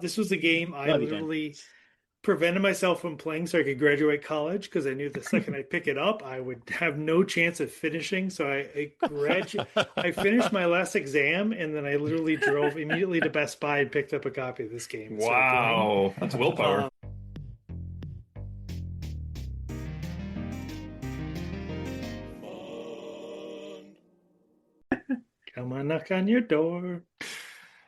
This was a game I Love you, Dan. literally prevented myself from playing so I could graduate college because I knew the second I pick it up, I would have no chance of finishing. So I finished my last exam and then I literally drove immediately to Best Buy and picked up a copy of this game and started playing. Wow, that's willpower. Come on, knock on your door.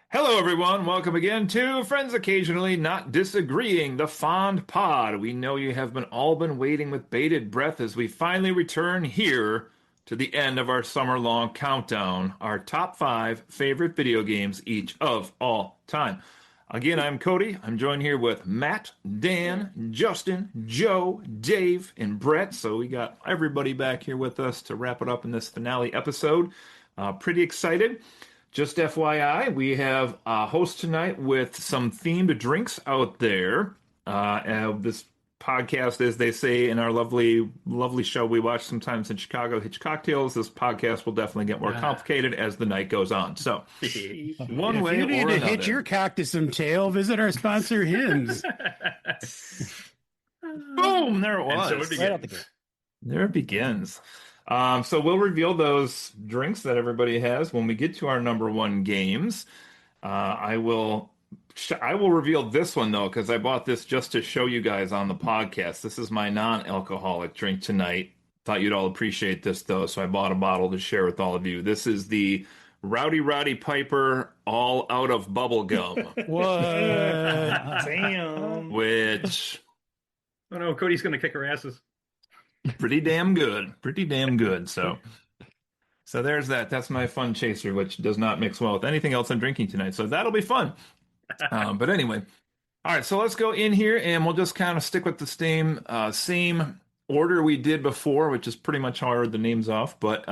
Hello, everyone. Welcome again to Friends Occasionally Not Disagreeing, the Fond Pod. We know you have all been waiting with bated breath as we finally return here to the end of our summer-long countdown, our top 5 favorite video games each of all time. Again, I'm Cody. I'm joined here with Matt, Dan, Justin, Joe, Dave, and Brett. So we got everybody back here with us to wrap it up in this finale episode. Pretty excited. Just FYI, we have a host tonight with some themed drinks out there. This podcast, as they say in our lovely, lovely show we watch sometimes in Chicago, Hitch Cocktails, this podcast will definitely get more complicated as the night goes on. So, one if way you need or to another. hit your cactusum tail, visit our sponsor, Hims. Boom! There it was. So it begins. Right out the gate. There it begins. So we'll reveal those drinks that everybody has when we get to our number one games. I will reveal this one though, because I bought this just to show you guys on the podcast. This is my non-alcoholic drink tonight. Thought you'd all appreciate this though, so I bought a bottle to share with all of you. This is the Rowdy Piper All Out of Bubble Gum, What? Damn. which Oh no, Cody's going to kick our asses. pretty damn good. So there's that. That's my fun chaser, which does not mix well with anything else I'm drinking tonight. So that'll be fun. But anyway, all right. So let's go in here, and we'll just kind of stick with the same order we did before, which is pretty much how I read the names off. But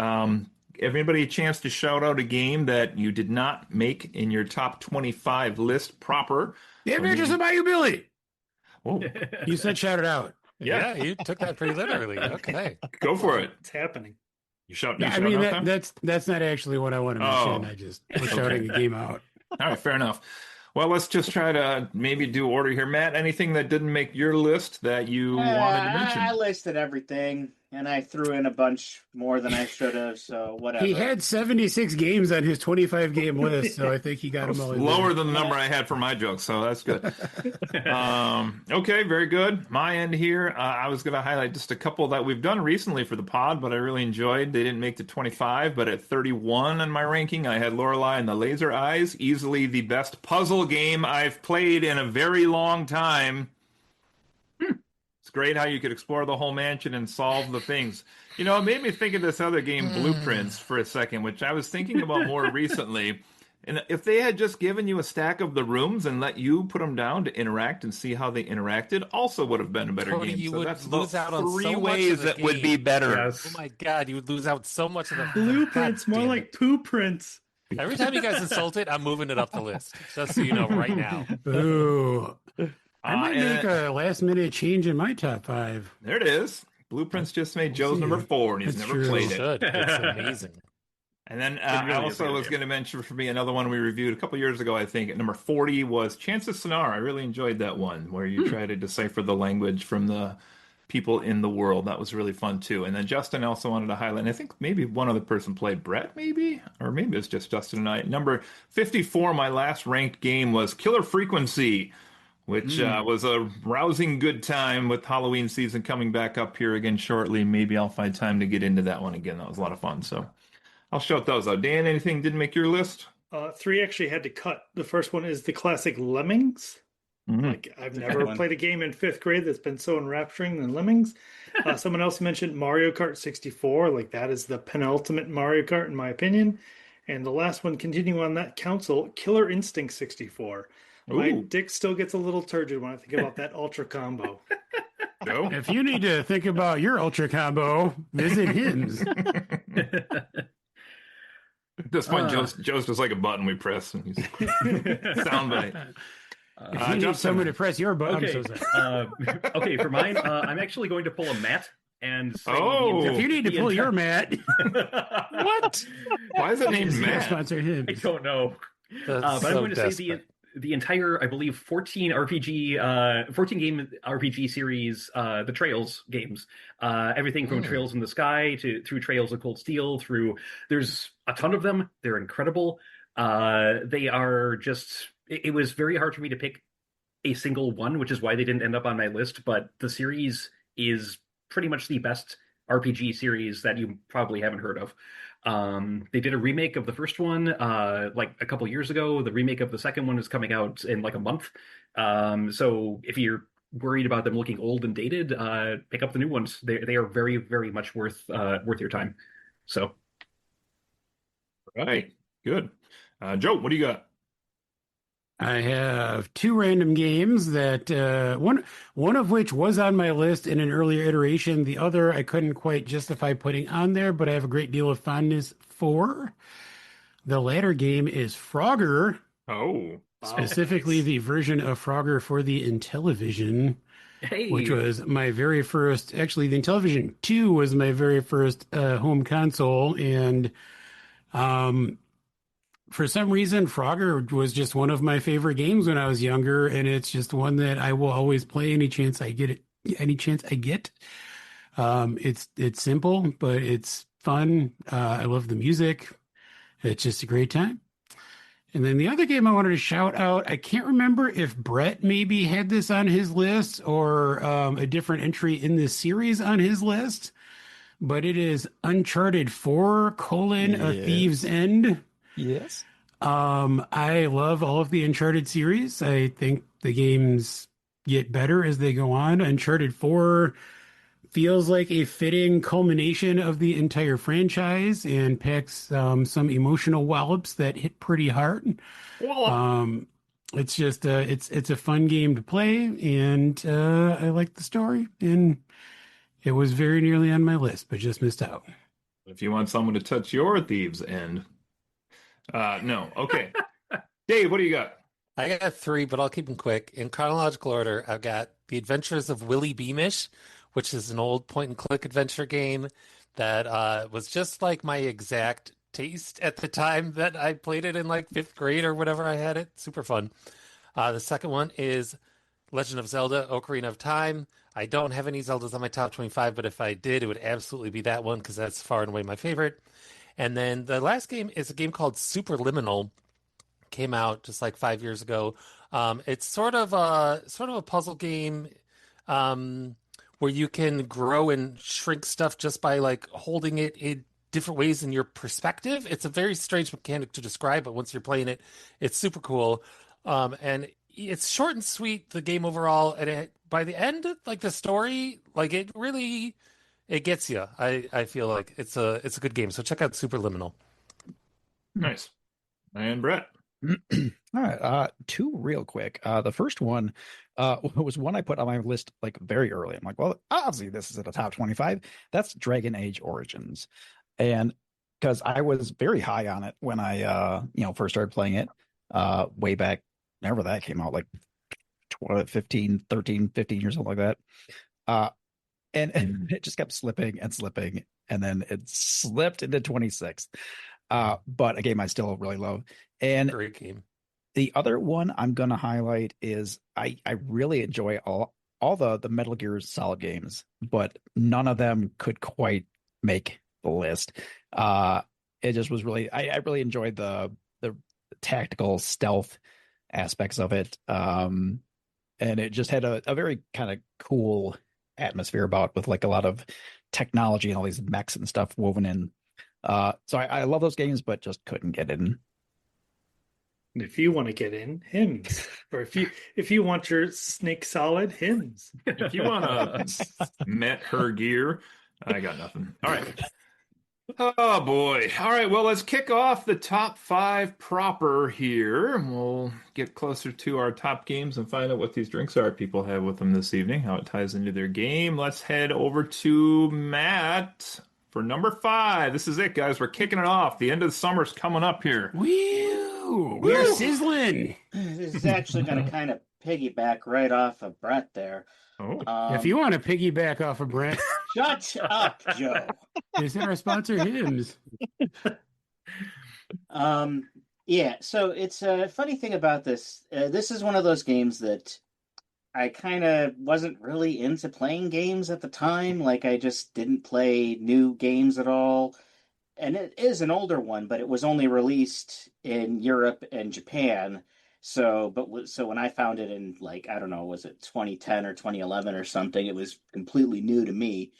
everybody a chance to shout out a game that you did not make in your top 25 list proper. The Adventures of Bayou Billy. Oh, You said shout it out. Yeah. You took that pretty literally. Okay. go for it. It's happening. You shout. Yeah, I mean, that's not actually what I want to mention. I just was shouting a game out. All right, fair enough. Well, let's just try to maybe do order here. Matt, anything that didn't make your list that you wanted to mention? I listed everything, and I threw in a bunch more than I should have, so whatever. He had 76 games on his 25-game list, so I think he got them all in Lower there. than the number I had for my jokes, so that's good. Okay, very good. My end here, I was going to highlight just a couple that we've done recently for the pod, but I really enjoyed. They didn't make the 25, but at 31 on my ranking, I had Lorelei and the Laser Eyes, easily the best puzzle game I've played in a very long time. It's great how you could explore the whole mansion and solve the things. You know, it made me think of this other game, Blueprints, for a second, which I was thinking about more recently. And if they had just given you a stack of the rooms and let you put them down to interact and see how they interacted, also would have been a better Cody, game. you So would that's lose the out on three so much ways of the that would game. be better. Yes. Oh my God, you would lose out so much of the Blueprints, God more damn like it. poo prints. Every time you guys insult it, I'm moving it up the list. Just so you know right now. Ooh. I might and make a last-minute change in my top 5. There it is. Blueprints just made Joe's see. number 4, and he's That's never true. played You it. should. It's amazing. And then really I is a also good was game. going to mention for me another one we reviewed a couple years ago, I think, at number 40 was Chances Sonar. I really enjoyed that one, where you try to decipher the language from the people in the world. That was really fun, too. And then Justin also wanted to highlight, and I think maybe one other person played, Brett, maybe? Or maybe it's just Justin and I. Number 54, my last ranked game was Killer Frequency, which was a rousing good time with Halloween season coming back up here again shortly. Maybe I'll find time to get into that one again. That was a lot of fun, so I'll shout those out. Dan, anything didn't make your list? 3 actually had to cut. The first one is the classic Lemmings. Like I've never played a game in 5th grade that's been so enrapturing than Lemmings. Someone else mentioned Mario Kart 64. Like that is the penultimate Mario Kart in my opinion. And the last one, continuing on that council, Killer Instinct 64. My dick still gets a little turgid when I think about that ultra combo. Joe? If you need to think about your ultra combo, visit Hims. At this point, Joe's just like a button we press, and he's soundbite. If you need someone to press your button, Okay. I'm so sorry. Okay, for mine, I'm actually going to pull a Matt and say Oh. If you need to pull your mat, What? Why is it named Matt Matt? sponsor I Hims. don't know. That's But I'm so going to say desperate. the entire, I believe, 14 game RPG series, the Trails games, everything from Trails in the Sky through Trails of Cold Steel, there's a ton of them. They're incredible. They are just, it was very hard for me to pick a single one, which is why they didn't end up on my list. But the series is pretty much the best RPG series that you probably haven't heard of. They did a remake of the first one like a couple years ago. The remake of the second one is coming out in like a month. So if you're worried about them looking old and dated, pick up the new ones. They are very, very much worth your time. So, right, good. Joe, what do you got? I have two random games that one of which was on my list in an earlier iteration. The other I couldn't quite justify putting on there, but I have a great deal of fondness for. The latter game is Frogger. Oh, specifically nice. The version of Frogger for the Intellivision, which was my very first. Actually, the Intellivision 2 was my very first home console, and for some reason, Frogger was just one of my favorite games when I was younger, and it's just one that I will always play any chance I get. It's simple, but it's fun. I love the music. It's just a great time. And then the other game I wanted to shout out, I can't remember if Brett maybe had this on his list or a different entry in this series on his list, but it is Uncharted 4: A Thief's End. Yes. I love all of the Uncharted series. I think the games get better as they go on. Uncharted 4 feels like a fitting culmination of the entire franchise and packs some emotional wallops that hit pretty hard. It's just it's a fun game to play, and I like the story, and it was very nearly on my list, but just missed out. If you want someone to touch your thieves' end. No. Okay. Dave, what do you got? I got three, but I'll keep them quick. In chronological order, I've got The Adventures of Willie Beamish, which is an old point-and-click adventure game that was just like my exact taste at the time that I played it in like 5th grade or whatever I had it. Super fun. The second one is Legend of Zelda: Ocarina of Time. I don't have any Zeldas on my top 25, but if I did, it would absolutely be that one because that's far and away my favorite. And then the last game is a game called Superliminal. Came out just like 5 years ago. It's sort of a puzzle game where you can grow and shrink stuff just by like holding it in different ways in your perspective. It's a very strange mechanic to describe, but once you're playing it, it's super cool. And it's short and sweet, the game overall. And by the end, like the story, like it really, it gets you. I feel like it's a good game. So check out Superliminal. Nice. And Brett. All right, two real quick. The first one was one I put on my list like very early. I'm like, well, obviously this is at the top 25. That's Dragon Age Origins, and because I was very high on it when I first started playing it way back whenever that came out, like 15 years old, like that. And it just kept slipping and slipping, and then it slipped into 26th. But a game I still really love. And great game. The other one I'm going to highlight is I really enjoy all the Metal Gear Solid games, but none of them could quite make the list. It just was really, I really enjoyed the tactical stealth aspects of it. And it just had a very kind of cool atmosphere about with like a lot of technology and all these mechs and stuff woven in. So I love those games, but just couldn't get in. If you want to get in, hymns. Or if you want your Snake Solid, hymns. If you want to met her gear, I got nothing. All right. Oh boy. All right. Well, let's kick off the top 5 proper here. We'll get closer to our top games and find out what these drinks are people have with them this evening, how it ties into their game. Let's head over to Matt for number 5. This is it, guys. We're kicking it off. The end of the summer's coming up here. We're sizzling. This is actually going to kind of piggyback right off of Brett there. Oh. If you want to piggyback off of Brett, shut up, Joe. Is it our sponsor, Hims? Yeah, so it's a funny thing about this. This is one of those games that I kind of wasn't really into playing games at the time. Like, I just didn't play new games at all. And it is an older one, but it was only released in Europe and Japan. So when I found it in, like, I don't know, was it 2010 or 2011 or something? It was completely new to me.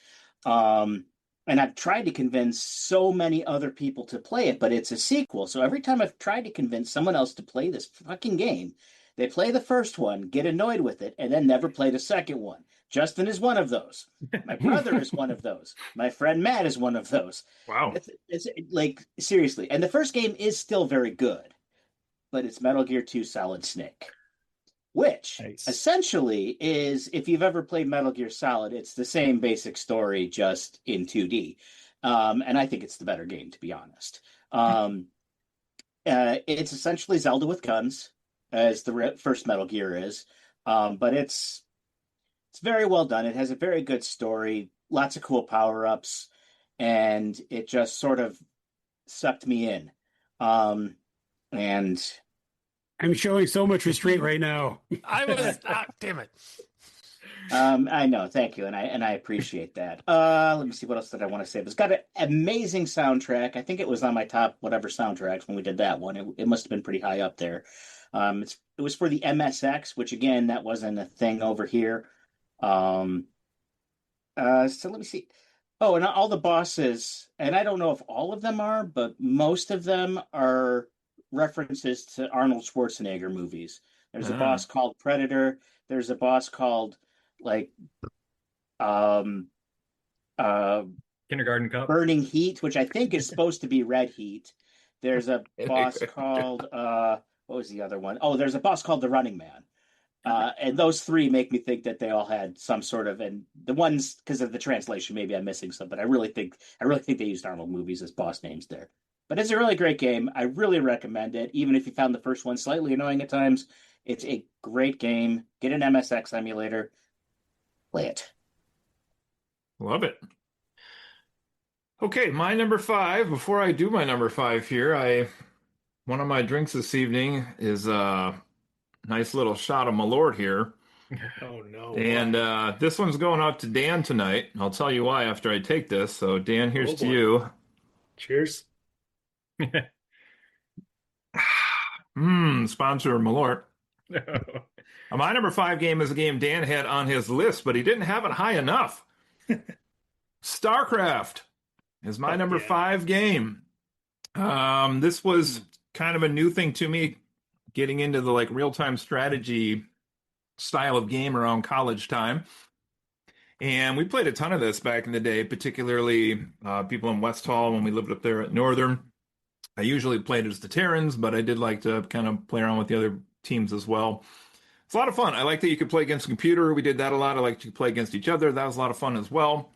Um, and I've tried to convince so many other people to play it, but it's a sequel. So every time I've tried to convince someone else to play this fucking game, they play the first one, get annoyed with it, and then never play the second one. Justin is one of those. My brother is one of those. My friend Matt is one of those. Wow. It's like, seriously. And the first game is still very good, but it's Metal Gear 2 Solid Snake, which essentially is, if you've ever played Metal Gear Solid, it's the same basic story, just in 2D. And I think it's the better game, to be honest. It's essentially Zelda with guns, as the first Metal Gear is, but it's very well done. It has a very good story, lots of cool power-ups, and it just sort of sucked me in. And I'm showing so much restraint right now. I was damn it. I know, thank you, and I appreciate that. Let me see, what else did I want to say? It's got an amazing soundtrack. I think it was on my top whatever soundtracks when we did that one. It must have been pretty high up there. It was for the MSX, which again, that wasn't a thing over here. So let me see. Oh, and all the bosses, and I don't know if all of them are, but most of them are references to Arnold Schwarzenegger movies. There's a boss called Predator. There's a boss called, like, Kindergarten Cop. Burning Heat, which I think is supposed to be Red Heat. There's a boss called what was the other one? Oh, there's a boss called the Running Man. And those three make me think that they all had some sort of, and the ones, because of the translation, maybe I'm missing some, but I really think they used Arnold movies as boss names there. But it's a really great game. I really recommend it. Even if you found the first one slightly annoying at times, it's a great game. Get an MSX emulator, play it. Love it. Okay, my number 5. Before I do my number 5 here, one of my drinks this evening is a nice little shot of Malort here. Oh no! And this one's going out to Dan tonight. I'll tell you why after I take this. So Dan, here's to you. Cheers. Sponsor Malort. My number 5 game is a game Dan had on his list, but he didn't have it high enough. StarCraft is my number 5 game. This was kind of a new thing to me, getting into the like real-time strategy style of game around college time. And we played a ton of this back in the day, particularly people in West Hall when we lived up there at Northern. I usually played as the Terrans, but I did like to kind of play around with the other teams as well. It's a lot of fun. I like that you could play against a computer. We did that a lot. I like to play against each other. That was a lot of fun as well.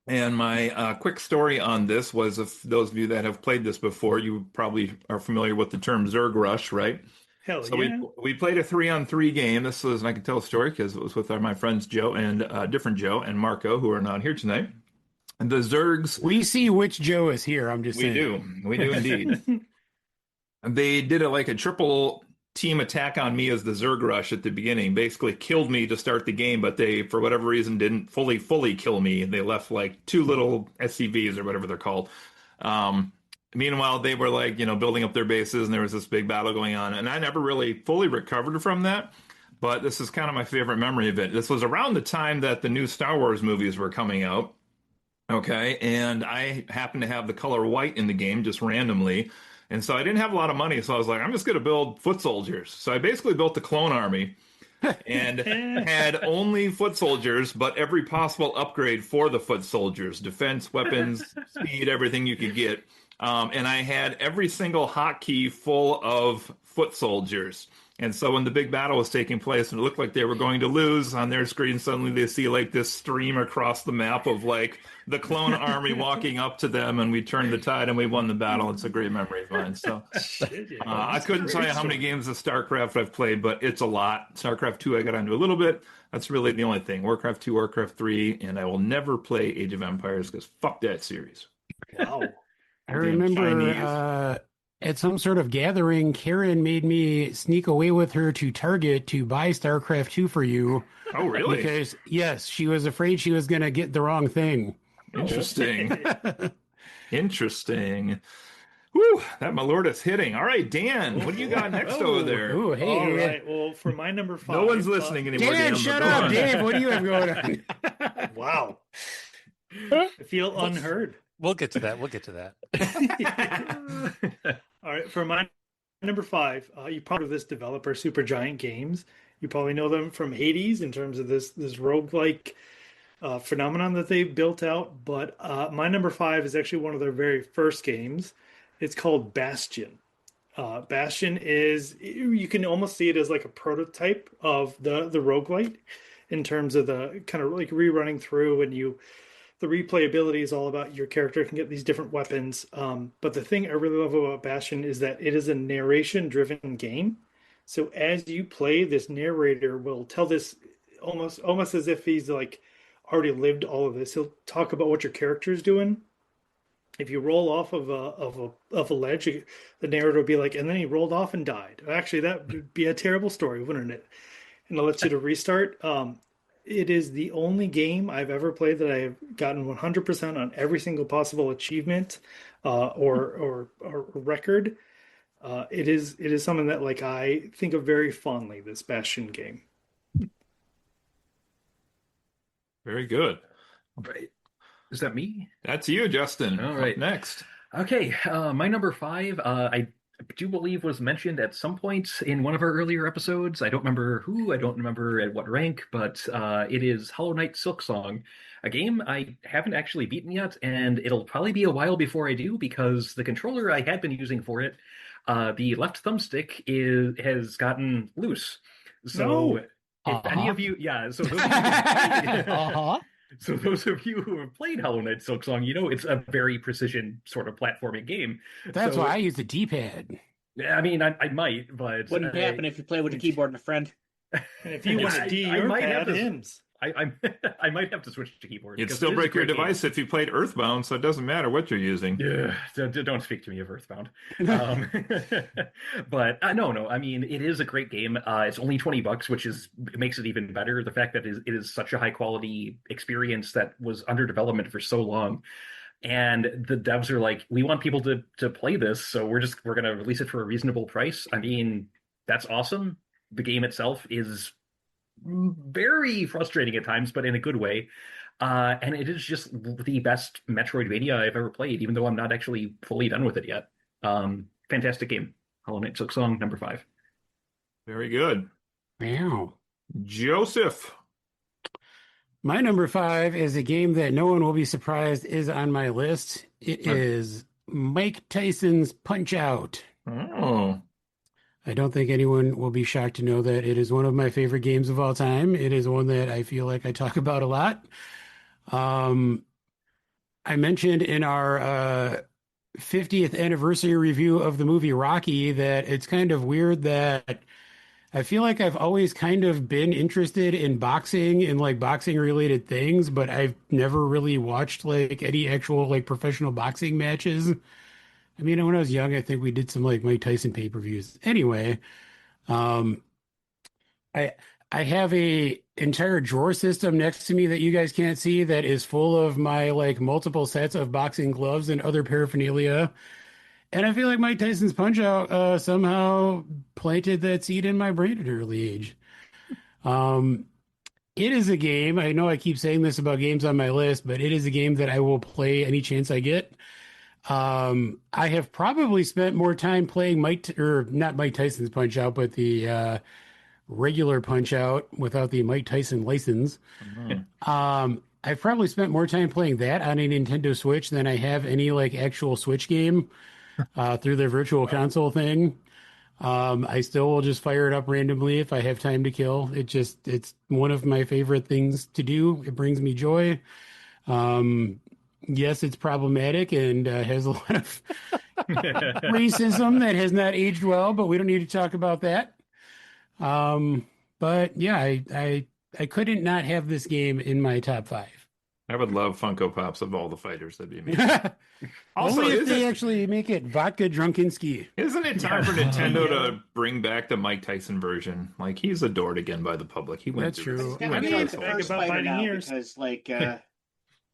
And my quick story on this was, if those of you that have played this before, you probably are familiar with the term Zerg Rush, right? Hell so yeah. we played a 3-on-3 game. This was, and I can tell a story because it was with my friends Joe and different Joe and Marco, who are not here tonight. And the Zergs. We see which Joe is here. I'm just saying. We do indeed. And they did a triple team attack on me as the Zerg Rush at the beginning. Basically killed me to start the game, but they, for whatever reason, didn't fully kill me. They left like 2 little SCVs or whatever they're called. Meanwhile, they were building up their bases, and there was this big battle going on. And I never really fully recovered from that. But this is kind of my favorite memory of it. This was around the time that the new Star Wars movies were coming out. Okay. And I happened to have the color white in the game just randomly. And so I didn't have a lot of money. So I was like, I'm just going to build foot soldiers. So I basically built the clone army and had only foot soldiers, but every possible upgrade for the foot soldiers: defense, weapons, speed, everything you could get. And I had every single hotkey full of foot soldiers. And so when the big battle was taking place and it looked like they were going to lose, on their screen suddenly they see this stream across the map of the clone army walking up to them, and we turned the tide and we won the battle. It's a great memory of mine. So I couldn't tell you how many games of StarCraft I've played, but it's a lot. StarCraft 2 I got into a little bit. That's really the only thing. Warcraft 2, Warcraft 3, and I will never play Age of Empires because fuck that series. Wow. I remember at some sort of gathering, Karen made me sneak away with her to Target to buy StarCraft 2 for you. Oh, really? Because, yes, she was afraid she was going to get the wrong thing. Interesting. Interesting. Whew, that my lord is hitting. All right, Dan, what do you got next over there? Ooh, hey. All right. Well, for my number 5. No one's listening anymore, Dan. Shut up, Dave. What do you have going on? Wow. I feel unheard. We'll get to that. All right. For my number 5, you probably know this developer, Supergiant Games. You probably know them from Hades in terms of this roguelike phenomenon that they built out. But my number 5 is actually one of their very first games. It's called Bastion. Bastion is, you can almost see it as like a prototype of the roguelite in terms of the kind of like rerunning through, and the replayability is all about your character can get these different weapons. But the thing I really love about Bastion is that it is a narration-driven game. So as you play, this narrator will tell this almost as if he's like already lived all of this. He'll talk about what your character is doing. If you roll off of a ledge, the narrator will be like, and then he rolled off and died. Actually, that would be a terrible story, wouldn't it? And it'll let you to restart. It is the only game I've ever played that I have gotten 100% on every single possible achievement or record. It is something that like I think of very fondly, this Bastion game. Very good. Right. Is that me? That's you, Justin. All right. Up next. Okay. My number 5, I do believe was mentioned at some point in one of our earlier episodes. I don't remember who, I don't remember at what rank, but it is Hollow Knight Silksong, a game I haven't actually beaten yet, and it'll probably be a while before I do because the controller I had been using for it, the left thumbstick has gotten loose. So if any of you, so those So those of you who have played Hollow Knight Silksong, you know it's a very precision sort of platforming game. That's why I use the D-pad. I mean, I might, but wouldn't happen if you play with a keyboard and a friend. And if you want to D your pad, hymns. I might have to switch to keyboard. You'd still break your device if you played Earthbound, so it doesn't matter what you're using. Yeah, don't speak to me of Earthbound. But no. I mean, it is a great game. It's only $20, which makes it even better. The fact that it is such a high quality experience that was under development for so long. And the devs are like, we want people to play this, so we're going to release it for a reasonable price. I mean, that's awesome. The game itself is very frustrating at times, but in a good way. And it is just the best Metroidvania I've ever played, even though I'm not actually fully done with it yet. Fantastic game. Hollow Knight Silksong, number 5. Very good. Wow. Joseph. My number 5 is a game that no one will be surprised is on my list. It is Mike Tyson's Punch-Out! Oh. I don't think anyone will be shocked to know that it is one of my favorite games of all time. It is one that I feel like I talk about a lot. I mentioned in our 50th anniversary review of the movie Rocky that it's kind of weird that I feel like I've always kind of been interested in boxing and like boxing related things, but I've never really watched like any actual like professional boxing matches. I mean, when I was young, I think we did some like Mike Tyson pay-per-views. Anyway, I have a entire drawer system next to me that you guys can't see that is full of my like multiple sets of boxing gloves and other paraphernalia. And I feel like Mike Tyson's Punch-Out somehow planted that seed in my brain at an early age. It is a game. I know I keep saying this about games on my list, but it is a game that I will play any chance I get. I have probably spent more time playing not Mike Tyson's Punch-Out, but the regular Punch-Out without the Mike Tyson license. Mm-hmm. I've probably spent more time playing that on a Nintendo Switch than I have any like actual Switch game through their virtual console thing. I still will just fire it up randomly if I have time to kill. It's one of my favorite things to do. It brings me joy. Yes, it's problematic and has a lot of racism that has not aged well, but we don't need to talk about that. But yeah, I couldn't not have this game in my top 5. I would love Funko Pops of all the fighters. That'd be amazing. Also, Only if they actually make it vodka Drunkinski. Isn't it time for Nintendo to bring back the Mike Tyson version? Like, he's adored again by the public. He went That's through true. I went mean, through it's his the whole- first about fighter fighting now years. because, like,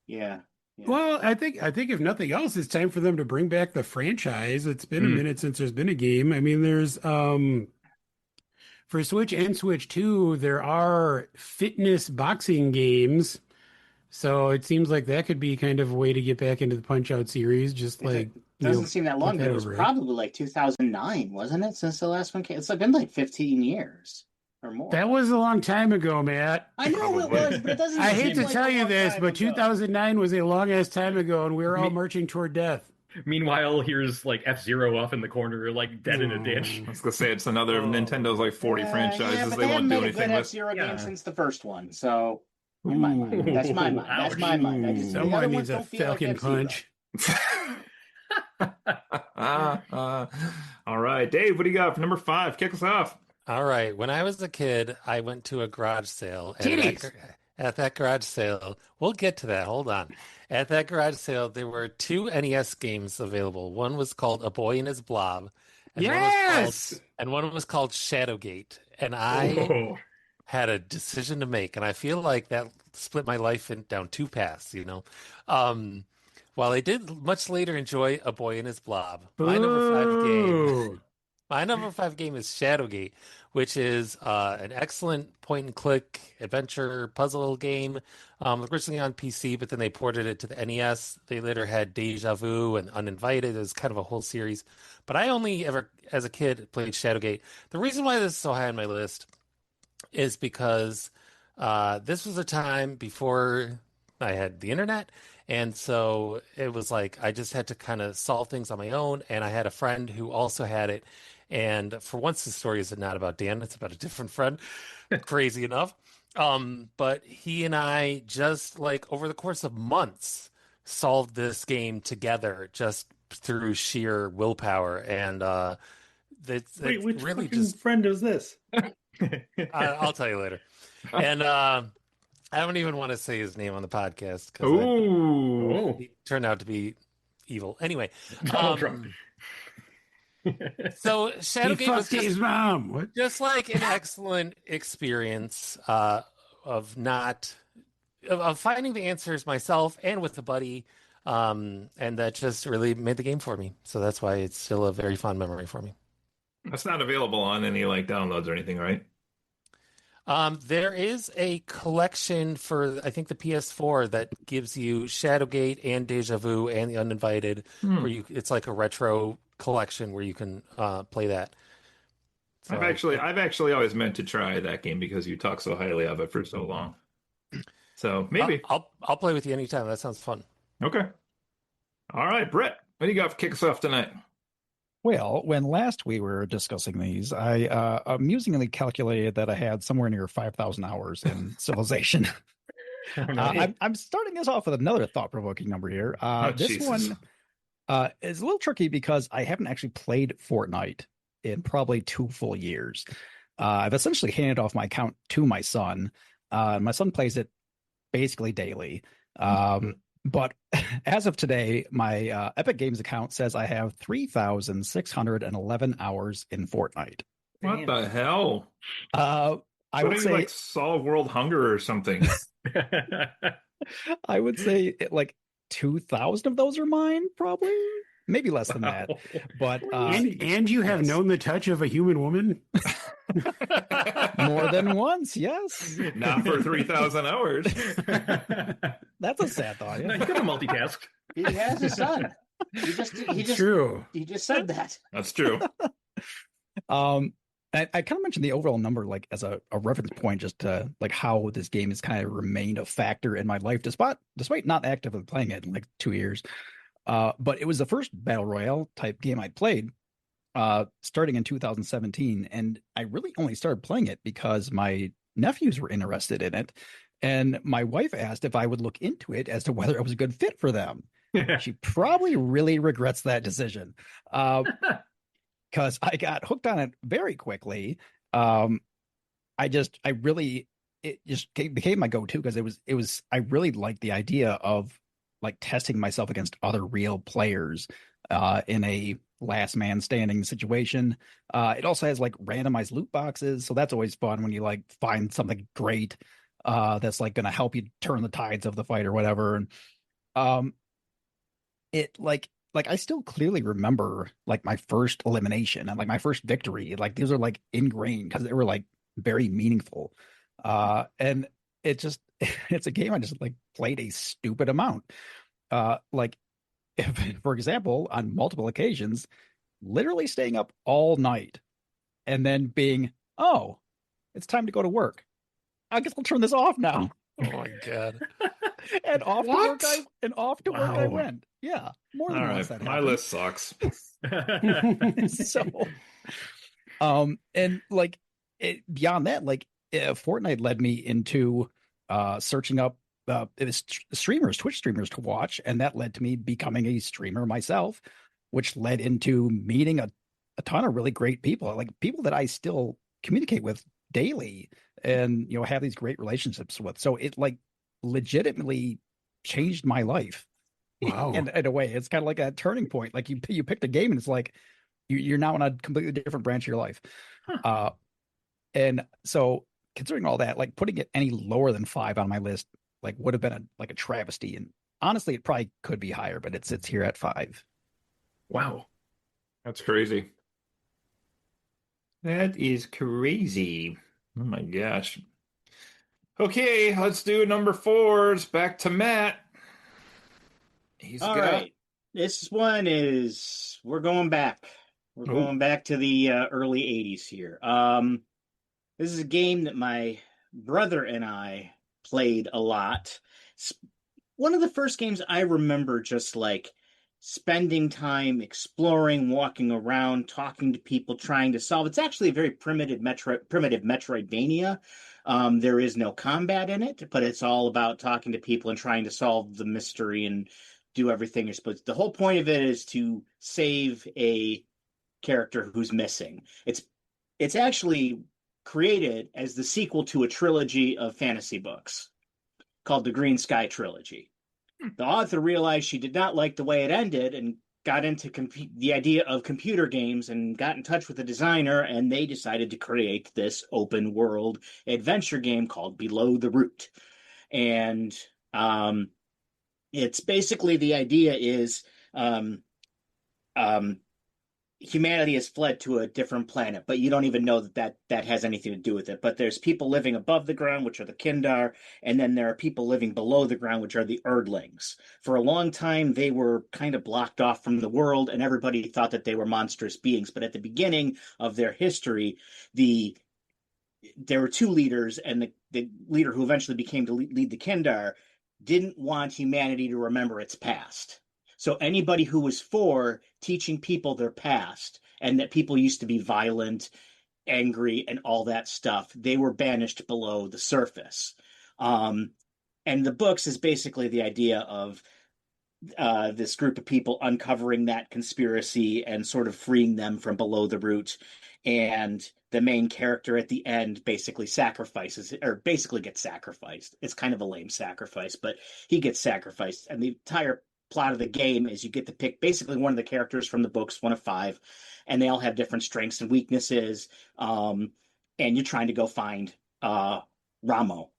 yeah. Well, I think if nothing else, it's time for them to bring back the franchise. It's been a minute since there's been a game. I mean, there's for Switch and Switch 2, there are fitness boxing games. So it seems like that could be kind of a way to get back into the Punch-Out series. Just like doesn't seem that long, but it was probably like 2009, wasn't it? Since the last one came, it's been like 15 years or more. That was a long time ago, Matt. I know it was, but it doesn't. I hate seem to like tell a you long this, time but ago. 2009 was a long ass time ago, and we were all marching toward death. Meanwhile, here's like F-Zero off in the corner, like dead in a ditch. I was gonna say it's another of Nintendo's like 40 franchises. Yeah, but they won't haven't do made a anything good with. F-Zero game since the first one, so in my mind, that's my mind. That's my mind. I just, the other Someone ones needs a don't feel like Falcon F-Zero. punch. All right, Dave, what do you got for number 5? Kick us off. All right. When I was a kid, I went to a garage sale. Titties! At that garage sale, we'll get to that. Hold on. At that garage sale, there were 2 NES games available. One was called A Boy and His Blob. And Yes! one was called Shadowgate. And I had a decision to make. And I feel like that split my life down 2 paths, you know. While I did much later enjoy A Boy and His Blob, my number 5 game is Shadowgate, which is an excellent point-and-click adventure puzzle game. Originally on PC, but then they ported it to the NES. They later had Deja Vu and Uninvited. It was kind of a whole series. But I only ever, as a kid, played Shadowgate. The reason why this is so high on my list is because this was a time before I had the internet. And so it was like I just had to kind of solve things on my own. And I had a friend who also had it. And for once, the story is not about Dan. It's about a different friend, crazy enough. But he and I just like over the course of months solved this game together just through sheer willpower. And Wait, which really fucking friend is this? I'll tell you later. And I don't even want to say his name on the podcast because he turned out to be evil. Anyway, so Shadowgate was his mom. What? just like an excellent experience of finding the answers myself and with a buddy, and that just really made the game for me. So that's why it's still a very fond memory for me. That's not available on any like downloads or anything, right? There is a collection for, I think, the PS4 that gives you Shadowgate and Deja Vu and The Uninvited, where it's like a retro collection where you can play that. So, I've actually always meant to try that game because you talk so highly of it for so long. So maybe I'll play with you anytime. That sounds fun. Okay. All right, Brett, what do you got for kick us off tonight? Well, when last we were discussing these, I amusingly calculated that I had somewhere near 5,000 hours in Civilization. I'm starting this off with another thought-provoking number here. This one is a little tricky because I haven't actually played Fortnite in probably 2 full years. I've essentially handed off my account to my son. My son plays it basically daily. But as of today, my Epic Games account says I have 3,611 hours in Fortnite. What the hell? I would say like solve world hunger or something. I would say like 2,000 of those are mine, probably. Maybe less than that. But and you have known the touch of a human woman? More than once, yes. Not for 3,000 hours. That's a sad thought. Yeah. No, you could have multitasked. He has a son. True. He just said that. That's true. I kind of mentioned the overall number like as a reference point, just to like how this game has kind of remained a factor in my life, despite not actively playing it in like 2 years. But it was the first battle royale type game I played, starting in 2017, and I really only started playing it because my nephews were interested in it, and my wife asked if I would look into it as to whether it was a good fit for them. She probably really regrets that decision, because I got hooked on it very quickly. I really it just became my go-to because it was I really liked the idea of like testing myself against other real players in a last man standing situation. It also has like randomized loot boxes, so that's always fun when you like find something great that's like going to help you turn the tides of the fight or whatever. And um, it like I still clearly remember like my first elimination and like my first victory. Like these are like ingrained because they were like very meaningful. And it just it's a game I just like played a stupid amount. Like if, for example, on multiple occasions, literally staying up all night and then being, oh, it's time to go to work. I guess I'll turn this off now. Oh my God. And off to work work I Wow. went. Yeah, more than All once right, that my happened. list sucks. So, and like beyond that, like Fortnite led me into searching up it was streamers, Twitch streamers to watch, and that led to me becoming a streamer myself, which led into meeting a ton of really great people, like people that I still communicate with daily and have these great relationships with. So it like legitimately changed my life. Wow. In a way, it's kind of like a turning point. Like you picked a game and it's like you're now in a completely different branch of your life. And so considering all that, like putting it any lower than 5 on my list, like would have been a travesty. And honestly, it probably could be higher, but it sits here at 5. Wow. That's crazy. That is crazy. Oh my gosh. Okay, let's do number 4. It's back to Matt. He's All got right. This one is we're going back. We're Oh. going back to the early 80s here. This is a game that my brother and I played a lot. It's one of the first games I remember just like spending time exploring, walking around, talking to people, trying to solve. It's actually a very primitive Metroidvania. There is no combat in it, but it's all about talking to people and trying to solve the mystery and do everything you're supposed to. The whole point of it is to save a character who's missing. It's actually created as the sequel to a trilogy of fantasy books called the Green Sky Trilogy. The author realized she did not like the way it ended and got into the idea of computer games and got in touch with the designer, and they decided to create this open world adventure game called Below the Root. And it's basically the idea is um, um, humanity has fled to a different planet, but you don't even know that has anything to do with it. But there's people living above the ground, which are the Kindar, and then there are people living below the ground, which are the Erdlings. For a long time, they were kind of blocked off from the world, and everybody thought that they were monstrous beings. But at the beginning of their history, there were 2 leaders, and the leader who eventually became to lead the Kindar didn't want humanity to remember its past. So anybody who was for teaching people their past and that people used to be violent, angry, and all that stuff, they were banished below the surface. And the books is basically the idea of this group of people uncovering that conspiracy and sort of freeing them from below the root. And the main character at the end basically sacrifices or basically gets sacrificed. It's kind of a lame sacrifice, but he gets sacrificed. And the entire plot of the game is you get to pick basically one of the characters from the books, one of 5, and they all have different strengths and weaknesses. And you're trying to go find Ramo,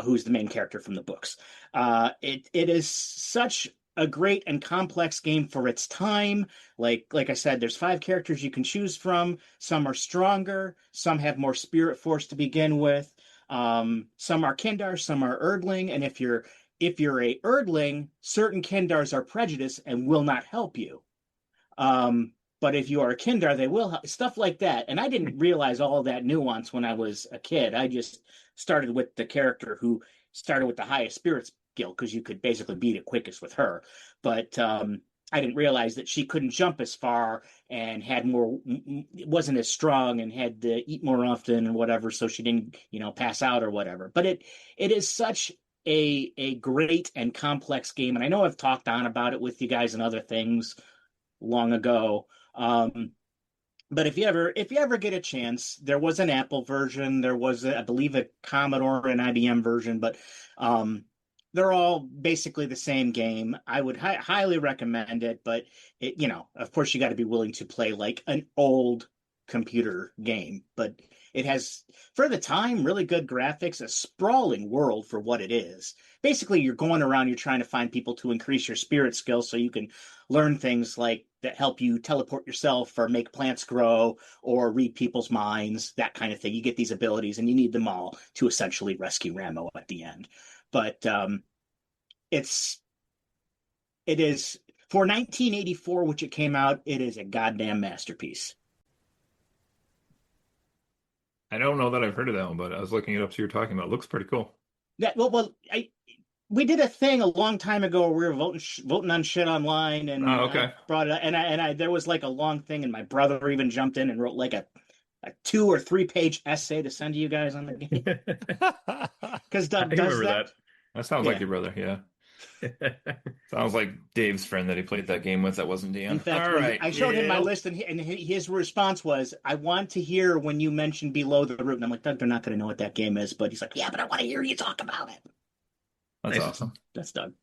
who's the main character from the books. It is such a great and complex game for its time. Like I said, there's 5 characters you can choose from. Some are stronger, some have more spirit force to begin with. Some are Kindar, some are Erdling, and if you're a Erdling, certain Kindars are prejudiced and will not help you. But if you are a Kindar, they will help. Stuff like that. And I didn't realize all that nuance when I was a kid. I just started with the character who started with the highest spirit skill because you could basically beat it quickest with her. But I didn't realize that she couldn't jump as far and had more, wasn't as strong and had to eat more often or whatever, so she didn't, pass out or whatever. But it is such a great and complex game, and I know I've talked on about it with you guys and other things long ago. But if you ever get a chance, there was an Apple version, there was I believe a Commodore and IBM version, but they're all basically the same game. I would highly recommend it, but of course you got to be willing to play like an old computer game, but it has, for the time, really good graphics, a sprawling world for what it is. Basically, you're going around, you're trying to find people to increase your spirit skills so you can learn things like that help you teleport yourself or make plants grow or read people's minds, that kind of thing. You get these abilities and you need them all to essentially rescue Ramo at the end. But it is for 1984, which it came out, it is a goddamn masterpiece. I don't know that I've heard of that one, but I was looking it up. So you're talking about. It looks pretty cool. Yeah, we did a thing a long time ago where we were voting on shit online, and okay. I brought it up, and I there was like a long thing, and my brother even jumped in and wrote like a 2 or 3 page essay to send to you guys on the game. Because Doug does that. That sounds like your brother, yeah. Sounds like Dave's friend that he played that game with. That wasn't Dan. In fact, I showed him my list, and his response was, "I want to hear when you mention Below the Root." And I'm like, Doug, they're not going to know what that game is. But he's like, "Yeah, but I want to hear you talk about it." That's awesome. That's Doug.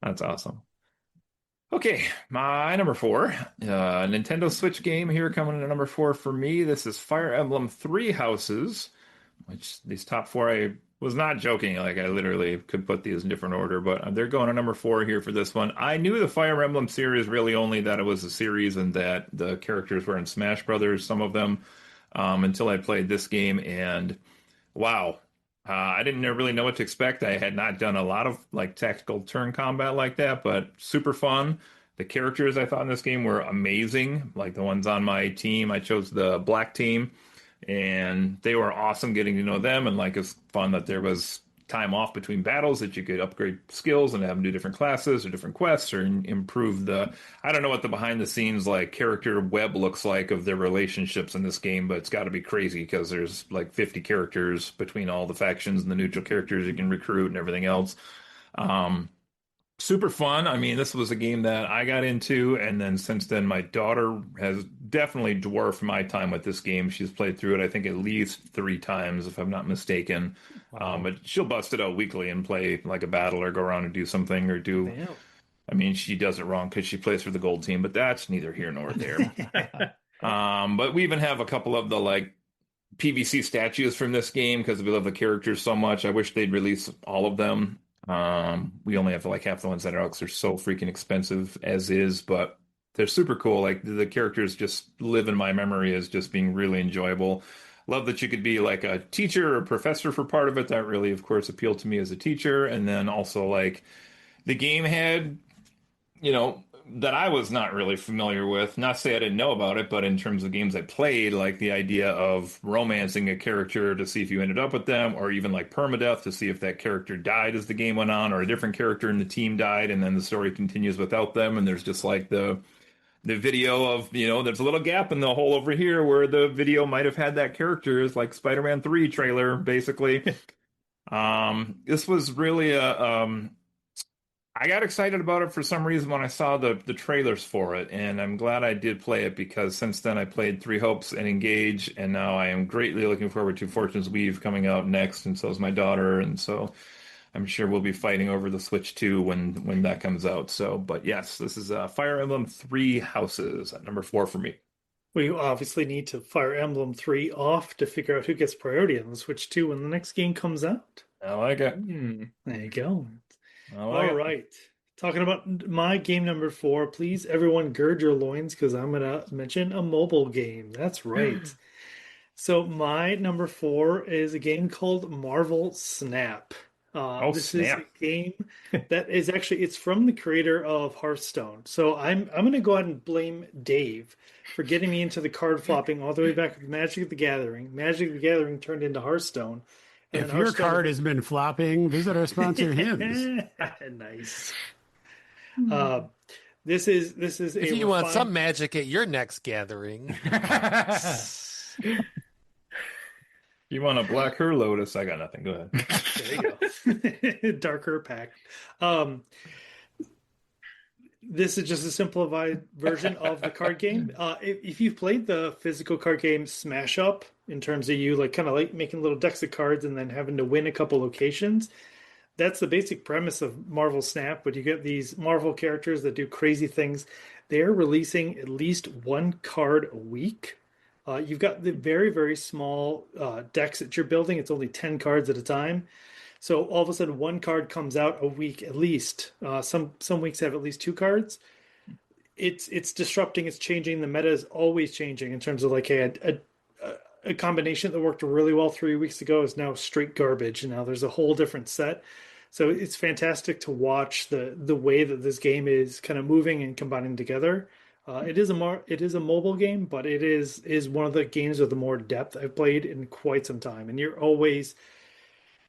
That's awesome. Okay, my number 4, Nintendo Switch game here coming in at number 4 for me. This is Fire Emblem Three Houses, which these top 4 I was not joking. Like I literally could put these in different order, but they're going to number 4 here for this one. I knew the Fire Emblem series really only that it was a series and that the characters were in Smash Brothers, some of them, until I played this game. And wow, I didn't really know what to expect. I had not done a lot of like tactical turn combat like that, but super fun. The characters I thought in this game were amazing. Like the ones on my team, I chose the black team. And they were awesome getting to know them, and like it's fun that there was time off between battles that you could upgrade skills and have them do different classes or different quests or improve the, I don't know what the behind the scenes like character web looks like of their relationships in this game, but it's got to be crazy because there's like 50 characters between all the factions and the neutral characters you can recruit and everything else. Super fun. I mean, this was a game that I got into, and then since then, my daughter has definitely dwarfed my time with this game. She's played through it, I think, at least 3 times, if I'm not mistaken. Wow. But she'll bust it out weekly and play like a battle or go around and do something or do. Damn. I mean, she does it wrong because she plays for the gold team, but that's neither here nor there. But we even have a couple of the like PVC statues from this game because we love the characters so much. I wish they'd release all of them. We only have like half the ones that are out because they're so freaking expensive as is, but they're super cool. Like the characters just live in my memory as just being really enjoyable. Love that you could be like a teacher or a professor for part of it. That really, of course, appealed to me as a teacher. And then also like the game had, that I was not really familiar with. Not to say I didn't know about it, but in terms of games I played, like the idea of romancing a character to see if you ended up with them, or even like permadeath to see if that character died as the game went on, or a different character in the team died, and then the story continues without them, and there's just like the video of, there's a little gap in the hole over here where the video might have had that character, is like Spider-Man 3 trailer, basically. This was really I got excited about it for some reason when I saw the trailers for it, and I'm glad I did play it because since then I played Three Hopes and Engage, and now I am greatly looking forward to Fortune's Weave coming out next, and so is my daughter, and so I'm sure we'll be fighting over the Switch 2 when that comes out. So, but yes, this is Fire Emblem Three Houses at number 4 for me. We obviously need to Fire Emblem 3 off to figure out who gets priority on the Switch 2 when the next game comes out. I like it. There you go. All right. Talking about my game number 4, please, everyone, gird your loins because I'm going to mention a mobile game. That's right. So my number 4 is a game called Marvel Snap. This is a game that is actually, it's from the creator of Hearthstone. So I'm going to go ahead and blame Dave for getting me into the card flopping all the way back with Magic the Gathering. Magic the Gathering turned into Hearthstone. And if your card has been flopping, visit our sponsor, Hims. Nice. This is if you want some magic at your next gathering. You want a Black Her Lotus? I got nothing. Go ahead. There you go. Darker pack. this is just a simplified version of the card game. If you've played the physical card game Smash Up, in terms of you like kind of like making little decks of cards and then having to win a couple locations, that's the basic premise of Marvel Snap. But you get these Marvel characters that do crazy things. They're releasing at least one card a week. You've got the very, very small decks that you're building. It's only 10 cards at a time. So all of a sudden, one card comes out a week at least. Some weeks have at least two cards. It's disrupting. It's changing. The meta is always changing in terms of like a combination that worked really well 3 weeks ago is now straight garbage, and now there's a whole different set. So it's fantastic to watch the way that this game is kind of moving and combining together. It is a mobile game, but it is one of the games with the more depth I've played in quite some time. And you're always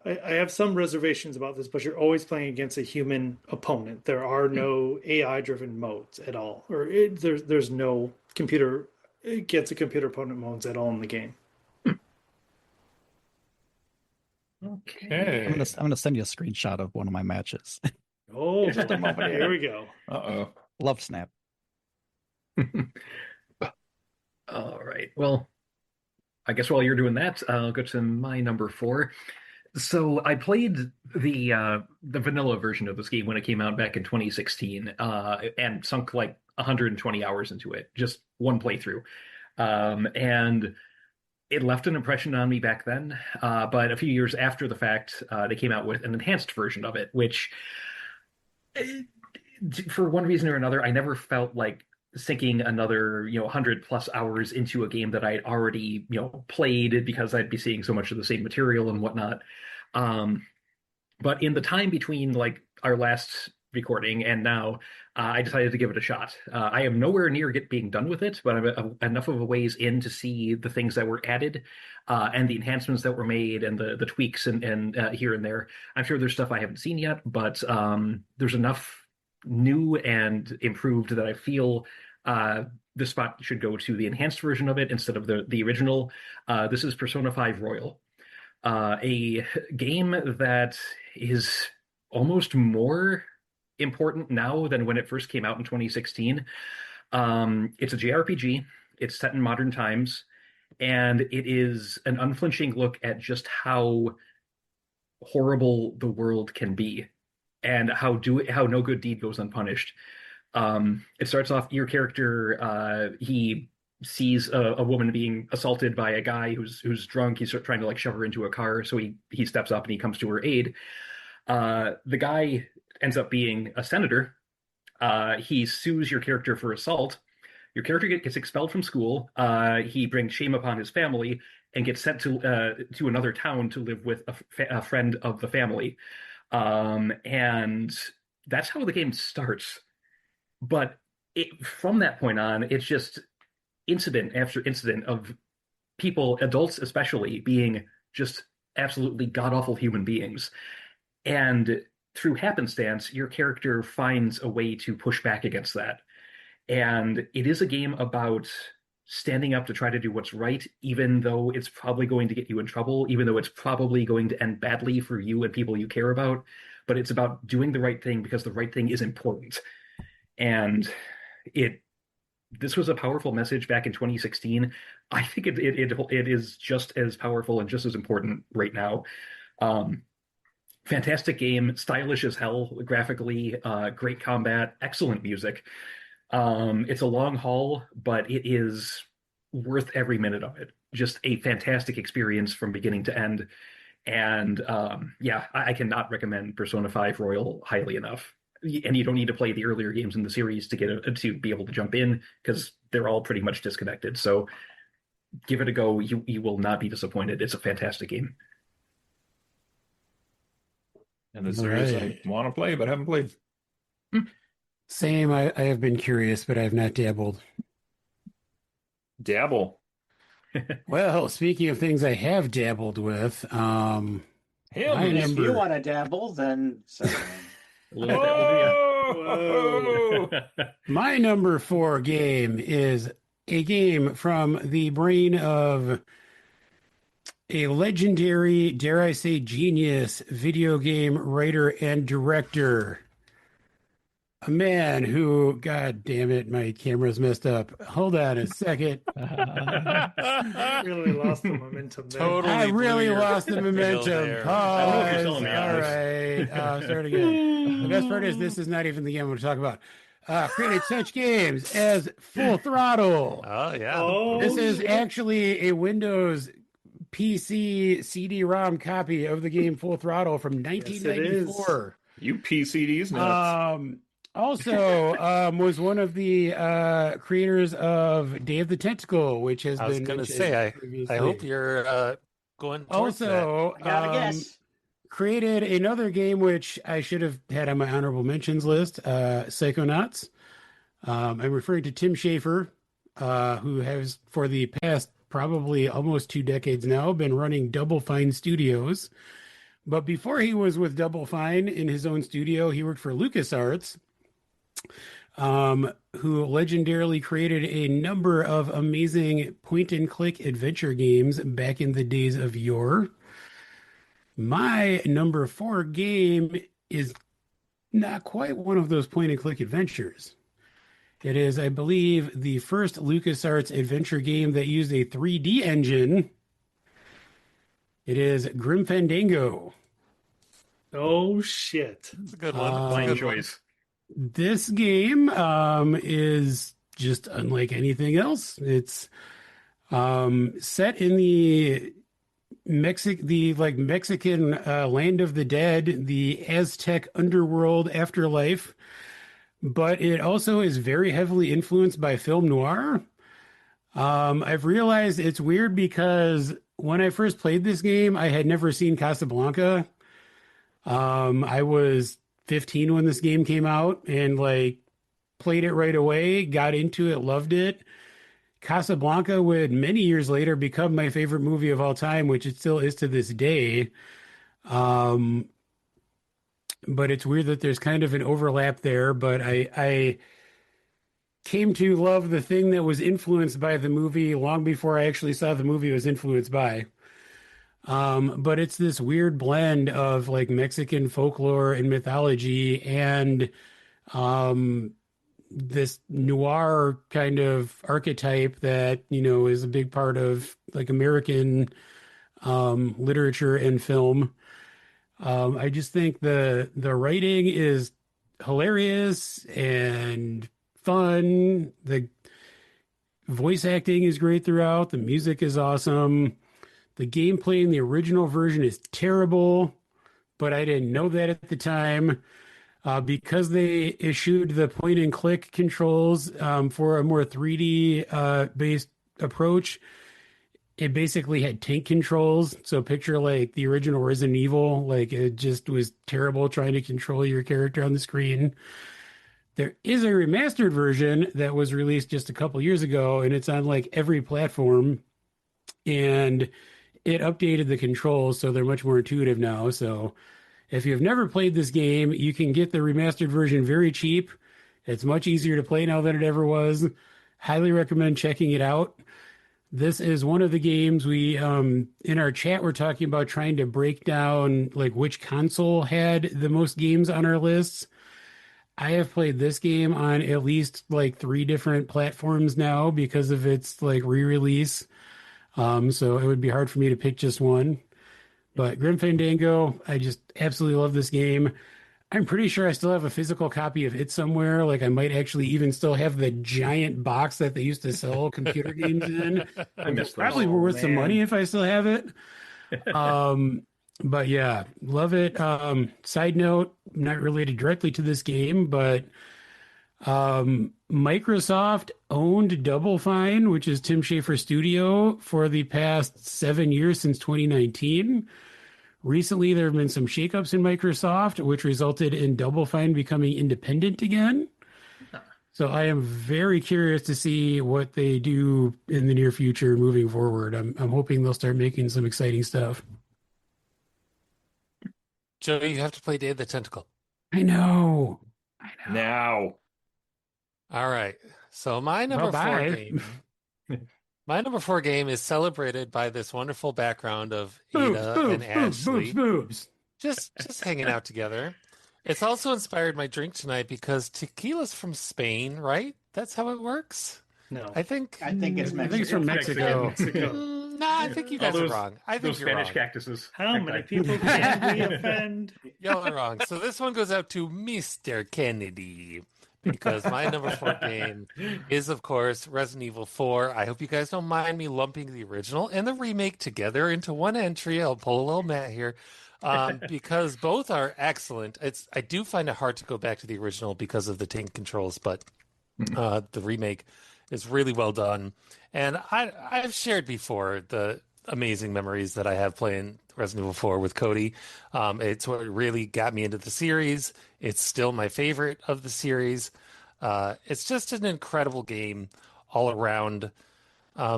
I have some reservations about this, but you're always playing against a human opponent. There are no AI-driven modes at all, or there's no computer against a computer opponent modes at all in the game. Okay. I'm gonna send you a screenshot of one of my matches. Oh, just a moment. Here we go. Love Snap. All right. Well, I guess while you're doing that, I'll go to my number 4. So I played the vanilla version of this game when it came out back in 2016, and sunk like 120 hours into it, just one playthrough, and it left an impression on me back then. But a few years after the fact, they came out with an enhanced version of it, which, for one reason or another, I never felt like sinking another 100 plus hours into a game that I had already played, because I'd be seeing so much of the same material and whatnot. But in the time between like our last recording and now, I decided to give it a shot. I am nowhere near being done with it, but I'm enough of a ways in to see the things that were added, and the enhancements that were made, and the tweaks and here and there. I'm sure there's stuff I haven't seen yet, but there's enough new and improved that I feel this spot should go to the enhanced version of it instead of the original. This is Persona 5 Royal, a game that is almost more important now than when it first came out in 2016. It's a JRPG. It's set in modern times, and it is an unflinching look at just how horrible the world can be, and how no good deed goes unpunished. It starts off, your character, he sees a woman being assaulted by a guy who's drunk. He's trying to like shove her into a car, so he steps up and he comes to her aid. The guy ends up being a senator. He sues your character for assault. Your character gets expelled from school. He brings shame upon his family and gets sent to another town to live with a friend of the family. And that's how the game starts. But from that point on, it's just incident after incident of people, adults especially, being just absolutely god-awful human beings. And through happenstance, your character finds a way to push back against that. And it is a game about standing up to try to do what's right, even though it's probably going to get you in trouble, even though it's probably going to end badly for you and people you care about. But it's about doing the right thing because the right thing is important. And this was a powerful message back in 2016. I think it is just as powerful and just as important right now. Fantastic game, stylish as hell graphically, great combat, excellent music. It's a long haul, but it is worth every minute of it. Just a fantastic experience from beginning to end. And I cannot recommend Persona 5 Royal highly enough. And you don't need to play the earlier games in the series to be able to jump in, because they're all pretty much disconnected. So give it a go. You will not be disappointed. It's a fantastic game. And the series I want to play but haven't played. Same. I have been curious, but I have not dabbled. Dabble. Well, speaking of things I have dabbled with, if you want to dabble, then Whoa! my number 4 game is a game from the brain of a legendary, dare I say, genius video game writer and director, a man who, God damn it, my camera's messed up. Hold on a second. Really lost the momentum there. Totally I really blew your lost the deal momentum. there. Pause. I don't know if you're selling me All on right. Start again. The best part is this is not even the game I'm going to talk about. Created such games as Full Throttle. Oh, yeah. Oh, This is shit. actually a Windows PC CD-ROM copy of the game Full Throttle from Yes, it is. 1994. You PCDs nuts. Also, was one of the creators of Day of the Tentacle, which has I was been going to mentioned say, I previously. hope you're going towards that. Also, I gotta guess. created another game which I should have had on my honorable mentions list, Psychonauts. I'm referring to Tim Schafer, who has, for the past probably almost 2 decades now, been running Double Fine Studios. But before he was with Double Fine in his own studio, he worked for LucasArts, who legendarily created a number of amazing point-and-click adventure games back in the days of yore. My number 4 game is not quite one of those point-and-click adventures. It is, I believe, the first LucasArts adventure game that used a 3D engine. It is Grim Fandango. Oh, shit. That's a good one. Fine Good choice. This game is just unlike anything else. It's set in the Mexican land of the dead, the Aztec underworld afterlife, but it also is very heavily influenced by film noir. I've realized it's weird because when I first played this game, I had never seen Casablanca. I was 15 when this game came out and like played it right away, got into it, loved it. Casablanca would many years later become my favorite movie of all time, which it still is to this day. But it's weird that there's kind of an overlap there. But I came to love the thing that was influenced by the movie long before I actually saw the movie was influenced by. But it's this weird blend of like Mexican folklore and mythology and this noir kind of archetype that, you know, is a big part of like American literature and film. I just think the writing is hilarious and fun. The voice acting is great throughout. The music is awesome. The gameplay in the original version is terrible, but I didn't know that at the time. Because they issued the point and click controls for a more 3D based approach, it basically had tank controls. So picture like the original Resident Evil, like it just was terrible trying to control your character on the screen. There is a remastered version that was released just a couple years ago, and it's on like every platform, and it updated the controls so they're much more intuitive now. So if you've never played this game, you can get the remastered version very cheap. It's much easier to play now than it ever was. Highly recommend checking it out. This is one of the games we, in our chat, we're talking about trying to break down like which console had the most games on our lists. I have played this game on at least like 3 different platforms now because of its like re-release. So it would be hard for me to pick just one. But Grim Fandango, I just absolutely love this game. I'm pretty sure I still have a physical copy of it somewhere. Like I might actually even still have the giant box that they used to sell computer games in. I missed Probably those. worth some money if I still have it. But yeah, love it. Side note, not related directly to this game, but Microsoft owned Double Fine, which is Tim Schafer's studio, for the past 7 years since 2019. Recently, there have been some shakeups in Microsoft, which resulted in Double Fine becoming independent again. So I am very curious to see what they do in the near future moving forward. I'm hoping they'll start making some exciting stuff. Joe, you have to play Day of the Tentacle. I know. Now. All right. So my number 4 game. My number 4 game is celebrated by this wonderful background of Ada and Ashley. Boobs. Just hanging out together. It's also inspired my drink tonight because tequila's from Spain, right? That's how it works. No, I think it's Mexico. I think it's from Mexico. I think you guys are wrong. I think those you're Spanish wrong. cactuses. How many people can we offend? Y'all are wrong. So this one goes out to Mr. Kennedy because my number 4 game is, of course, Resident Evil 4. I hope you guys don't mind me lumping the original and the remake together into one entry. I'll pull a little Matt here because both are excellent. I do find it hard to go back to the original because of the tank controls, but the remake is really well done. And I've shared before the amazing memories that I have playing Resident Evil 4 with Cody. It's what really got me into the series. It's still my favorite of the series. It's just an incredible game all around. I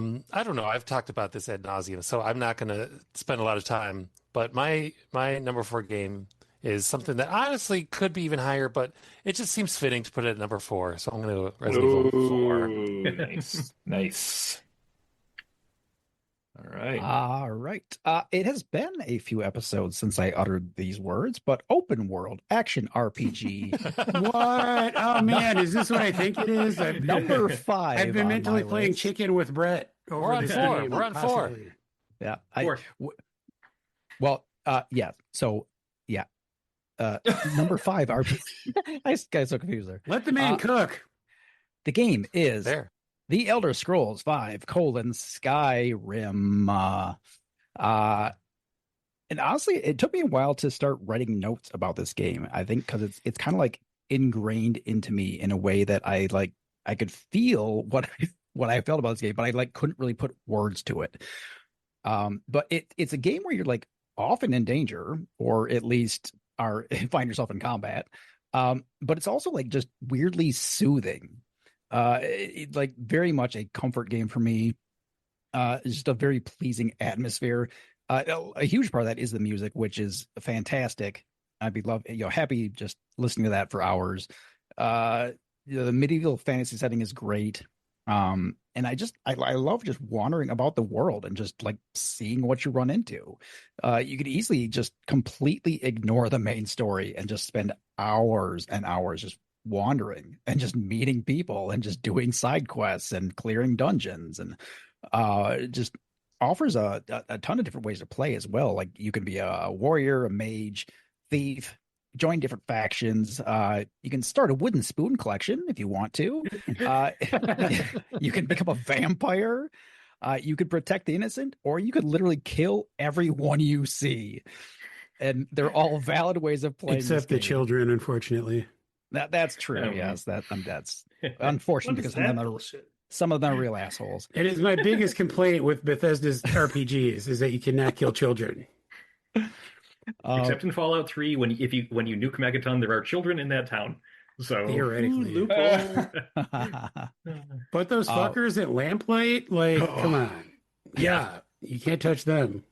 don't know. I've talked about this ad nauseum, so I'm not going to spend a lot of time. But my number 4 game is something that honestly could be even higher, but it just seems fitting to put it at number 4. So I'm going to Resident Evil 4. Nice. All right. All right. It has been a few episodes since I uttered these words, but open world action RPG. What? Oh man, is this what I think it is? Number 5. I've been mentally playing list. chicken with Brett. We're on 4. We're on 4. Yeah. Yeah. So, yeah. Number 5 RPG. I got so confused there. Let the man cook. The game is There. The Elder Scrolls V: Skyrim. And honestly, it took me a while to start writing notes about this game. I think because it's kind of like ingrained into me in a way that I could feel what I felt about this game, but I couldn't really put words to it. But it's a game where you're often in danger, or at least find yourself in combat. But it's also just weirdly soothing. Very much a comfort game for me. It's just a very pleasing atmosphere. A huge part of that is the music, which is fantastic. I'd be happy just listening to that for hours. The medieval fantasy setting is great. And I love just wandering about the world and just seeing what you run into. You could easily just completely ignore the main story and just spend hours and hours just wandering and just meeting people and just doing side quests and clearing dungeons, and just offers a ton of different ways to play as well. You can be a warrior, a mage, thief, join different factions. You can start a wooden spoon collection if you want to. You can become a vampire. You could protect the innocent, or you could literally kill everyone you see. And they're all valid ways of playing. Except the children, unfortunately. That's true. Yes, that's unfortunate because some of them are real assholes. It is my biggest complaint with Bethesda's RPGs is that you cannot kill children. Except in Fallout 3, when you nuke Megaton, there are children in that town. So theoretically, but those fuckers at Lamplight, come on, yeah, you can't touch them.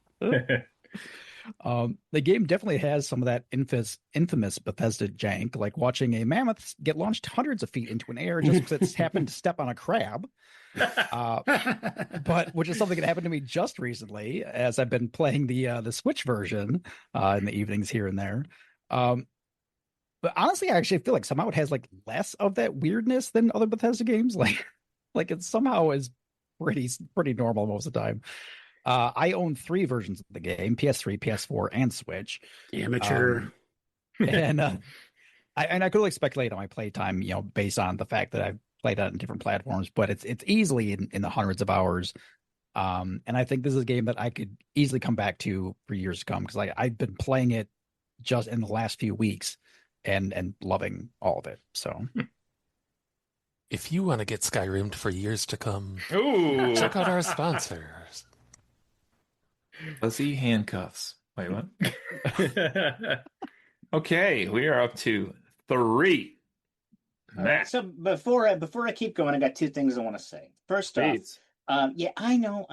The game definitely has some of that infamous Bethesda jank, like watching a mammoth get launched hundreds of feet into an air just because it's happened to step on a crab. But which is something that happened to me just recently as I've been playing the Switch version in the evenings here and there. But honestly, I actually feel like somehow it has less of that weirdness than other Bethesda games. It somehow is pretty normal most of the time. I own 3 versions of the game: PS3, PS4, and Switch. Amateur. And I could only speculate on my playtime, based on the fact that I've played on different platforms, but it's easily in the hundreds of hours. And I think this is a game that I could easily come back to for years to come, because I've been playing it just in the last few weeks and loving all of it. So if you want to get Skyrimmed for years to come, check out our sponsors. Fuzzy handcuffs. Wait, what? Okay, we are up to 3. Matt. So before I keep going, I got 2 things I want to say. First off, yeah, I know.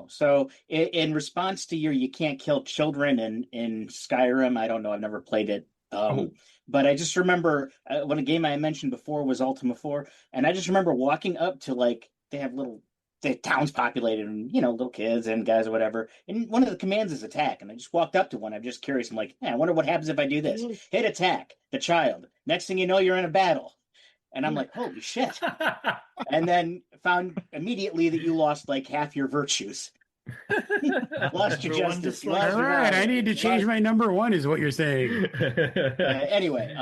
So in response to you can't kill children in Skyrim, I don't know, I've never played it. But I just remember when a game I mentioned before was Ultima 4, and I just remember walking up to they have little the town's populated and, little kids and guys or whatever. And one of the commands is attack. And I just walked up to one. I'm just curious. I'm like, I wonder what happens if I do this. Hit attack, the child. Next thing you know, you're in a battle. And I'm like, holy shit. And then found immediately that you lost like half your virtues. Lost your justice. All right, I need to change my number one, is what you're saying. Anyway,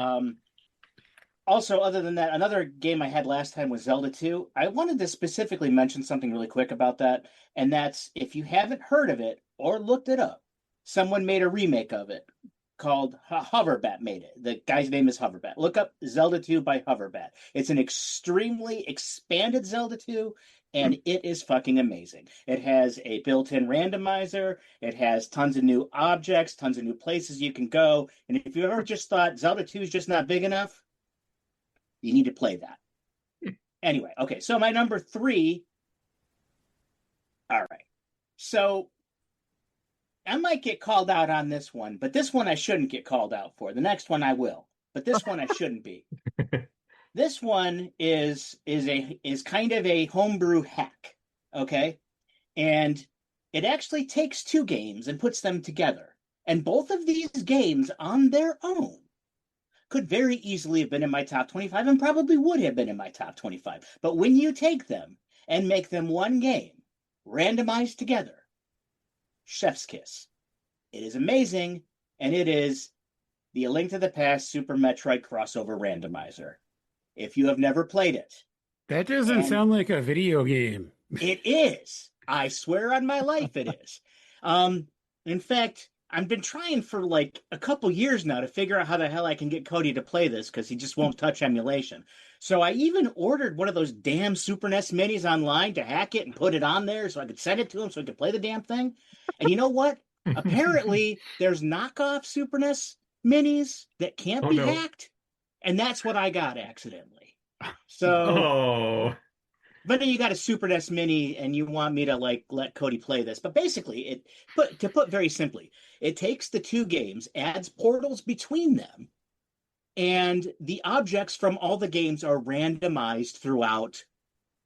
also, other than that, another game I had last time was Zelda 2. I wanted to specifically mention something really quick about that, and that's if you haven't heard of it or looked it up, someone made a remake of it called Hoverbat made it. The guy's name is Hoverbat. Look up Zelda 2 by Hoverbat. It's an extremely expanded Zelda 2, and it is fucking amazing. It has a built-in randomizer. It has tons of new objects, tons of new places you can go. And if you ever just thought Zelda 2 is just not big enough, you need to play that. Anyway, okay, so my number 3. All right. So I might get called out on this one, but this one I shouldn't get called out for. The next one I will, but this one I shouldn't be. This one is kind of a homebrew hack, okay? And it actually takes 2 games and puts them together. And both of these games on their own could very easily have been in my top 25 and probably would have been in my top 25. But when you take them and make them one game, randomized together, chef's kiss. It is amazing, and it is the A Link to the Past Super Metroid crossover randomizer. If you have never played it. That doesn't sound like a video game. It is. I swear on my life it is. In fact, I've been trying for like a couple years now to figure out how the hell I can get Cody to play this because he just won't touch emulation. So I even ordered one of those damn Super NES minis online to hack it and put it on there so I could send it to him so he could play the damn thing. And you know what? Apparently, there's knockoff Super NES minis that can't be hacked. And that's what I got accidentally. So, but then you got a Super NES Mini, and you want me to like let Cody play this. But basically, to put very simply, it takes the 2 games, adds portals between them, and the objects from all the games are randomized throughout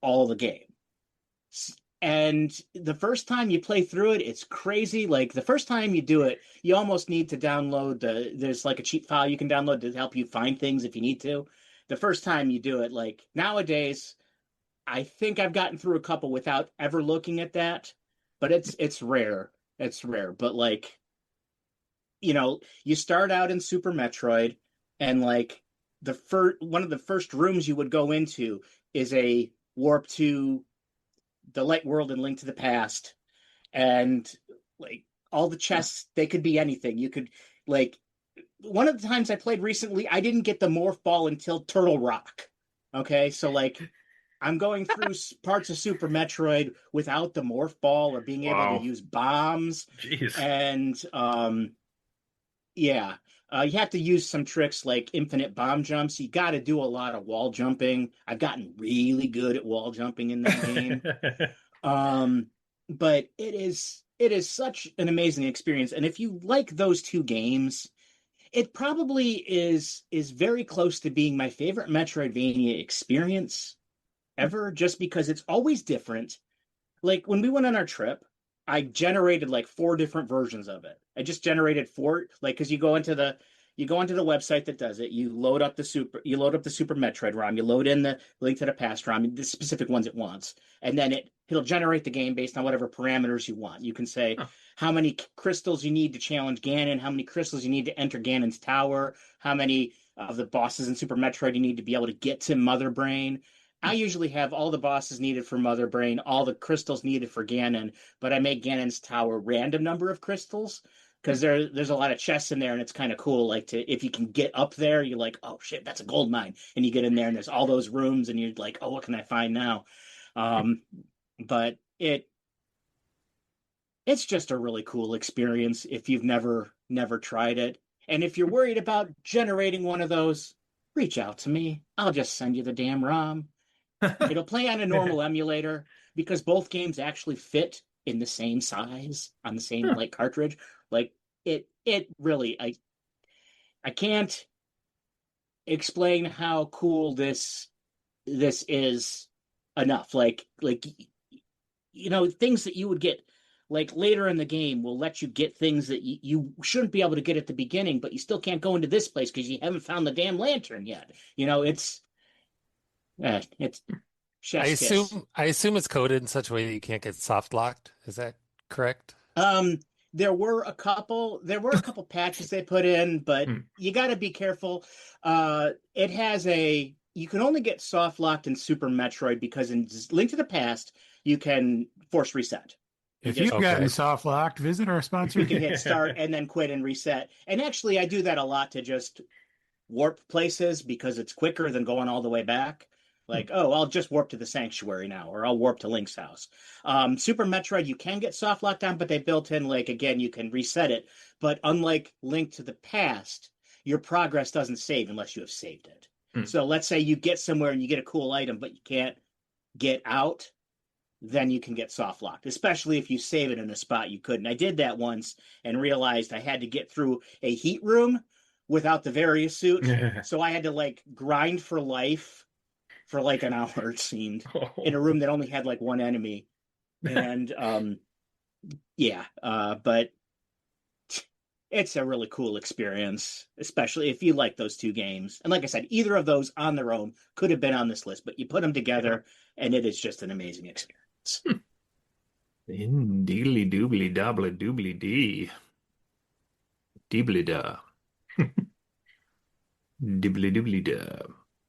all the game. And the first time you play through it, it's crazy. Like the first time you do it, you almost need to download there's like a cheat file you can download to help you find things if you need to. The first time you do it, like nowadays, I think I've gotten through a couple without ever looking at that, but it's rare. It's rare. But like, you start out in Super Metroid, and like one of the first rooms you would go into is a warp to the Light World and Link to the Past, and like all the chests, they could be anything. You could like one of the times I played recently, I didn't get the morph ball until Turtle Rock. Okay, so like I'm going through parts of Super Metroid without the morph ball or being able to use bombs. Jeez. And you have to use some tricks like infinite bomb jumps. You got to do a lot of wall jumping. I've gotten really good at wall jumping in that game. But it is such an amazing experience. And if you like those 2 games, it probably is very close to being my favorite Metroidvania experience ever, just because it's always different. Like when we went on our trip, I generated like 4 different versions of it. I just generated 4, like, because you go into the website that does it. You load up the Super Metroid ROM. You load in the Link to the Past ROM, the specific ones it wants, and then it'll generate the game based on whatever parameters you want. You can say how many crystals you need to challenge Ganon, how many crystals you need to enter Ganon's tower, how many of the bosses in Super Metroid you need to be able to get to Mother Brain. I usually have all the bosses needed for Mother Brain, all the crystals needed for Ganon, but I make Ganon's tower random number of crystals because there's a lot of chests in there, and it's kind of cool. Like if you can get up there, you're like, oh shit, that's a gold mine, and you get in there, and there's all those rooms, and you're like, oh, what can I find now? But it's just a really cool experience if you've never tried it, and if you're worried about generating one of those, reach out to me. I'll just send you the damn ROM. It'll play on a normal emulator because both games actually fit in the same size on the same like cartridge. Like it really, I can't explain how cool this is enough. Like things that you would get like later in the game will let you get things that you shouldn't be able to get at the beginning, but you still can't go into this place because you haven't found the damn lantern yet. It's chef's kiss. I assume it's coded in such a way that you can't get soft locked. Is that correct? There were a couple patches they put in, but you got to be careful. You can only get soft locked in Super Metroid because in Link to the Past you can force reset. If you've gotten soft locked, visit our sponsor. You can hit start and then quit and reset. And actually, I do that a lot to just warp places because it's quicker than going all the way back. Like, I'll just warp to the Sanctuary now, or I'll warp to Link's house. Super Metroid, you can get soft locked on, but they built in, like, again, you can reset it. But unlike Link to the Past, your progress doesn't save unless you have saved it. So let's say you get somewhere and you get a cool item, but you can't get out, then you can get soft locked, especially if you save it in a spot you couldn't. I did that once and realized I had to get through a heat room without the various suit. So I had to, like, grind for life for like an hour, it seemed, in a room that only had like one enemy. And but it's a really cool experience, especially if you like those two games. And like I said, either of those on their own could have been on this list, but you put them together and it is just an amazing experience. In deedly doobly doubly doobly dee. Deebly da. Dibbly dibbly da.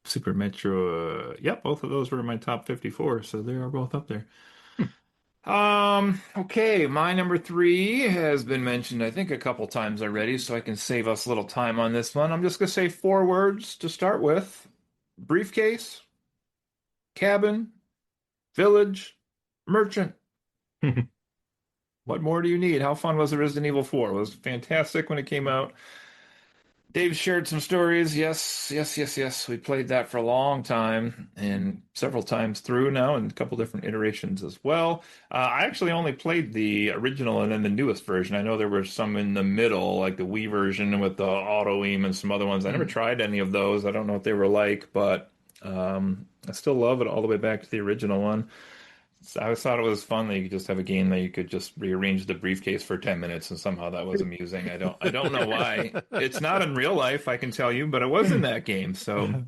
Super Metro. Yep, both of those were in my top 54, so they are both up there. Okay, my number 3 has been mentioned, I think, a couple times already, so I can save us a little time on this one. I'm just going to say 4 words to start with. Briefcase, cabin, village, merchant. What more do you need? How fun was the Resident Evil 4? It was fantastic when it came out. Dave shared some stories. Yes. We played that for a long time and several times through now and a couple different iterations as well. I actually only played the original and then the newest version. I know there were some in the middle, like the Wii version with the auto aim and some other ones. I never tried any of those. I don't know what they were like, but I still love it all the way back to the original one. I always thought it was fun that you could just have a game that you could just rearrange the briefcase for 10 minutes, and somehow that was amusing. I don't know why. It's not in real life, I can tell you, but it was in that game. So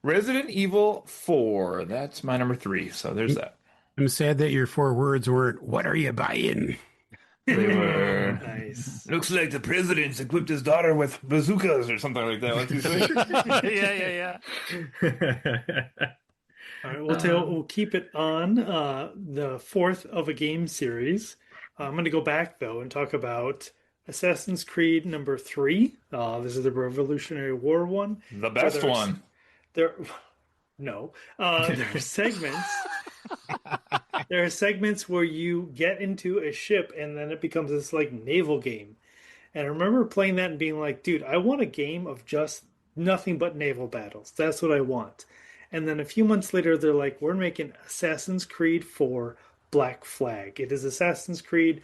Resident Evil 4, that's my number 3. So there's that. I'm sad that your 4 words weren't, what are you buying? They were nice. Looks like the president's equipped his daughter with bazookas or something like that. What's he say? Yeah. All right, we'll keep it on the 4th of a game series. I'm going to go back, though, and talk about Assassin's Creed number 3. This is the Revolutionary War one. The best one. There are segments. There are segments where you get into a ship, and then it becomes this, like, naval game. And I remember playing that and being like, dude, I want a game of just nothing but naval battles. That's what I want. And then a few months later, they're like, we're making Assassin's Creed 4 Black Flag. It is Assassin's Creed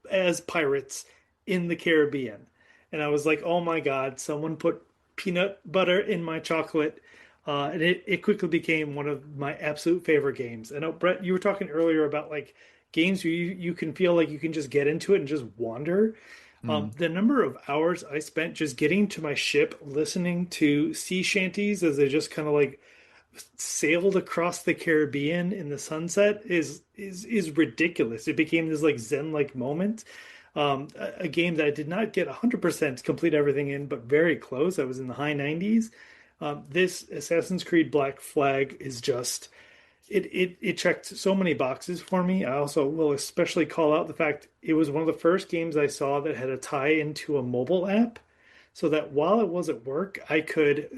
as pirates in the Caribbean. And I was like, oh my God, someone put peanut butter in my chocolate. And it quickly became one of my absolute favorite games. And Brett, you were talking earlier about like games where you can feel like you can just get into it and just wander. The number of hours I spent just getting to my ship, listening to sea shanties as they just kind of like sailed across the Caribbean in the sunset is ridiculous. It became this like Zen-like moment. A game that I did not get 100% complete everything in, but very close. I was in the high 90s. This Assassin's Creed Black Flag is just it checked so many boxes for me. I also will especially call out the fact it was one of the first games I saw that had a tie into a mobile app. So that while it was at work,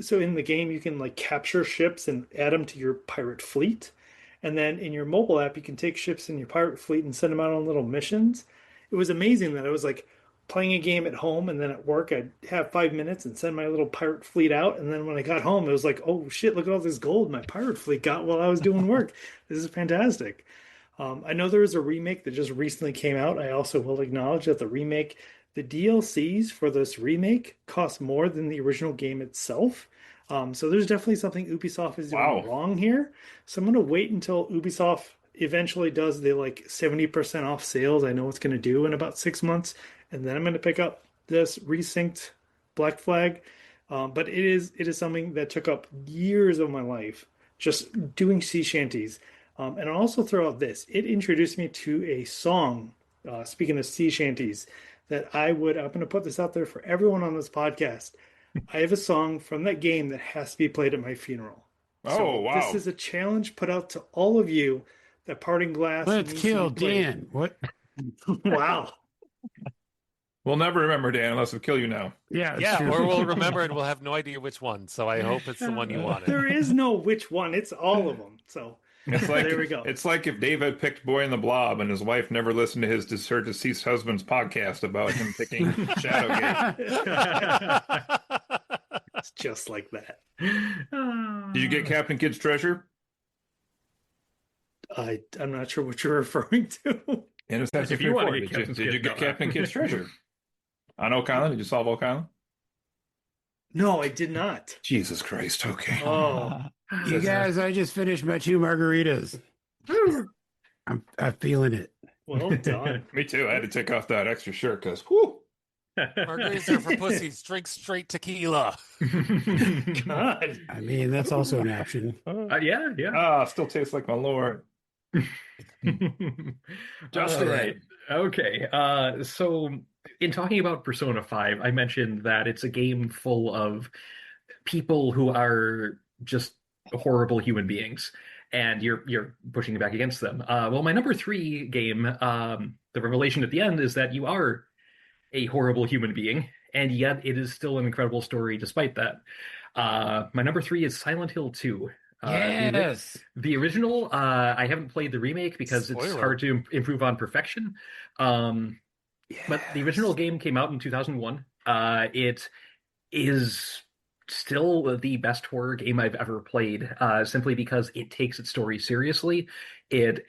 so in the game, you can like capture ships and add them to your pirate fleet. And then in your mobile app, you can take ships in your pirate fleet and send them out on little missions. It was amazing that I was like playing a game at home and then at work, I'd have 5 minutes and send my little pirate fleet out. And then when I got home, it was like, oh shit, look at all this gold my pirate fleet got while I was doing work. This is fantastic. I know there was a remake that just recently came out. I also will acknowledge that the DLCs for this remake cost more than the original game itself. So there's definitely something Ubisoft is doing wrong here. So I'm going to wait until Ubisoft eventually does the like 70% off sales I know it's going to do in about 6 months, and then I'm going to pick up this resynced Black Flag. But it is something that took up years of my life just doing sea shanties. And I'll also throw out this: it introduced me to a song. Speaking of sea shanties, I'm going to put this out there for everyone on this podcast. I have a song from that game that has to be played at my funeral. Oh, So wow. this is a challenge put out to all of you that Parting Glass Let's needs kill to be played. Dan. What? Wow. We'll never remember, Dan, unless we kill you now. Yeah, Yeah, true. or we'll remember and we'll have no idea which one. So I hope it's the one you wanted. There is no which one. It's all of them. So It's like there we go. It's like if Dave had picked Boy in the Blob and his wife never listened to her deceased husband's podcast about him picking Shadowgate. It's just like that. Did you get Captain Kidd's treasure? I'm not sure what you're referring to. Interceptor If you want to 3-4. get Captain Did you Kidd, get no. Captain Kidd's treasure? On Oak Island? Did you solve Oak Island? No, I did not. Jesus Christ, okay. Oh, You guys, I just finished my 2 margaritas. I'm feeling it. well done. Me too. I had to take off that extra shirt because, whew. Margaritas are for pussies. Drink straight tequila. God. I mean, that's also an option. Yeah. Still tastes like my lord. Just right. Okay. So in talking about Persona 5, I mentioned that it's a game full of people who are just horrible human beings, and you're pushing back against them. Well, my number 3 game, the revelation at the end is that you are a horrible human being, and yet it is still an incredible story despite that. My number 3 is Silent Hill 2. Yes. The original, I haven't played the remake because it's Spoiler. hard to improve on perfection. But the original game came out in 2001. It is still the best horror game I've ever played, simply because it takes its story seriously. It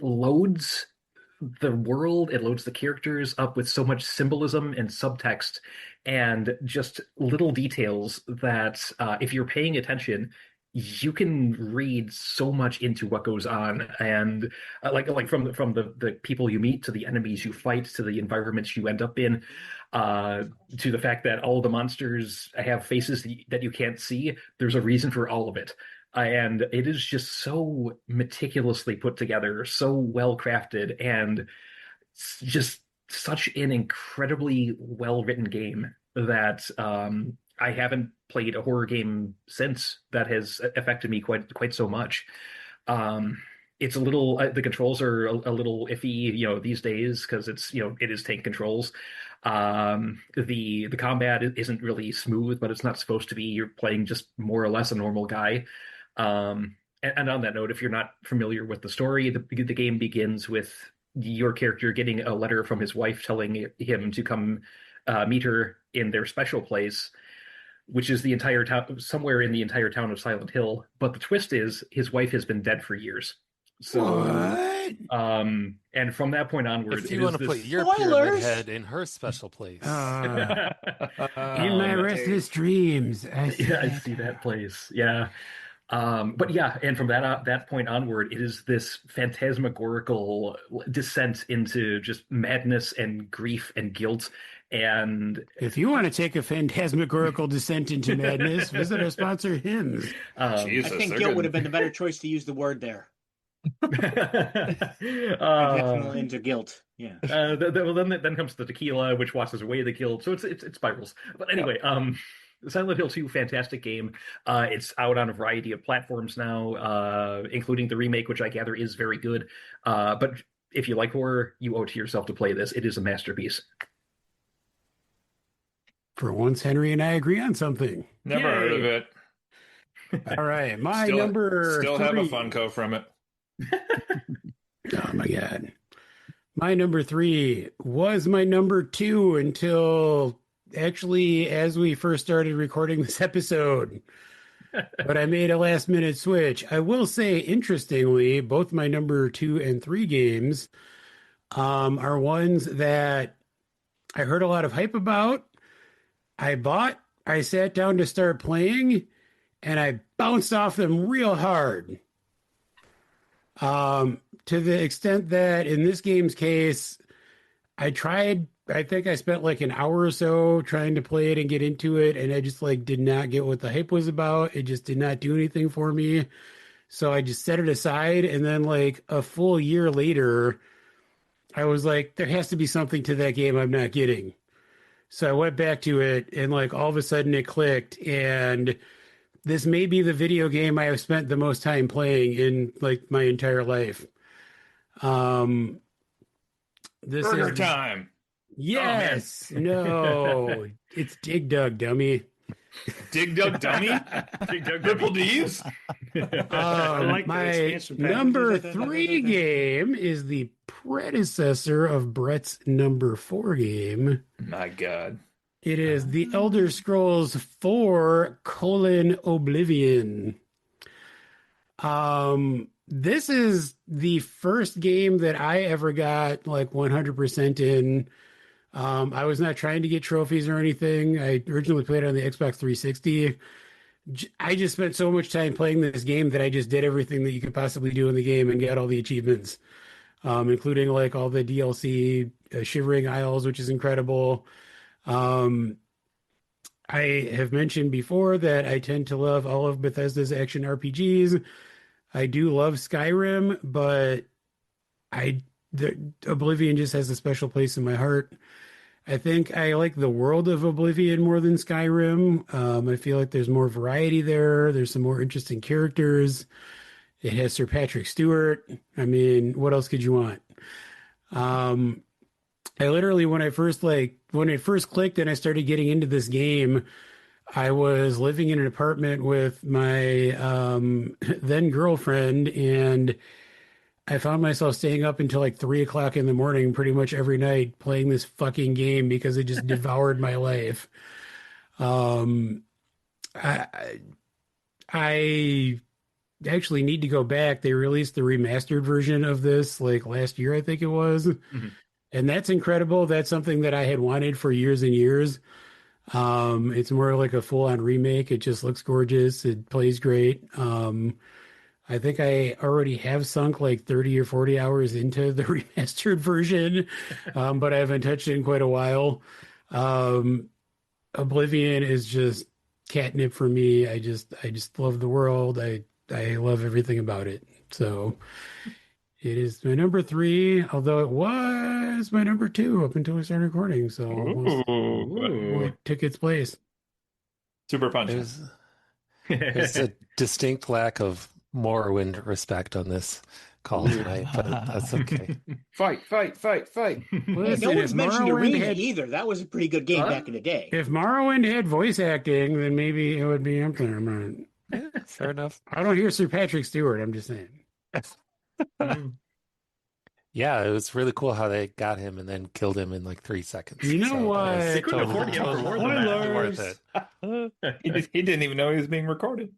loads the world, it loads the characters up with so much symbolism and subtext and just little details that if you're paying attention, you can read so much into what goes on, and like from the people you meet to the enemies you fight to the environments you end up in, to the fact that all the monsters have faces that you can't see. There's a reason for all of it. And it is just so meticulously put together, so well crafted, and just such an incredibly well written game that I haven't played a horror game since that has affected me quite so much. It's a little the controls are a little iffy, these days because it is tank controls. The combat isn't really smooth, but it's not supposed to be. You're playing just more or less a normal guy. And on that note, if you're not familiar with the story, the game begins with your character getting a letter from his wife telling him to come meet her in their special place, which is the entire town, somewhere in the entire town of Silent Hill. But the twist is his wife has been dead for years. So, and from that point onwards, If you want to put your pyramid head in her special place. In my restless dreams. I see that place. Yeah. But yeah, and from that point onward, it is this phantasmagorical descent into just madness and grief and guilt. And if you want to take a phantasmagorical descent into madness, visit our sponsor, Hims. Jesus, I think guilt would have been the better choice to use the word there. Definitely into guilt. Yeah. Then comes the tequila, which washes away the guilt. So it spirals. But anyway, Silent Hill 2, fantastic game. It's out on a variety of platforms now, including the remake, which I gather is very good. But if you like horror, you owe it to yourself to play this. It is a masterpiece. For once, Henry and I agree on something. Never heard of it. All right, my still number have three. a Funko from it. Oh my god. My number 3 was my number 2 until actually as we first started recording this episode. But I made a last minute switch. I will say, interestingly, both my number 2 and 3 games are ones that I heard a lot of hype about. I bought, I sat down to start playing, and I bounced off them real hard. To the extent that in this game's case, I think I spent like an hour or so trying to play it and get into it, and I just like did not get what the hype was about. It just did not do anything for me. So I just set it aside, and then like a full year later, I was like, there has to be something to that game I'm not getting. So I went back to it, and like all of a sudden it clicked, and this may be the video game I have spent the most time playing in like my entire life. Um, this Burger is time. Yes. No. It's Dig Dug, dummy. Dig Dug Dummy? Dig Dug Triple Dummy. D's? like My expansion pack. number 3 game is the predecessor of Brett's number 4 game. My God. It is The Elder Scrolls 4: Oblivion. This is the first game that I ever got like 100% in. I was not trying to get trophies or anything. I originally played on the Xbox 360. I just spent so much time playing this game that I just did everything that you could possibly do in the game and got all the achievements, including like all the DLC, Shivering Isles, which is incredible. I have mentioned before that I tend to love all of Bethesda's action RPGs. I do love Skyrim, but Oblivion just has a special place in my heart. I think I like the world of Oblivion more than Skyrim. I feel like there's more variety there. There's some more interesting characters. It has Sir Patrick Stewart. I mean, what else could you want? I literally, when I first clicked and I started getting into this game, I was living in an apartment with my then girlfriend, and I found myself staying up until like 3 o'clock in the morning pretty much every night playing this fucking game because it just devoured my life. I, I actually need to go back. They released the remastered version of this like last year, I think it was. Mm-hmm. And that's incredible. That's something that I had wanted for years and years. It's more like a full-on remake. It just looks gorgeous. It plays great. I think I already have sunk like 30 or 40 hours into the remastered version, but I haven't touched it in quite a while. Oblivion is just catnip for me. I just love the world. I love everything about it. So it is my number 3, although it was my number 2 up until we started recording. So it took its place. Super punch. There's a distinct lack of Morrowind respect on this call tonight, but that's okay. Fight. Listen, no one's mentioned Arena had, either. That was a pretty good game back in the day. If Morrowind had voice acting, then maybe it would be up there. Yeah, fair enough. I don't hear Sir Patrick Stewart. I'm just saying. Yeah, it was really cool how they got him and then killed him in like 3 seconds. You know what? They couldn't afford him for more than that. Worth it. He didn't even know he was being recorded.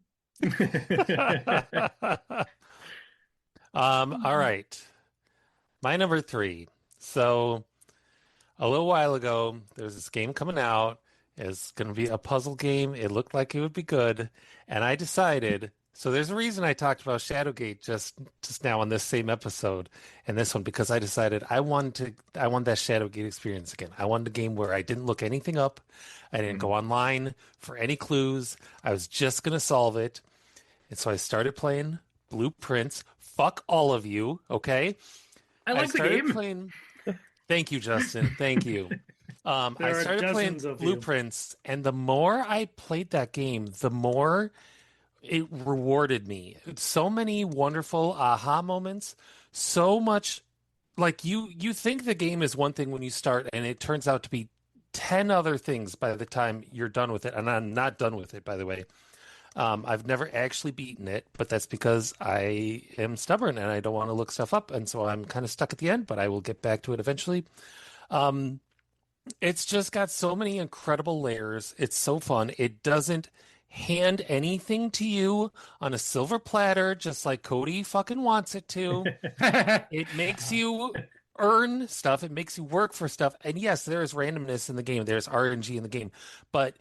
All right. My number 3. So a little while ago, there's this game coming out. It's going to be a puzzle game. It looked like it would be good. And I decided, so there's a reason I talked about Shadowgate just now on this same episode and this one, because I decided I want that Shadowgate experience again. I wanted a game where I didn't look anything up. I didn't go online for any clues. I was just going to solve it. And so I started playing Blueprints. Fuck all of you, okay? I like the game. Thank you, Justin. Thank you. I started playing Blueprints, and the more I played that game, the more it rewarded me. So many wonderful aha moments. So much, like you think the game is one thing when you start, and it turns out to be 10 other things by the time you're done with it. And I'm not done with it, by the way. I've never actually beaten it, but that's because I am stubborn and I don't want to look stuff up. And so I'm kind of stuck at the end, but I will get back to it eventually. It's just got so many incredible layers. It's so fun. It doesn't hand anything to you on a silver platter, just like Cody fucking wants it to. It makes you earn stuff. It makes you work for stuff. And yes, there is randomness in the game. There's RNG in the game, but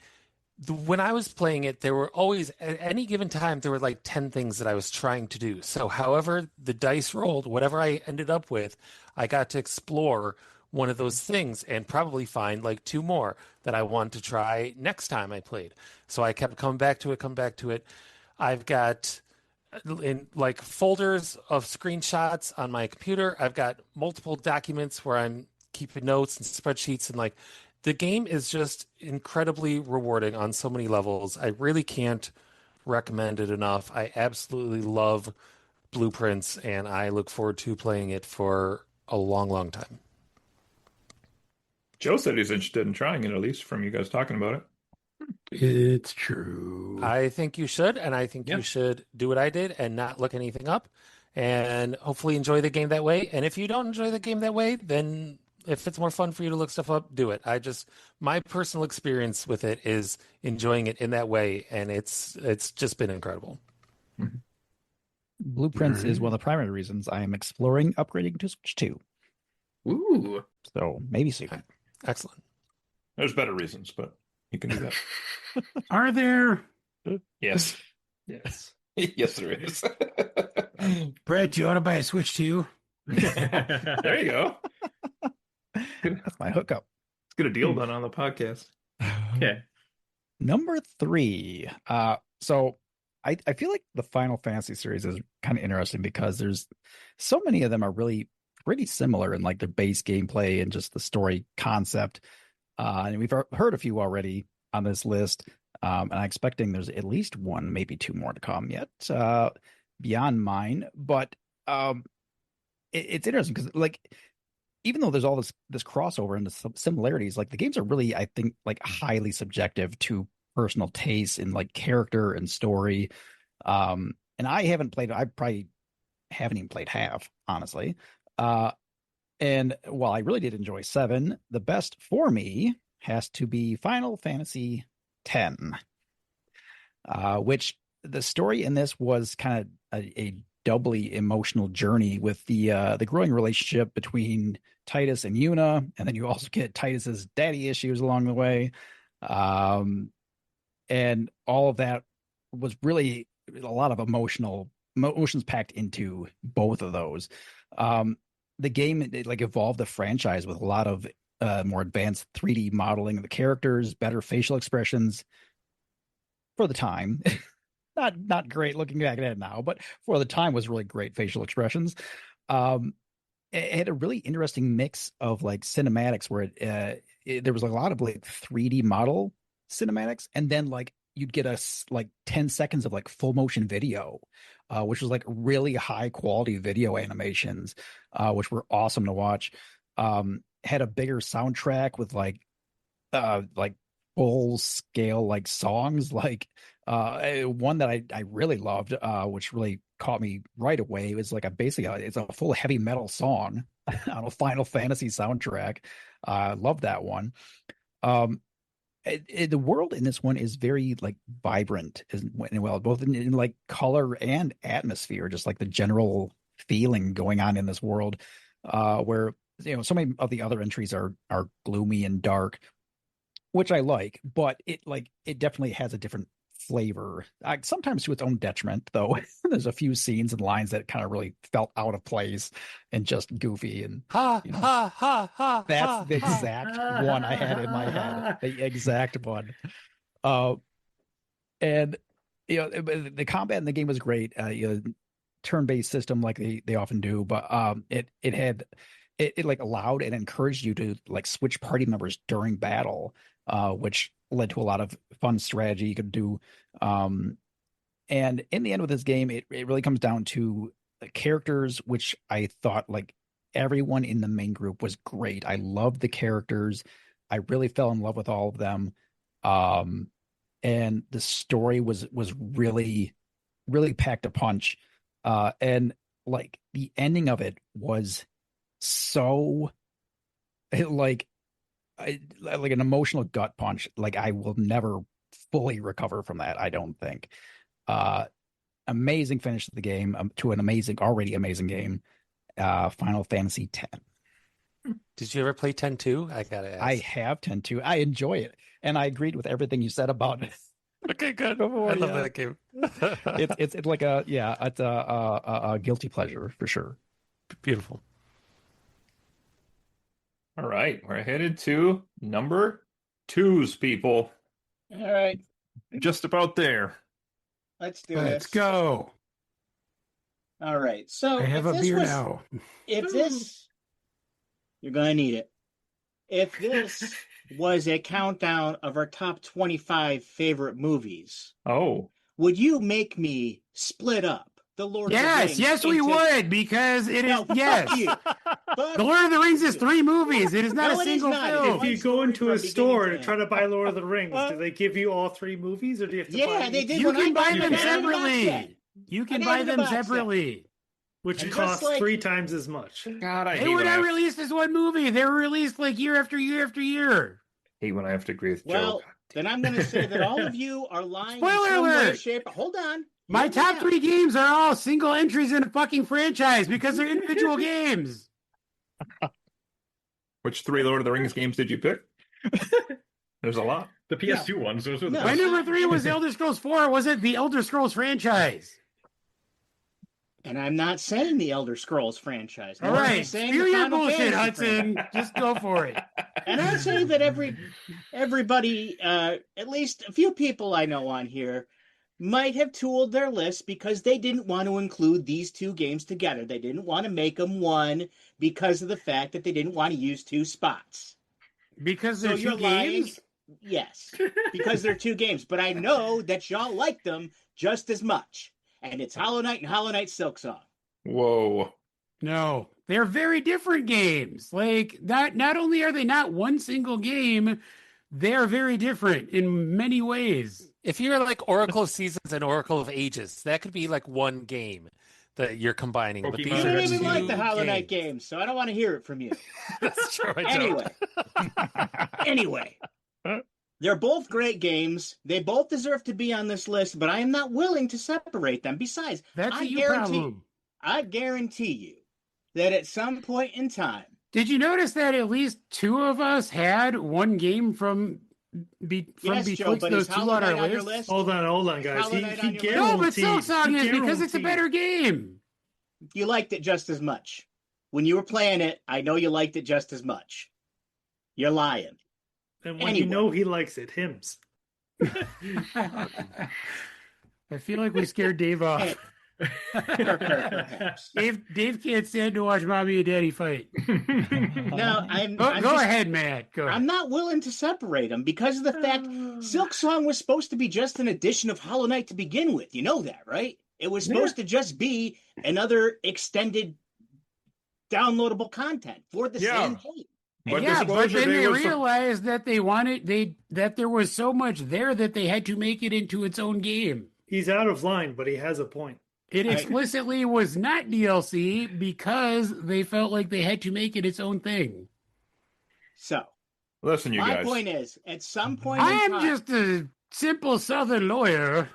when I was playing it, there were always, at any given time, there were like 10 things that I was trying to do. So however the dice rolled, whatever I ended up with, I got to explore one of those things and probably find like two more that I want to try next time I played. So I kept coming back to it. I've got in like folders of screenshots on my computer. I've got multiple documents where I'm keeping notes and spreadsheets, and like the game is just incredibly rewarding on so many levels. I really can't recommend it enough. I absolutely love Blueprints, and I look forward to playing it for a long, long time. Joe said he's interested in trying it, at least from you guys talking about it. It's true. I think you should, and I think you should do what I did and not look anything up, and hopefully enjoy the game that way. And if you don't enjoy the game that way, then if it's more fun for you to look stuff up, do it. My personal experience with it is enjoying it in that way, and it's just been incredible. Mm-hmm. Blueprints is one of the primary reasons I am exploring upgrading to Switch 2. Ooh. So maybe soon. Excellent. There's better reasons, but you can do that. Are there? Yes. Yes. Yes, there is. Brett, do you want to buy a Switch 2? There you go. That's my hookup. Let's get a deal done on the podcast. Okay. Number 3. So I feel like the Final Fantasy series is kind of interesting because there's so many of them are really pretty similar in like their base gameplay and just the story concept. And we've heard a few already on this list. And I'm expecting there's at least one, maybe two more to come yet, beyond mine. But it's interesting because, like, even though there's all this crossover and the similarities, like the games are really, I think, like highly subjective to personal taste in like character and story. And I haven't played. I probably haven't even played half, honestly. And while I really did enjoy 7, the best for me has to be Final Fantasy X, which the story in this was kind of a doubly emotional journey with the growing relationship between Titus and Yuna, and then you also get Titus's daddy issues along the way, and all of that was really a lot of emotions packed into both of those. The game like evolved the franchise with a lot of more advanced 3D modeling of the characters, better facial expressions for the time. Not great looking back at it now, but for the time was really great facial expressions. It had a really interesting mix of like cinematics where there was a lot of like 3D model cinematics, and then like you'd get like 10 seconds of like full motion video, which was like really high quality video animations, which were awesome to watch. Had a bigger soundtrack with like full scale like songs, like one that I really loved, which really caught me right away. It was like it's a full heavy metal song on a Final Fantasy soundtrack. Love that one. The world in this one is very like vibrant as well, both in like color and atmosphere, just like the general feeling going on in this world, where so many of the other entries are gloomy and dark, which I like, but it definitely has a different flavor, sometimes to its own detriment, though. There's a few scenes and lines that kind of really felt out of place and just goofy, and ha ha. That's the exact one I had in my head, the exact one. And the combat in the game was great. Turn-based system like they often do, but it like allowed and encouraged you to like switch party members during battle, which led to a lot of fun strategy you could do. And in the end with this game, it really comes down to the characters, which I thought like everyone in the main group was great. I loved the characters. I really fell in love with all of them. And the story was really, really packed a punch. And like the ending of it was so like an emotional gut punch. Like I will never fully recover from that, I don't think. Amazing finish to the game, to an already amazing game. Final Fantasy X. Did you ever play 10 too? I gotta ask. I have 10 too. I enjoy it. and I agreed with everything you said about it. Okay, good. Before, I love that game. It's like it's a guilty pleasure for sure. Beautiful. All right, we're headed to number 2's, people. All right, Just about there. let's do Let's this. go. All right, so I have a beer now. If this, you're gonna need it. If this was a countdown of our top 25 favorite movies, would you make me split up the Lord of the Rings? Yes, we would, because it is, yes. The Lord of the Rings is 3 movies. It is not a single film. If you go into a store and try to buy Lord of the Rings, do they give you all 3 movies, or do you have to buy they did. You can buy them separately. You can buy them separately. Which costs 3 times as much. God, I hate They were when not released as one movie. They were released like year after year after year. hate when I have to agree with Joe. Well, then I'm going to say that all of you are lying. Spoiler in some alert! way, shape. Hold on. My top 3 games are all single entries in a fucking franchise because they're individual games. Which 3 Lord of the Rings games did you pick? There's a lot. The PS2 ones. Those were the My number 3 was Elder Scrolls 4. Was it the Elder Scrolls franchise? And I'm not saying the Elder Scrolls franchise. All right, spew your bullshit, Hudson. Just go for it. And I'd say that everybody, at least a few people I know on here, might have tooled their list because they didn't want to include these 2 games together. They didn't want to make them one because of the fact that they didn't want to use 2 spots. Because they're 2 games? Yes, because they're 2 games. But I know that y'all like them just as much. And it's Hollow Knight and Hollow Knight Silksong. Whoa. No, they're very different games. Like, not only are they not one single game, they are very different in many ways. If you're like Oracle of Seasons and Oracle of Ages, that could be like one game that you're combining. But these you don't even like the 2 Hollow Knight games, so I don't want to hear it from you. That's true. Anyway. They're both great games. They both deserve to be on this list, but I am not willing to separate them. Besides, that's a you problem. I guarantee you that at some point in time. Did you notice that at least 2 of us had one game from betwixt those 2 on our list? Hold on, guys. No, but Silksong is because it's a better game. You liked it just as much. When you were playing it, I know you liked it just as much. You're lying. And when you know he likes it, hymns. I feel like we scared Dave off. Dave can't stand to watch mommy and daddy fight. No, go ahead, Matt. Go. I'm not willing to separate them because of the fact Silksong was supposed to be just an edition of Hollow Knight to begin with. You know that, right? It was supposed to just be another extended downloadable content for the same game. But then they realized that that there was so much there that they had to make it into its own game. He's out of line, but he has a point. It explicitly was not DLC because they felt like they had to make it its own thing. So, listen, you guys. My point is, at some point I'm just a simple Southern lawyer.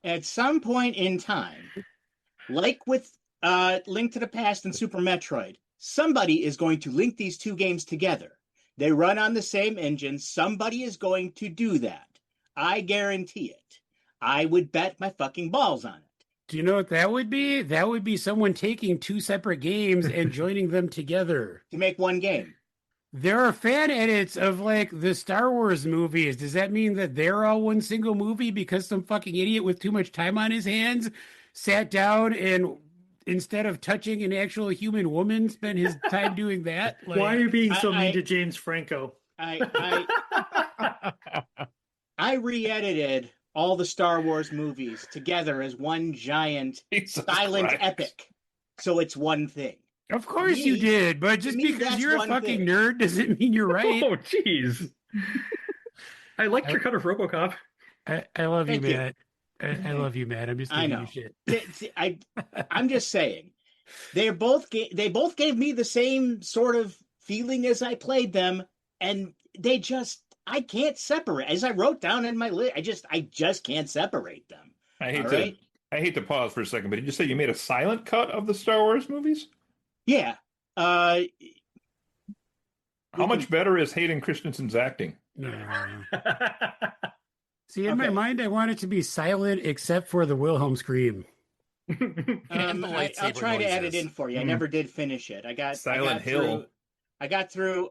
At some point in time, like with Link to the Past and Super Metroid, somebody is going to link these 2 games together. They run on the same engine. Somebody is going to do that. I guarantee it. I would bet my fucking balls on it. Do you know what that would be? That would be someone taking 2 separate games and joining them together. To make one game. There are fan edits of like the Star Wars movies. Does that mean that they're all one single movie because some fucking idiot with too much time on his hands sat down and instead of touching an actual human woman, spent his time doing that? Like, why are you being so mean to James Franco? I re-edited all the Star Wars movies together as one giant silent epic. So it's one thing. Of course you did, but just because you're a fucking nerd doesn't mean you're right. Oh, jeez. I liked your cut of RoboCop. I love you, Matt. I love you, Matt. I'm just giving you shit. I'm just saying, they both gave me the same sort of feeling as I played them, and I can't separate. As I wrote down in my list, I just can't separate them. I hate to pause for a second, but did you say you made a silent cut of the Star Wars movies? Yeah. How much better is Hayden Christensen's acting? See, in my mind, I want it to be silent except for the Wilhelm scream. I'll try to add it in for you. I never did finish it. I got Hill. I got through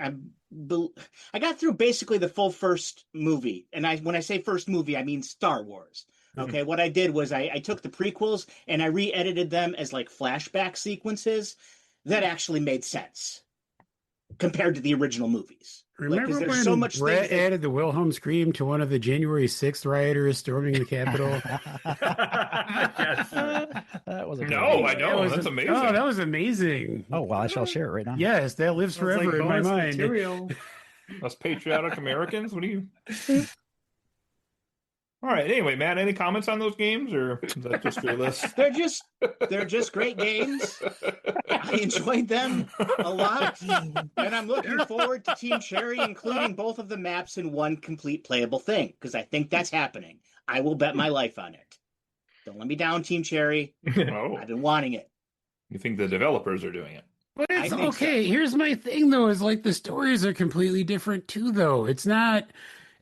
I got through basically the full first movie. And when I say first movie, I mean Star Wars. Okay, what I did was I took the prequels and I re-edited them as like flashback sequences that actually made sense compared to the original movies. Remember when Brett added the Wilhelm scream to one of the January 6th rioters storming the Capitol? Yes. That was a I don't. That's amazing. Oh, that was amazing. Oh, well, I shall share it right now. Yes, that lives forever in my mind. Material. Us patriotic Americans? What do you... All right. Anyway, Matt, any comments on those games, or is that just your list? They're just great games. I enjoyed them a lot, and I'm looking forward to Team Cherry including both of the maps in one complete playable thing, because I think that's happening. I will bet my life on it. Don't let me down, Team Cherry. Oh. I've been wanting it. You think the developers are doing it? But it's okay. So. Here's my thing, though, is like the stories are completely different, too, though. It's not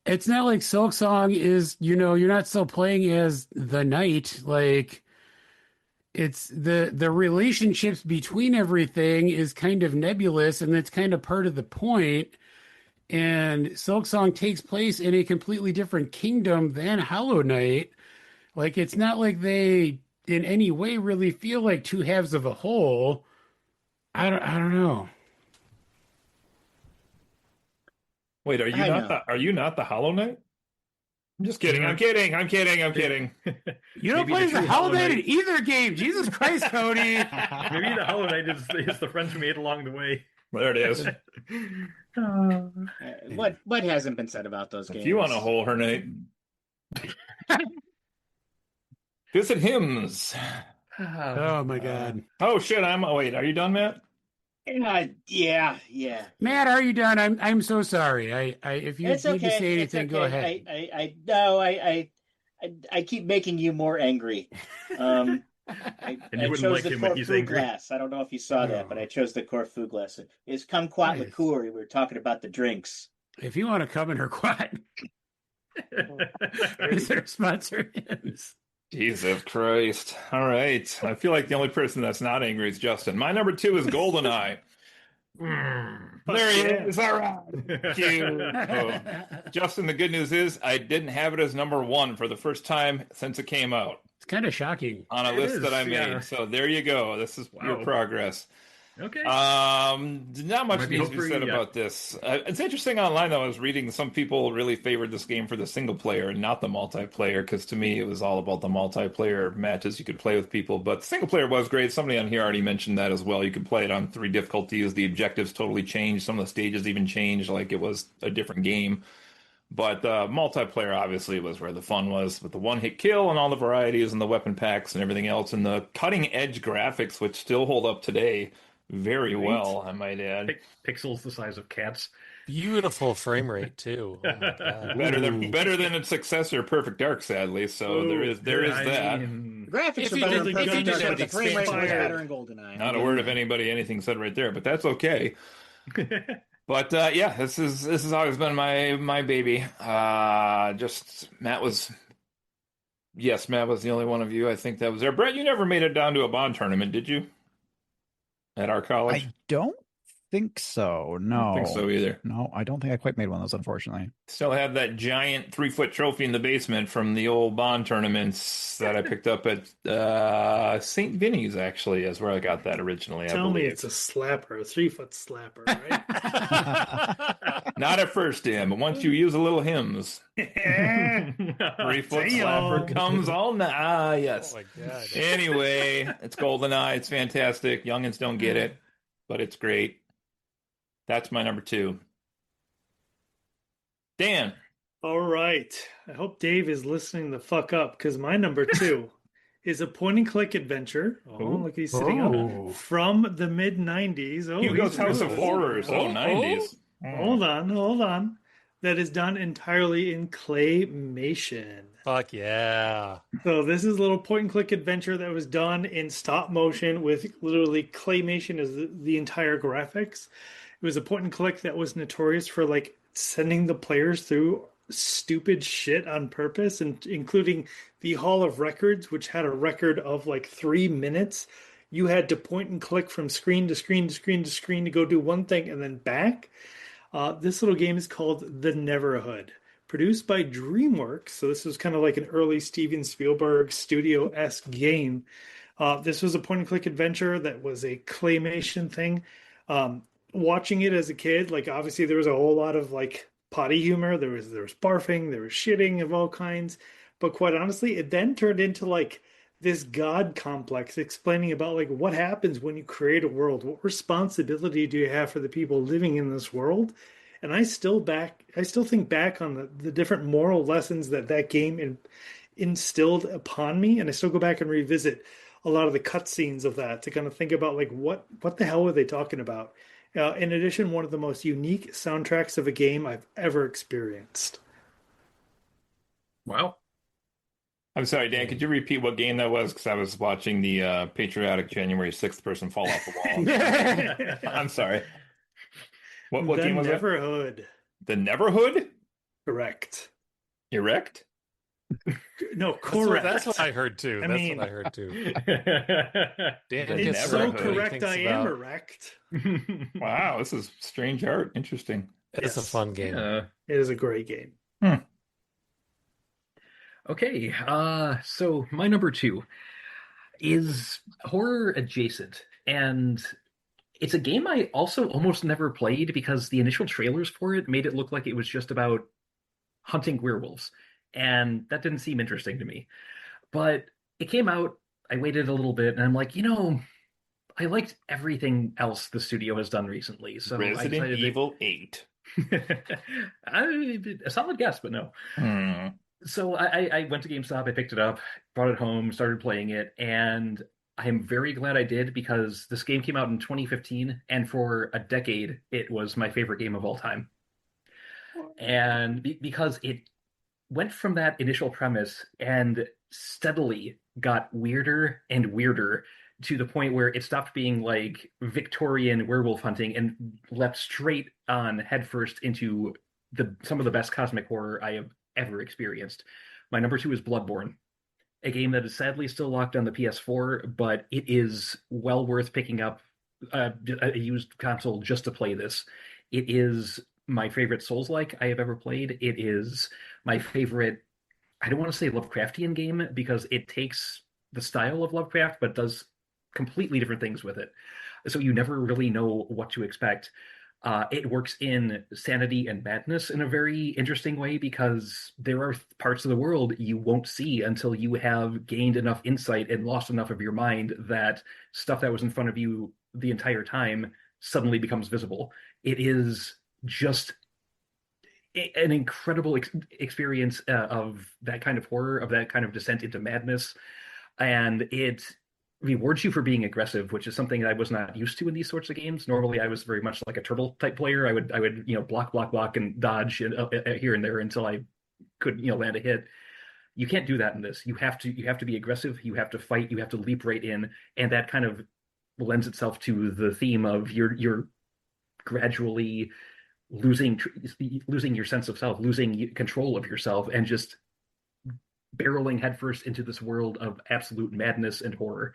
like Silksong is, you're not still playing as the knight. Like, it's the relationships between everything is kind of nebulous, and that's kind of part of the point. And Silksong takes place in a completely different kingdom than Hollow Knight. Like, it's not like they in any way really feel like two halves of a whole. I don't know. Wait, are you not the Hollow Knight? I'm just kidding. I'm kidding. You don't play the Hollow Knight in either game. Jesus Christ, Cody. Maybe the Hollow Knight is the friends we made along the way. There it is. What hasn't been said about those games? If you want to hole her, Nate. Visit hymns. Oh my God. Oh shit! Wait. Are you done, Matt? Yeah. Matt, are you done? I'm so sorry. If you need to say anything, go ahead. I keep making you more angry. I chose the Corfu glass. I don't know if you saw that, but I chose the Corfu glass. It's kumquat liqueur. We were talking about the drinks. If you want to come in her quat, is there sponsor hymns? Jesus Christ. All right. I feel like the only person that's not angry is Justin. My number 2 is GoldenEye. There he is. All right. Justin, the good news is I didn't have it as number 1 for the first time since it came out. It's kind of shocking. On a list that I made. Yeah. So there you go. This is your progress. Okay. Not much needs to be said about this. It's interesting online, though. I was reading some people really favored this game for the single player and not the multiplayer, because to me it was all about the multiplayer matches you could play with people. But the single player was great. Somebody on here already mentioned that as well. You could play it on 3 difficulties. The objectives totally changed. Some of the stages even changed, like it was a different game. But multiplayer obviously was where the fun was, with the one-hit kill and all the varieties and the weapon packs and everything else, and the cutting-edge graphics, which still hold up today. Very well, I might add. Pixels the size of cats. Beautiful frame rate too. Oh my God. better than its successor, Perfect Dark, sadly. So there is that. Graphics are better in Perfect Dark, but the frame rate was better in GoldenEye. Not a word of anything said right there, but that's okay. But yeah, this has always been my baby. Just Matt was the only one of you I think that was there. Brett, you never made it down to a Bond tournament, did you? At our college? I don't think so. No. I don't think so either. No, I don't think I quite made one of those, unfortunately. Still have that giant 3-foot trophy in the basement from the old Bond tournaments that I picked up at St. Vinny's, actually, is where I got that originally. Tell me it's a slapper, a 3-foot slapper, right? Not at first, Dan, but once you use a little hymns. 3-foot slapper comes all night. Yes. Oh my God. Anyway, it's GoldenEye. It's fantastic. Youngins don't get it, but it's great. That's my number 2. Dan. All right. I hope Dave is listening the fuck up, because my number 2 is a point-and-click adventure. Oh, look, he's sitting up. From the mid-90s. Hugo's House of Horrors. 90s. Hold on. that is done entirely in claymation. Fuck yeah. So this is a little point and click adventure that was done in stop motion with literally claymation as the entire graphics. It was a point and click that was notorious for like sending the players through stupid shit on purpose, and including the Hall of Records, which had a record of like 3 minutes. You had to point and click from screen to screen to screen to screen to go do one thing and then back. This little game is called The Neverhood, produced by DreamWorks. So this was kind of like an early Steven Spielberg studio-esque game. This was a point-and-click adventure that was a claymation thing. Watching it as a kid, like obviously there was a whole lot of like potty humor. There was barfing, there was shitting of all kinds. But quite honestly, it then turned into like this God complex explaining about like what happens when you create a world. What responsibility do you have for the people living in this world? And I still think back on the different moral lessons that game instilled upon me, and I still go back and revisit a lot of the cutscenes of that to kind of think about like what the hell were they talking about. In addition, one of the most unique soundtracks of a game I've ever experienced. Wow. I'm sorry, Dan, could you repeat what game that was? Because I was watching the patriotic January 6th person fall off the wall. I'm sorry. What game was that? The Neverhood. The Neverhood? Correct. Erect? No, correct. That's what I heard too. I mean, what I heard too. Dan it's so correct I am erect. Wow, this is strange art. Interesting. It's a fun game. It is a great game. Okay, so my number 2 is horror adjacent, and it's a game I also almost never played because the initial trailers for it made it look like it was just about hunting werewolves, and that didn't seem interesting to me. But it came out, I waited a little bit, and I'm like, I liked everything else the studio has done recently. So Resident Evil 8. A solid guess, but no. So I went to GameStop, I picked it up, brought it home, started playing it, and I am very glad I did because this game came out in 2015, and for a decade, it was my favorite game of all time. And because it went from that initial premise and steadily got weirder and weirder to the point where it stopped being like Victorian werewolf hunting and leapt straight on headfirst into some of the best cosmic horror I have ever experienced. My number 2 is Bloodborne, a game that is sadly still locked on the PS4, but it is well worth picking up a used console just to play this. It is my favorite Souls-like I have ever played. It is my favorite, I don't want to say Lovecraftian game because it takes the style of Lovecraft but does completely different things with it. So you never really know what to expect. It works in sanity and madness in a very interesting way because there are parts of the world you won't see until you have gained enough insight and lost enough of your mind that stuff that was in front of you the entire time suddenly becomes visible. It is just an incredible experience of that kind of horror, of that kind of descent into madness. And it rewards you for being aggressive, which is something I was not used to in these sorts of games. Normally, I was very much like a turtle type player. I would block and dodge here and there until I could land a hit. You can't do that in this. You have to be aggressive. You have to fight. You have to leap right in, and that kind of lends itself to the theme of you're gradually losing your sense of self, losing control of yourself, and just barreling headfirst into this world of absolute madness and horror.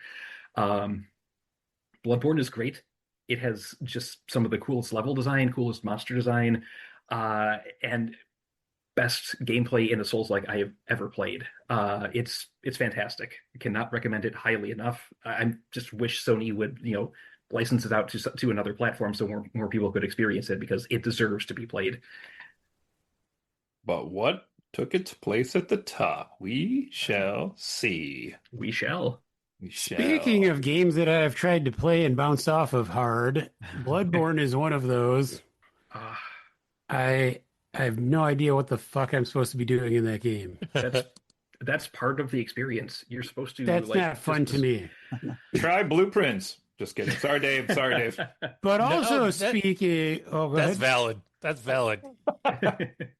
Bloodborne is great. It has just some of the coolest level design, coolest monster design, and best gameplay in a Souls-like I have ever played. It's fantastic. I cannot recommend it highly enough. I just wish Sony would license it out to another platform so more people could experience it because it deserves to be played. But what took its place at the top? We shall see. We shall. Speaking of games that I've tried to play and bounced off of hard, Bloodborne is one of those. I have no idea what the fuck I'm supposed to be doing in that game. That's part of the experience. You're supposed to. That's not fun to me. Try Blueprints. Just kidding. Sorry, Dave. But also speaking, that's valid. That's valid.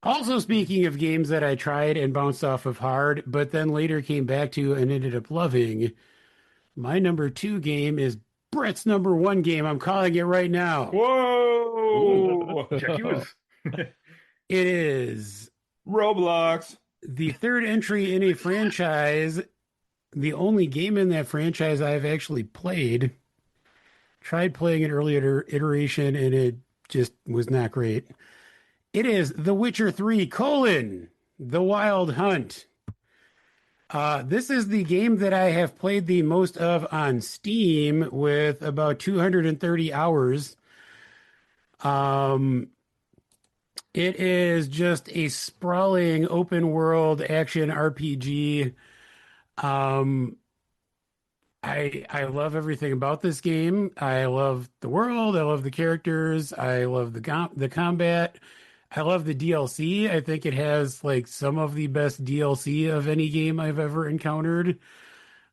Also, speaking of games that I tried and bounced off of hard, but then later came back to and ended up loving, my number 2 game is Brett's number 1 game. I'm calling it right now. Whoa! Check yours. It is Roblox. the third entry in a franchise, the only game in that franchise I've actually played. Tried playing an earlier iteration and it just was not great. It is The Witcher 3: The Wild Hunt. This is the game that I have played the most of on Steam with about 230 hours. It is just a sprawling open world action RPG. I love everything about this game. I love the world. I love the characters. I love the combat. I love the DLC. I think it has like some of the best DLC of any game I've ever encountered.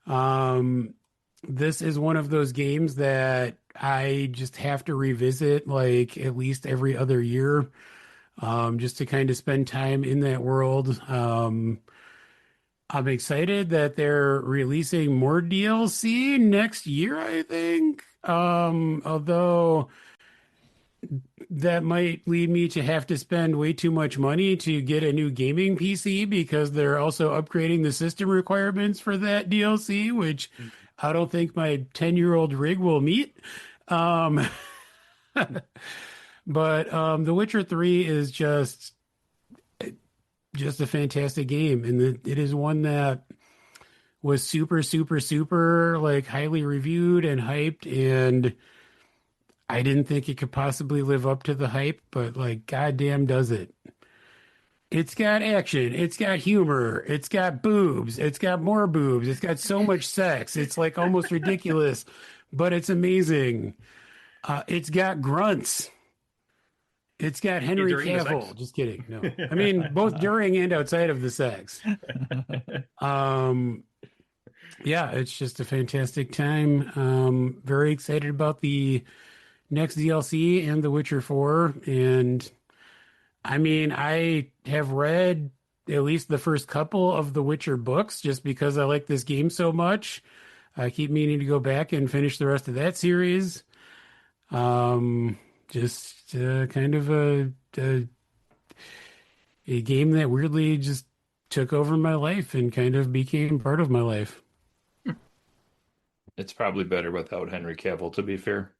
This is one of those games that I just have to revisit like at least every other year, just to kind of spend time in that world. I'm excited that they're releasing more DLC next year, I think. Although that might lead me to have to spend way too much money to get a new gaming PC because they're also upgrading the system requirements for that DLC, which I don't think my 10-year-old rig will meet. But The Witcher 3 is just a fantastic game, and it is one that was super, super, super like highly reviewed and hyped, and I didn't think it could possibly live up to the hype, but like goddamn does it. It's got action, it's got humor, it's got boobs, it's got more boobs, it's got so much sex. It's like almost ridiculous, but it's amazing. It's got grunts. It's got Henry Cavill. Just kidding. No, I mean both during and outside of the sex. Yeah, it's just a fantastic time. Very excited about the next DLC and The Witcher 4. And I mean, I have read at least the first couple of the Witcher books just because I like this game so much. I keep meaning to go back and finish the rest of that series. Just kind of a game that weirdly just took over my life and kind of became part of my life. It's probably better without Henry Cavill, to be fair.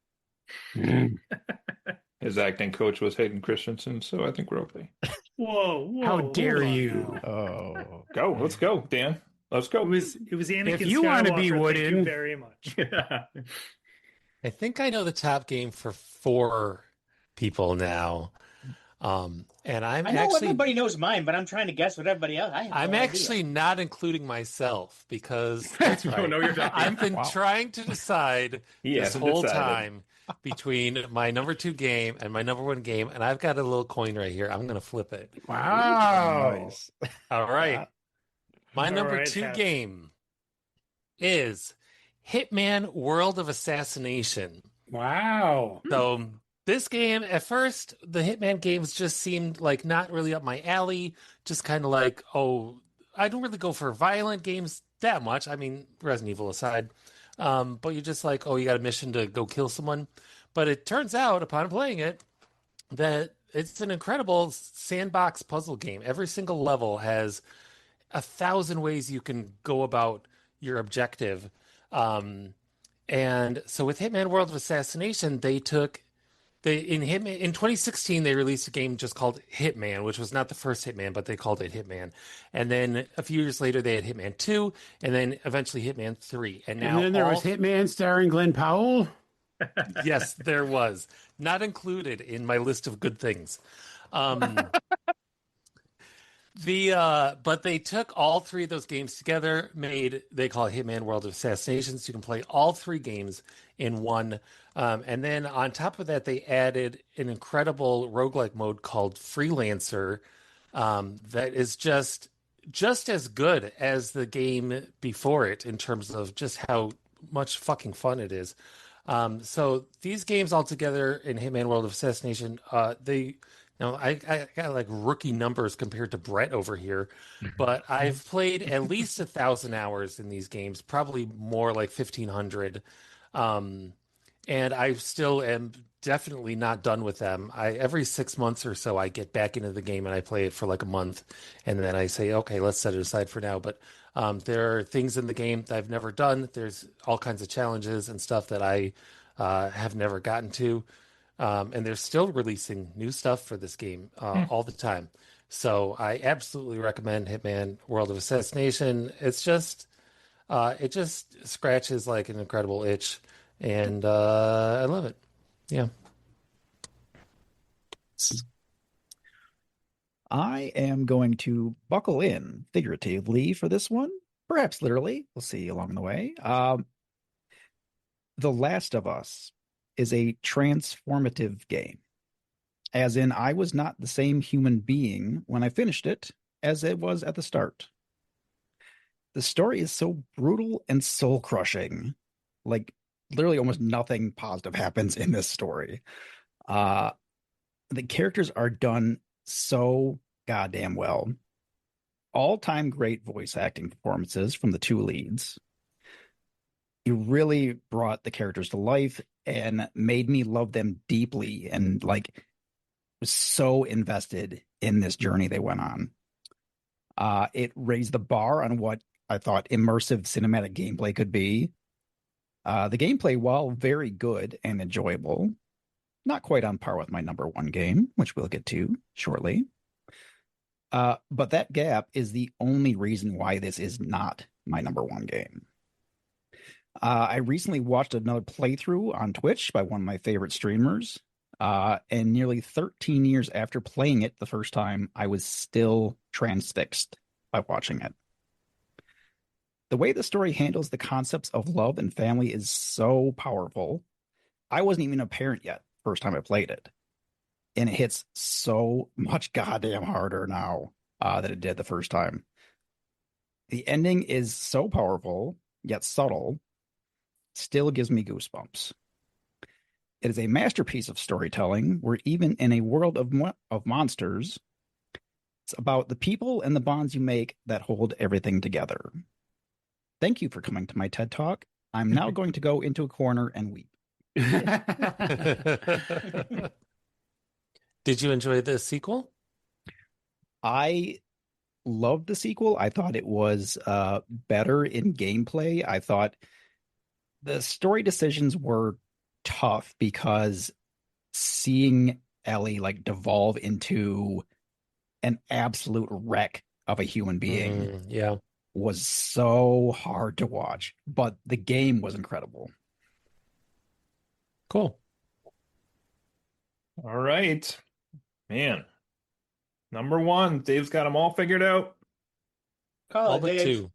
His acting coach was Hayden Christensen, so I think we're okay. Whoa! How dare you? Oh, go! Let's go, Dan. Let's go. It was Anakin. If you want to be Wooden, thank you very much. I think I know the top game for 4 people now. And I know everybody knows mine, but I'm trying to guess what everybody else. I'm actually not including myself because that's right. I've been trying to decide this whole time between my number 2 game and my number 1 game, and I've got a little coin right here. I'm going to flip it. Wow! Nice. All right, my number 2 game is Hitman: World of Assassination. Wow! So this game, at first, the Hitman games just seemed like not really up my alley. Just kind of like, I don't really go for violent games that much. I mean, Resident Evil aside. But you're just like, you got a mission to go kill someone. But it turns out, upon playing it, that it's an incredible sandbox puzzle game. Every single level has 1,000 ways you can go about your objective. And so with Hitman: World of Assassination, in 2016 they released a game just called Hitman, which was not the first Hitman, but they called it Hitman. And then a few years later they had Hitman 2, and then eventually Hitman 3. And then there was Hitman starring Glenn Powell. Yes, there was. Not included in my list of good things. But they took all 3 of those games together, they call it Hitman: World of Assassination, so you can play all 3 games in one. And then on top of that, they added an incredible roguelike mode called Freelancer that is just as good as the game before it in terms of just how much fucking fun it is. So these games all together in Hitman: World of Assassination, they Now, I got like rookie numbers compared to Brett over here, but I've played at least 1,000 hours in these games, probably more like 1,500. Um, and I still am definitely not done with them. Every 6 months or so, I get back into the game and I play it for like a month, and then I say, okay, let's set it aside for now. But there are things in the game that I've never done. There's all kinds of challenges and stuff that I have never gotten to. And they're still releasing new stuff for this game all the time. So I absolutely recommend Hitman World of Assassination. It just scratches like an incredible itch, and I love it. Yeah. I am going to buckle in figuratively for this one, perhaps literally. We'll see along the way. The Last of Us is a transformative game, as in, I was not the same human being when I finished it as it was at the start. The story is so brutal and soul crushing. Like, literally, almost nothing positive happens in this story. Uh, the characters are done so goddamn well. All-time great voice acting performances from the two leads. You really brought the characters to life and made me love them deeply, and like was so invested in this journey they went on. It raised the bar on what I thought immersive cinematic gameplay could be. The gameplay, while very good and enjoyable, not quite on par with my number one game, which we'll get to shortly. But that gap is the only reason why this is not my number one game. I recently watched another playthrough on Twitch by one of my favorite streamers. And nearly 13 years after playing it the first time, I was still transfixed by watching it. The way the story handles the concepts of love and family is so powerful. I wasn't even a parent yet first time I played it. And it hits so much goddamn harder now than it did the first time. The ending is so powerful, yet subtle, still gives me goosebumps. It is a masterpiece of storytelling where even in a world of monsters, it's about the people and the bonds you make that hold everything together. Thank you for coming to my TED Talk. I'm now going to go into a corner and weep. Did you enjoy the sequel? I loved the sequel. I thought it was better in gameplay. I thought the story decisions were tough because seeing Ellie like devolve into an absolute wreck of a human being yeah, was so hard to watch, but the game was incredible. Cool. All right, man. Number one, Dave's got them all figured out. Call All it, but Dave. two.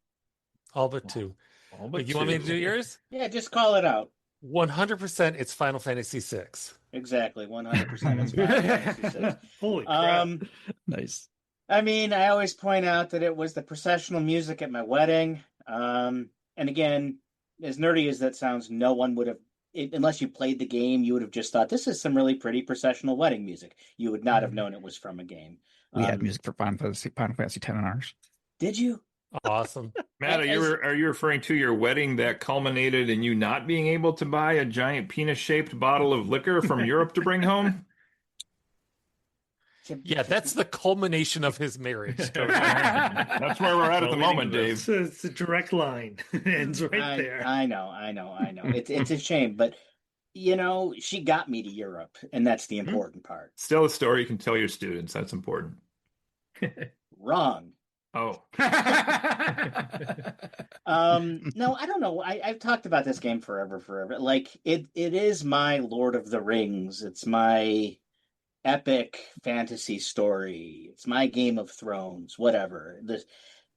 All but two. All but You want me to do yours? Yeah, just call it out. 100% it's Final Fantasy VI. Exactly, 100% it's Final Fantasy VI. Holy crap. Nice. I mean, I always point out that it was the processional music at my wedding. And again, as nerdy as that sounds, no one would have, unless you played the game, you would have just thought, this is some really pretty processional wedding music. You would not have known it was from a game. We had music for Final Fantasy X in ours. Did you? Awesome. Matt, are you referring to your wedding that culminated in you not being able to buy a giant penis-shaped bottle of liquor from Europe to bring home? Yeah, that's the culmination of his marriage. That's where we're at the moment, Dave. It's a direct line. It ends right there. I know. It's a shame, but you know, she got me to Europe, and that's the important part. Still a story you can tell your students. That's important. Wrong. Oh. No, I don't know. I've talked about this game forever. Like it is my Lord of the Rings. It's my epic fantasy story. It's my Game of Thrones, whatever.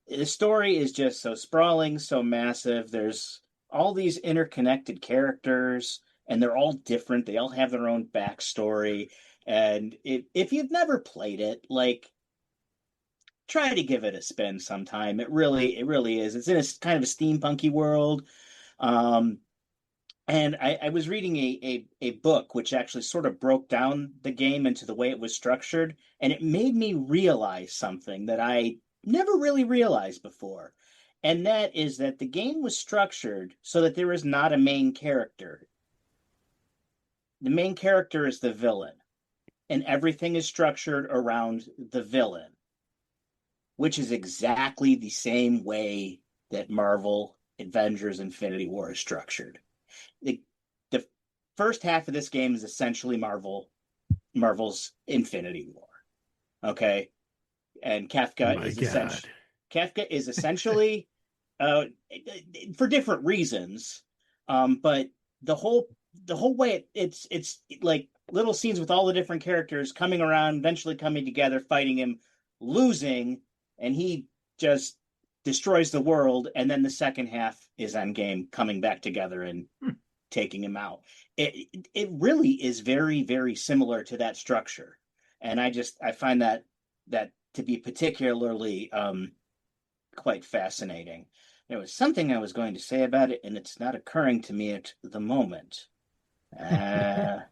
The story is just so sprawling, so massive. There's all these interconnected characters, and they're all different. They all have their own backstory. And if you've never played it, like, try to give it a spin sometime. It really is. It's in a kind of a steampunky world. And I was reading a book which actually sort of broke down the game into the way it was structured, and it made me realize something that I never really realized before. And that is that the game was structured so that there is not a main character. The main character is the villain, and everything is structured around the villain, which is exactly the same way that Marvel Avengers Infinity War is structured. The first half of this game is essentially Marvel's Infinity War. Okay. And Kafka is essentially for different reasons. But the whole way it's like little scenes with all the different characters coming around, eventually coming together, fighting him, losing, and he just destroys the world, and then the second half is Endgame coming back together and taking him out. It really is very, very similar to that structure, and I find that to be particularly quite fascinating. There was something I was going to say about it, and it's not occurring to me at the moment. I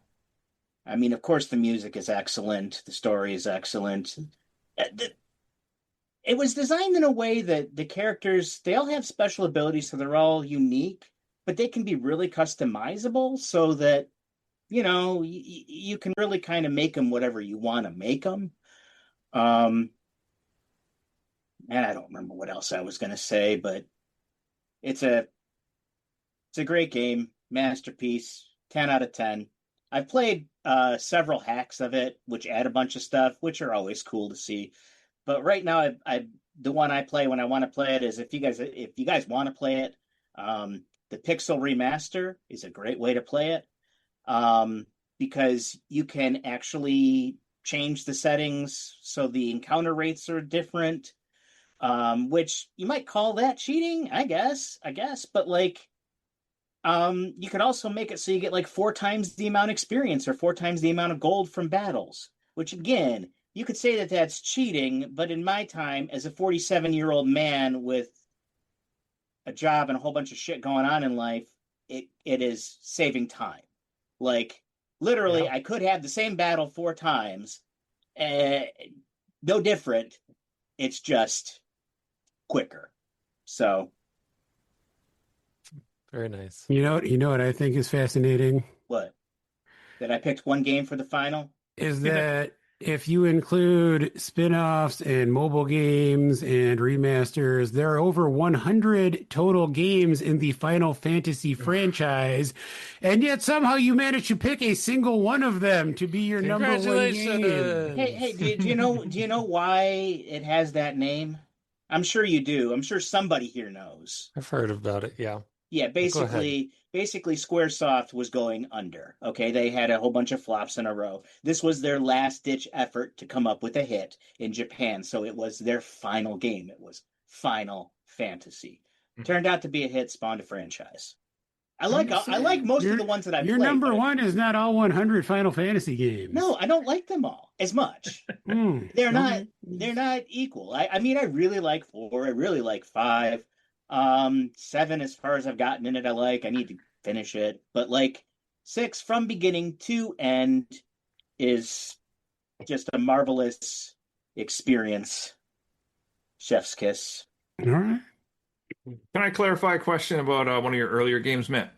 mean, of course, the music is excellent, the story is excellent. It was designed in a way that the characters, they all have special abilities, so they're all unique, but they can be really customizable so that, you can really kind of make them whatever you want to make them. And I don't remember what else I was going to say, but it's a great game, masterpiece, 10 out of 10. I've played several hacks of it, which add a bunch of stuff, which are always cool to see. But right now, the one I play when I want to play it is if you guys want to play it, the Pixel Remaster is a great way to play it, because you can actually change the settings so the encounter rates are different, which you might call that cheating, I guess. But like, you can also make it so you get like 4 times the amount of experience or 4 times the amount of gold from battles, which again, you could say that that's cheating, but in my time as a 47-year-old man with a job and a whole bunch of shit going on in life, it is saving time. Like literally, yeah. I could have the same battle 4 times, no different. It's just quicker. So very nice. You know what I think is fascinating? What? That I picked one game for the final? Is that if you include spin-offs and mobile games and remasters, there are over 100 total games in the Final Fantasy franchise, and yet somehow you managed to pick a single one of them to be your number one game. Hey, do you know why it has that name? I'm sure you do. I'm sure somebody here knows. I've heard about it, yeah. Yeah, basically Squaresoft was going under. Okay, they had a whole bunch of flops in a row. This was their last-ditch effort to come up with a hit in Japan, so it was their final game. It was Final Fantasy. Turned out to be a hit, spawned a franchise. I like most of the ones that I've played. Your number one is not all 100 Final Fantasy games. No, I don't like them all as much. They're not equal. I mean, I really like 4. I really like 5. 7, as far as I've gotten in it, I need to finish it. But like 6 from beginning to end is just a marvelous experience. Chef's kiss. All right. Can I clarify a question about one of your earlier games, Matt?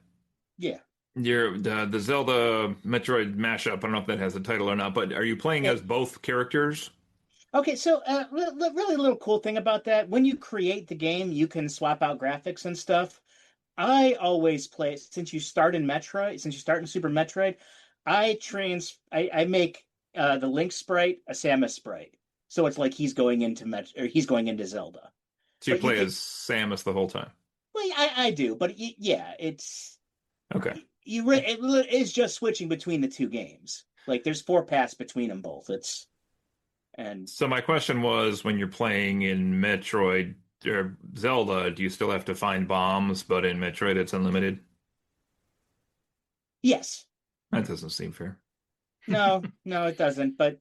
Yeah. The Zelda Metroid mashup. I don't know if that has a title or not, but are you playing as both characters? Okay, so really little cool thing about that, when you create the game, you can swap out graphics and stuff. I always play, since you start in Super Metroid, I make the Link sprite a Samus sprite. So it's like he's going into Zelda. So you play as Samus the whole time? Well, I do, but yeah, it's... Okay. It is just switching between the two games. Like, there's 4 paths between them both. So my question was, when you're playing in Metroid or Zelda, do you still have to find bombs, but in Metroid it's unlimited? Yes. That doesn't seem fair. No, it doesn't, but...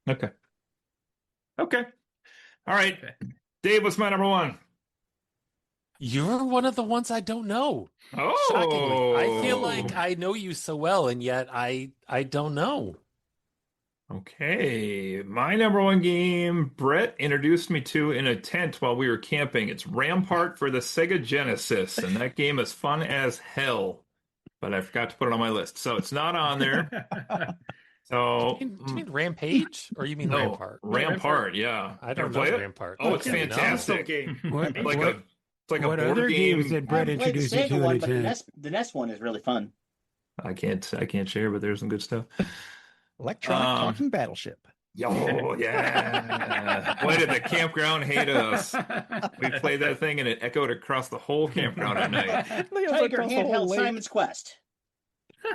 Okay. All right. Dave, what's my number one? You're one of the ones I don't know. Oh, Shockingly, I feel like I know you so well, and yet I don't know. okay. My number one game, Brett introduced me to in a tent while we were camping. It's Rampart for the Sega Genesis, and that game is fun as hell. But I forgot to put it on my list, so it's not on there. So, Do you mean Rampage or you mean no, Rampart? Rampart, yeah. I Ever don't know play it? Rampart. Oh, it's Okay, no. fantastic. Game. What, Like what, it's like a what board other game. games did I Brett haven't played the introduce you Sega to in one, a but the tent? NES one is really fun. I can't share, but there's some good stuff. Electronic talking battleship. Oh yeah. Boy, did the campground hate us. We played that thing and it echoed across the whole campground at night. Tiger handheld Simon's Quest.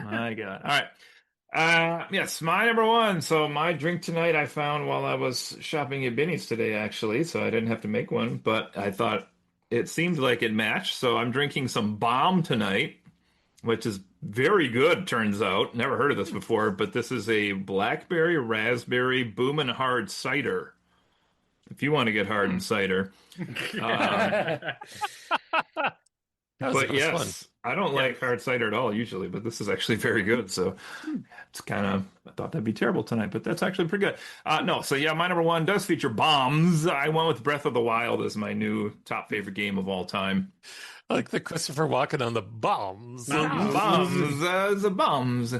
My God. All right. Yes, my number one. So my drink tonight I found while I was shopping at Binny's today, actually. So I didn't have to make one, but I thought it seemed like it matched. So I'm drinking some Bomb tonight, which is very good, turns out. Never heard of this before, but this is a blackberry raspberry boomin' hard cider. If you want to get hard in cider. That was But yes, I don't like hard cider at all usually, but this is actually very good. So it's kind of, I thought that'd be terrible tonight, but that's actually pretty good. No, so yeah, my number one does feature bombs. I went with Breath of the Wild as my new top favorite game of all time. I like the Christopher Walken on the bombs. The bombs.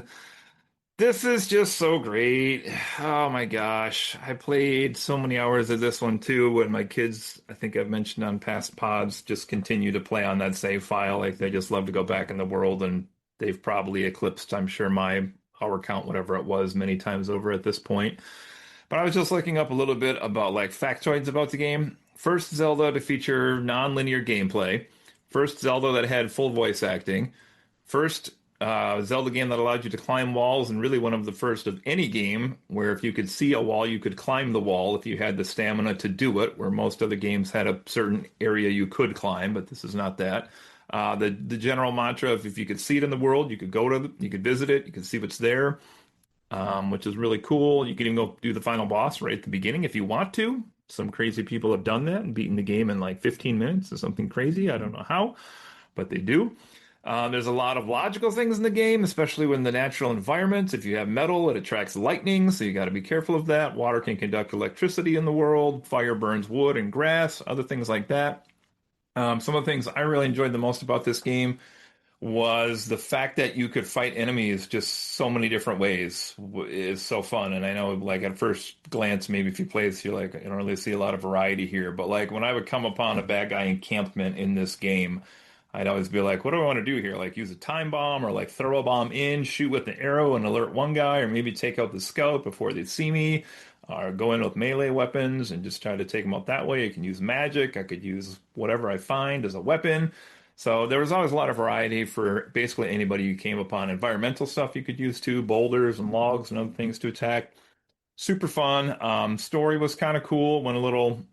This is just so great. Oh my gosh. I played so many hours of this one too when my kids, I think I've mentioned on past pods, just continue to play on that save file. Like they just love to go back in the world and they've probably eclipsed, I'm sure, my hour count, whatever it was, many times over at this point. But I was just looking up a little bit about like factoids about the game. First Zelda to feature non-linear gameplay. First Zelda that had full voice acting. First Zelda game that allowed you to climb walls, and really one of the first of any game where if you could see a wall, you could climb the wall if you had the stamina to do it, where most other games had a certain area you could climb, but this is not that. The general mantra of if you could see it in the world, you could you could visit it, you could see what's there, which is really cool. You can even go do the final boss right at the beginning if you want to. Some crazy people have done that and beaten the game in like 15 minutes or something crazy. I don't know how, but they do. There's a lot of logical things in the game, especially when the natural environment. If you have metal, it attracts lightning, so you got to be careful of that. Water can conduct electricity in the world. Fire burns wood and grass, other things like that. Some of the things I really enjoyed the most about this game was the fact that you could fight enemies just so many different ways is so fun. And I know, like, at first glance, maybe if you play this, you're like, I don't really see a lot of variety here. But, like, when I would come upon a bad guy encampment in this game, I'd always be like, what do I want to do here? Like, use a time bomb or, like, throw a bomb in, shoot with an arrow and alert one guy, or maybe take out the scout before they see me, or go in with melee weapons and just try to take them out that way. I can use magic. I could use whatever I find as a weapon. So there was always a lot of variety for basically anybody you came upon. Environmental stuff you could use too, boulders and logs and other things to attack. Super fun. Story was kind of cool. Went a little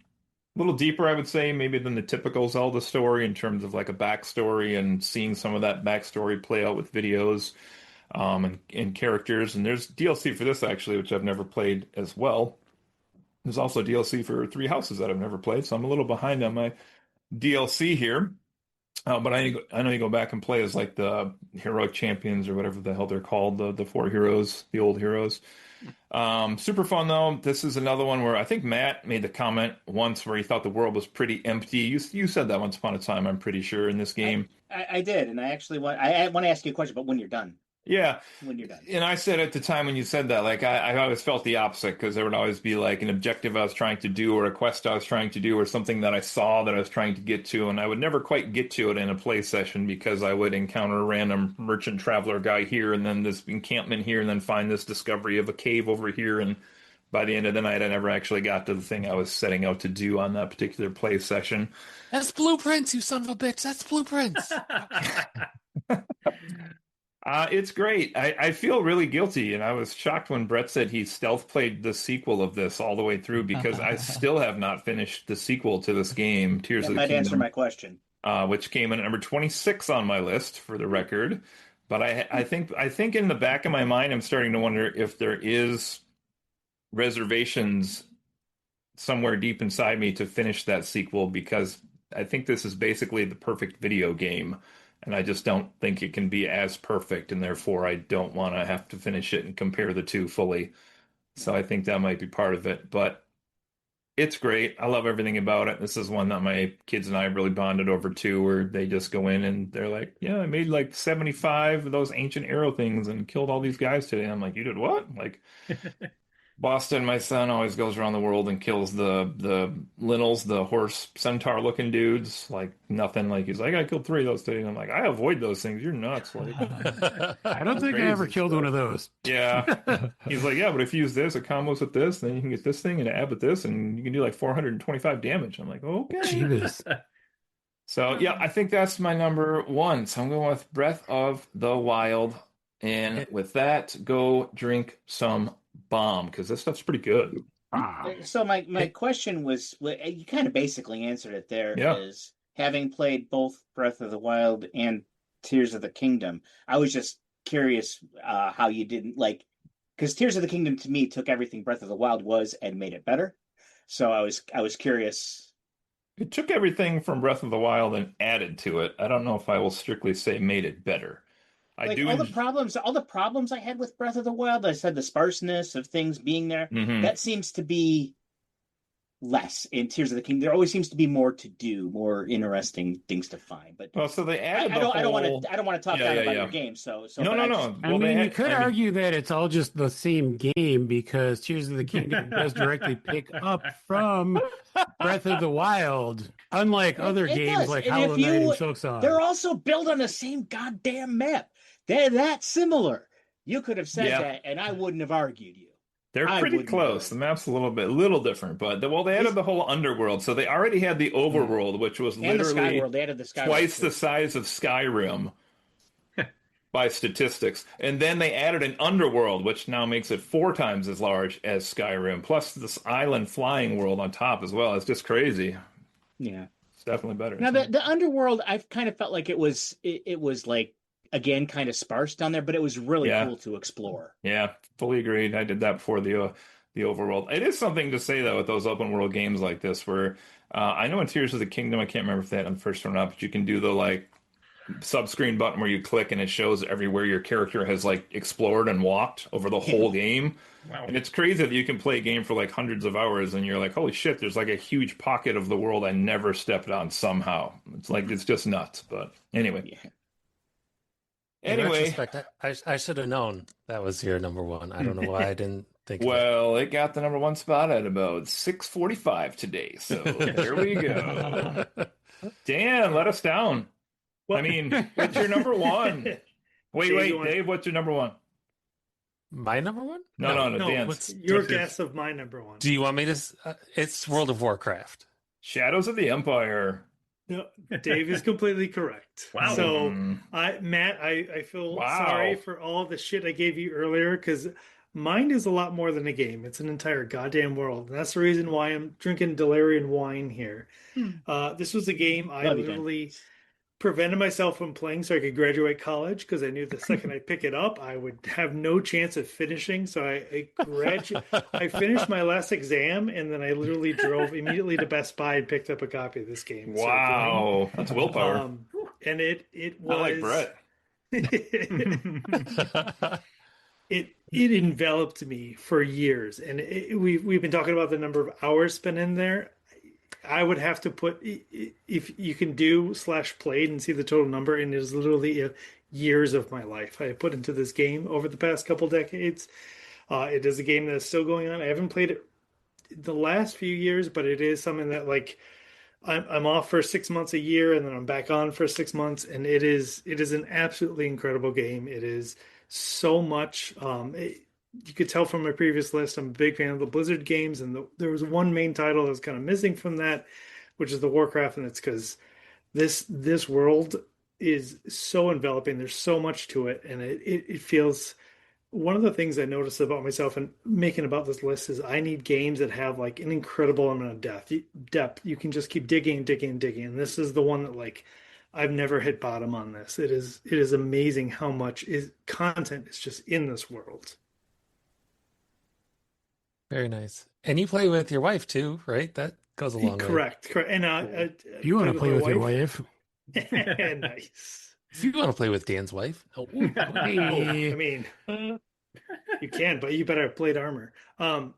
deeper, I would say, maybe than the typical Zelda story in terms of like a backstory and seeing some of that backstory play out with videos and characters. And there's DLC for this actually, which I've never played as well. There's also DLC for Three Houses that I've never played, so I'm a little behind on my DLC here. But I know you go back and play as like the heroic champions or whatever the hell they're called, the four heroes, the old heroes. Super fun though. This is another one where I think Matt made the comment once where he thought the world was pretty empty. You said that once upon a time, I'm pretty sure, in this game. I did, and I want to ask you a question, but when you're done. Yeah. When you're done. And I said at the time when you said that, like, I always felt the opposite because there would always be like an objective I was trying to do or a quest I was trying to do or something that I saw that I was trying to get to. And I would never quite get to it in a play session because I would encounter a random merchant traveler guy here and then this encampment here and then find this discovery of a cave over here. And by the end of the night, I never actually got to the thing I was setting out to do on that particular play session. That's blueprints, you son of a bitch. That's blueprints. It's great. I feel really guilty, and I was shocked when Brett said he stealth played the sequel of this all the way through because I still have not finished the sequel to this game, Tears That of the might Kingdom, answer my question. which came in at number 26 on my list for the record. But I think in the back of my mind, I'm starting to wonder if there is reservations somewhere deep inside me to finish that sequel because I think this is basically the perfect video game, and I just don't think it can be as perfect, and therefore I don't want to have to finish it and compare the two fully. So I think that might be part of it, but it's great. I love everything about it. This is one that my kids and I really bonded over too, where they just go in and they're like, "Yeah, I made like 75 of those ancient arrow things and killed all these guys today." And I'm like, "You did what?" Like, Boston, my son, always goes around the world and kills the linnels, the horse centaur looking dudes. Like nothing. Like he's like, "I killed 3 of those today." And I'm like, "I avoid those things. You're nuts." Like, I don't think I ever killed one of those. yeah. He's like, "Yeah, but if you use this, it combos with this, then you can get this thing and add with this, and you can do like 425 damage." I'm like, "Okay." Jesus. So yeah, I think that's my number 1. So I'm going with Breath of the Wild. And with that, go drink some bomb because this stuff's pretty good. So my question was, you kind of basically answered it there, Yeah. is having played both Breath of the Wild and Tears of the Kingdom, I was just curious how you didn't like, because Tears of the Kingdom to me took everything Breath of the Wild was and made it better. So I was curious. It took everything from Breath of the Wild and added to it. I don't know if I will strictly say made it better. I Like do all the problems I had with Breath of the Wild, I said the sparseness of things being there, that seems to be less in Tears of the Kingdom. There always seems to be more to do, more interesting things to find. But well, so they added I don't want to talk down about your game. So no. I mean, you could argue that it's all just the same game because Tears of the Kingdom does directly pick up from Breath of the Wild, unlike other games does. like And Hollow Knight and Silksong. They're also built on the same goddamn map. They're that similar. You could have said that, and I wouldn't have argued you. They're pretty close. The map's a little different, but they added the whole underworld. So they already had the overworld, which was literally They added the Skyworld twice the size of Skyrim by statistics. And then they added an underworld, which now makes it 4 times as large as Skyrim, plus this island flying world on top as well. It's just crazy. Yeah. It's definitely better. Now the underworld, I've kind of felt like it was like, again, kind of sparse down there, but it was really cool to explore. Yeah, fully agreed. I did that before the overworld. It is something to say though with those open world games like this, where I know in Tears of the Kingdom, I can't remember if they had on the first one or not, but you can do the like sub-screen button where you click and it shows everywhere your character has like explored and walked over the whole game. Wow. And it's crazy that you can play a game for like hundreds of hours and you're like, holy shit, there's like a huge pocket of the world I never stepped on somehow. It's like, it's just nuts. But anyway. Yeah. Anyway, I should have known that was your number 1. I don't know why I didn't think well, it got the number 1 spot at about 6:45 today. So there we go. Dan, let us down. Well, I mean, what's your number 1? Wait, Dave, what's your number 1? My number 1? No, Dan's. What's your guess of my number 1? Do you want me to? It's World of Warcraft. Shadows of the Empire. No, Dave is completely correct. Wow. So, Matt, I feel sorry for all the shit I gave you earlier because mine is a lot more than a game. It's an entire goddamn world. And that's the reason why I'm drinking Delirian wine here. This was a game I literally prevented myself from playing so I could graduate college because I knew the second I pick it up, I would have no chance of finishing. So I finished my last exam and then I literally drove immediately to Best Buy and picked up a copy of this game. Wow, that's willpower. And it was. I like Brett. It enveloped me for years, and we've been talking about the number of hours spent in there. I would have to put, if you can do /played and see the total number, and it is literally years of my life I put into this game over the past couple decades. It is a game that's still going on. I haven't played it the last few years, but it is something that like I'm off for 6 months a year, and then I'm back on for 6 months, and it is an absolutely incredible game. It is so much. You could tell from my previous list, I'm a big fan of the Blizzard games, and there was one main title that was kind of missing from that, which is the Warcraft, and it's because this world is so enveloping. There's so much to it, and it feels. One of the things I noticed about myself and making about this list is I need games that have like an incredible amount of depth. You can just keep digging, and this is the one that like I've never hit bottom on this. It is amazing how much content is just in this world. Very nice. And you play with your wife too, right? Goes a long way. Correct. And If you want to play with your wife. Nice. If you want to play with Dan's wife. Oh, I mean, you can, but you better have plate armor. I've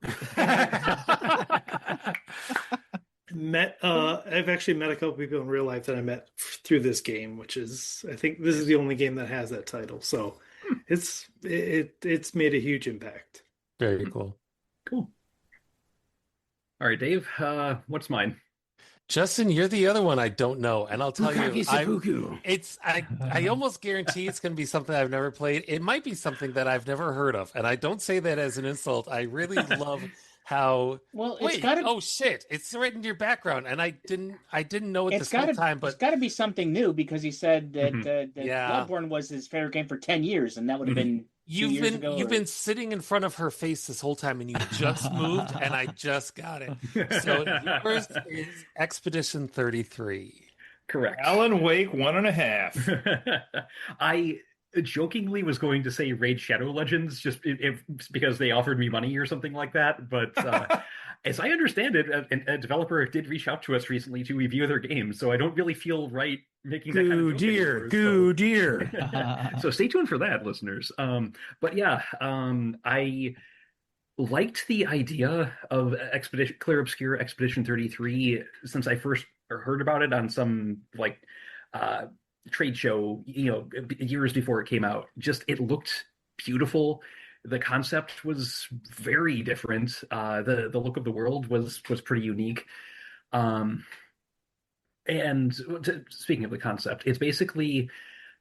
actually met a couple people in real life that I met through this game, which is, I think this is the only game that has that title. So it's made a huge impact. Very cool. Cool. All right, Dave, what's mine? Justin, you're the other one I don't know, and I'll tell you, I almost guarantee it's going to be something I've never played. It might be something that I've never heard of, and I don't say that as an insult. I really love how. Well, oh shit! It's right in your background, and I didn't know it this whole time. But it's got to be something new because he said that, that Bloodborne was his favorite game for 10 years, and that would have been. You've been sitting in front of her face this whole time, and you just moved, and I just got it. So yours is Expedition 33. Correct. Alan Wake 1.5. I jokingly was going to say Raid Shadow Legends just because they offered me money or something like that, but as I understand it, a developer did reach out to us recently to review their game, so I don't really feel right making that kind of dear. So stay tuned for that, listeners. But yeah, I liked the idea of Clear Obscure Expedition 33 since I first heard about it on some trade show, years before it came out. Just it looked beautiful. The concept was very different. The look of the world was pretty unique. And speaking of the concept, it's basically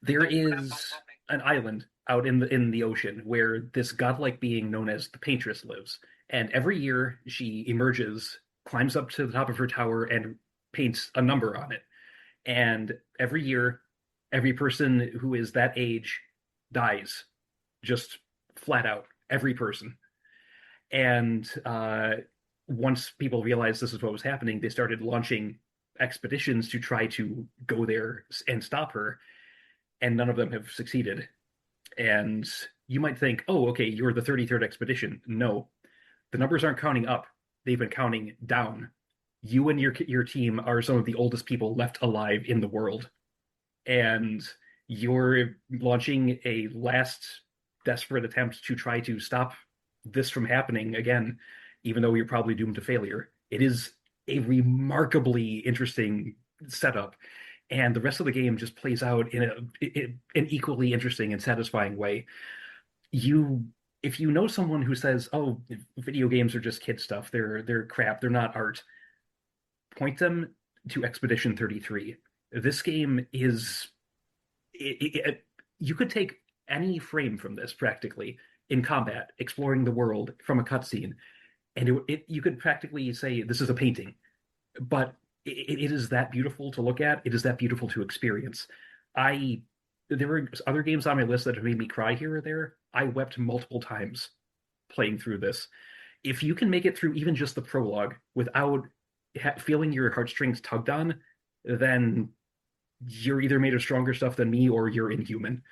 there is an island out in the ocean where this godlike being known as the Paintress lives. And every year she emerges, climbs up to the top of her tower, and paints a number on it. And every year, every person who is that age dies, just flat out, every person. And once people realized this is what was happening, they started launching expeditions to try to go there and stop her, and none of them have succeeded. And you might think, oh, okay, you're the 33rd expedition. No, the numbers aren't counting up. They've been counting down. You and your team are some of the oldest people left alive in the world. And you're launching a last desperate attempt to try to stop this from happening again, even though you're probably doomed to failure. It is a remarkably interesting setup, and the rest of the game just plays out in an equally interesting and satisfying way. If you know someone who says, "Oh, video games are just kid stuff. They're crap. They're not art," point them to Expedition 33. This game is you could take any frame from this practically in combat, exploring the world from a cutscene, and you could practically say this is a painting. But it is that beautiful to look at. It is that beautiful to experience. There were other games on my list that have made me cry here or there. I wept multiple times playing through this. If you can make it through even just the prologue without feeling your heartstrings tugged on, then you're either made of stronger stuff than me or you're inhuman.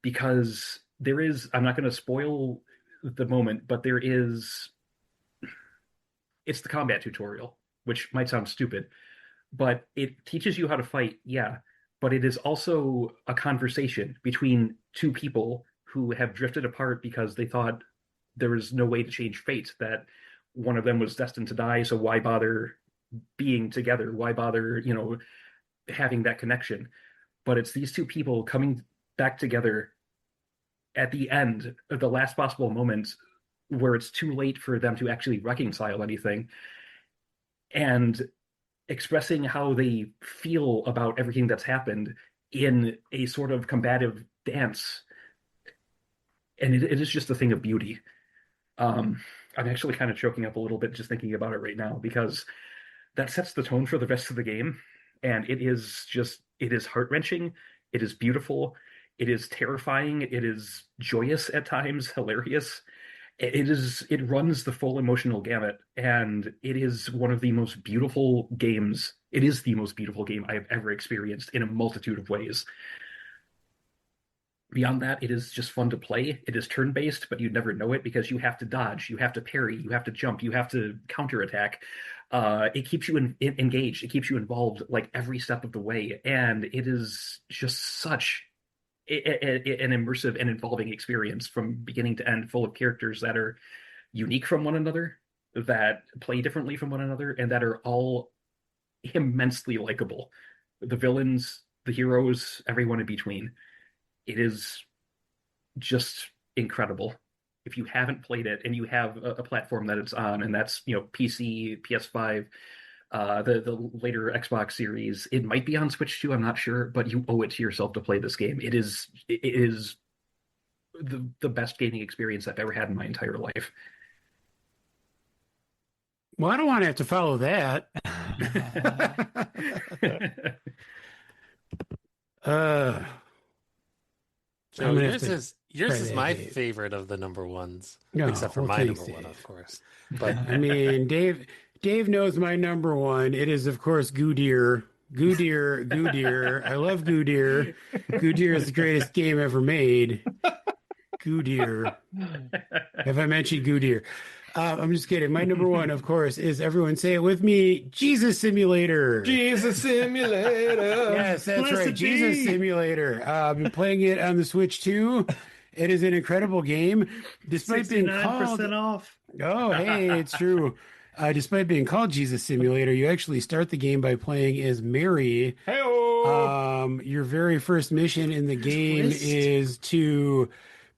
Because there is, I'm not going to spoil the moment, but it's the combat tutorial, which might sound stupid, but it teaches you how to fight, yeah, but it is also a conversation between two people who have drifted apart because they thought there was no way to change fate, that one of them was destined to die, so why bother being together? Why bother, having that connection? But it's these two people coming back together at the end of the last possible moment where it's too late for them to actually reconcile anything, and expressing how they feel about everything that's happened in a sort of combative dance. And it is just a thing of beauty. I'm actually kind of choking up a little bit just thinking about it right now, because that sets the tone for the rest of the game. And it is heart-wrenching. It is beautiful. It is terrifying. It is joyous at times, hilarious. It runs the full emotional gamut, and it is one of the most beautiful games. It is the most beautiful game I have ever experienced in a multitude of ways. Beyond that, it is just fun to play. It is turn-based, but you never know it because you have to dodge, you have to parry, you have to jump, you have to counterattack. It keeps you engaged. It keeps you involved like every step of the way, and it is just such an immersive and involving experience from beginning to end, full of characters that are unique from one another, that play differently from one another, and that are all immensely likable. The villains, the heroes, everyone in between. It is just incredible. If you haven't played it and you have a platform that it's on, and that's PC, PS5, the later Xbox Series, it might be on Switch too. I'm not sure, but you owe it to yourself to play this game. It is the best gaming experience I've ever had in my entire life. Well, I don't want to have to follow that. So yours is my favorite of the number ones, except for my number one, of course. But I mean, Dave knows my number one. It is, of course, Goo-Deer. Goo-Deer. I love Goo-Deer. Goo-Deer is the greatest game ever made. Goo-Deer. Have I mentioned Goo-Deer? I'm just kidding. My number one, of course, is, everyone say it with me, Jesus Simulator. Jesus Simulator. Yes, that's right. Jesus Simulator. I've been playing it on the Switch too. It is an incredible game. Despite being called off. Oh, hey, it's true. Despite being called Jesus Simulator, you actually start the game by playing as Mary. Hey-o. Your very first mission in the game is to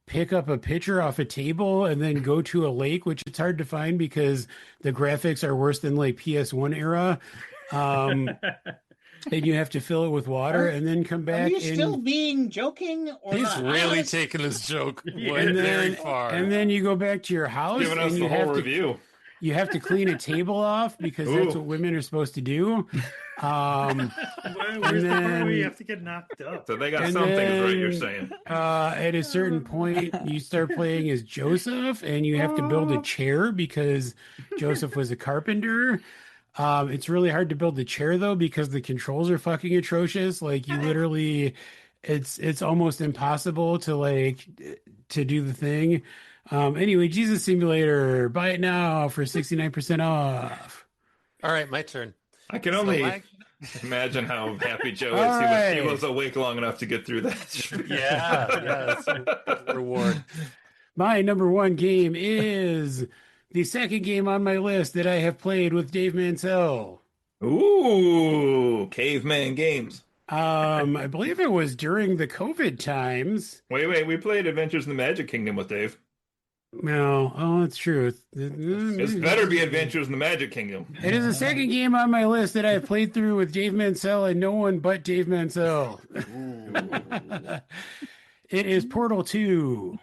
pick up a pitcher off a table and then go to a lake, which it's hard to find because the graphics are worse than like PS1 era. And you have to fill it with water and then come back. Are you still being joking? Or he's not? really taking his joke very far. And then you go back to your house. Giving us the whole review. You have to clean a table off because that's what women are supposed to do. Where's the part where you have to get knocked up? So they got some things right, you're saying. At a certain point, you start playing as Joseph, and you have to build a chair because Joseph was a carpenter. It's really hard to build the chair, though, because the controls are fucking atrocious. Like, you literally... It's almost impossible to do the thing. Anyway, Jesus Simulator, buy it now for 69% off. All right, my turn. I can only imagine how happy Joe is. He was awake long enough to get through that. Yeah, it's a reward. My number one game is the second game on my list that I have played with Dave Mansell. Ooh, Caveman Games. I believe it was during the COVID times. Wait, we played Adventures in the Magic Kingdom with Dave. No, it's true. It's better be Adventures in the Magic Kingdom. It is the second game on my list that I've played through with Dave Mansell and no one but Dave Mansell. It is Portal 2.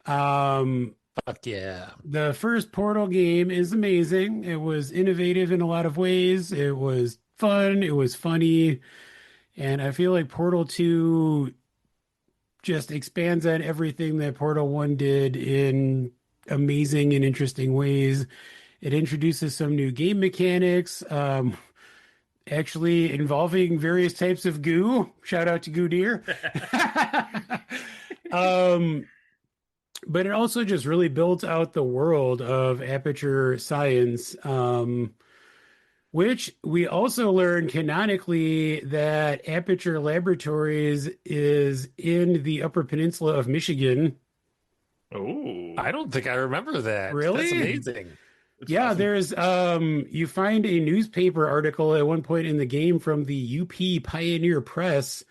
Fuck yeah. The first Portal game is amazing. It was innovative in a lot of ways. It was fun. It was funny. And I feel like Portal 2 just expands on everything that Portal 1 did in amazing and interesting ways. It introduces some new game mechanics, actually involving various types of goo. Shout out to Goo-Deer. But it also just really builds out the world of Aperture Science, which we also learned canonically that Aperture Laboratories is in the Upper Peninsula of Michigan. Oh, I don't think I remember that. Really? That's amazing. Yeah, awesome. There's you find a newspaper article at one point in the game from the UP Pioneer Press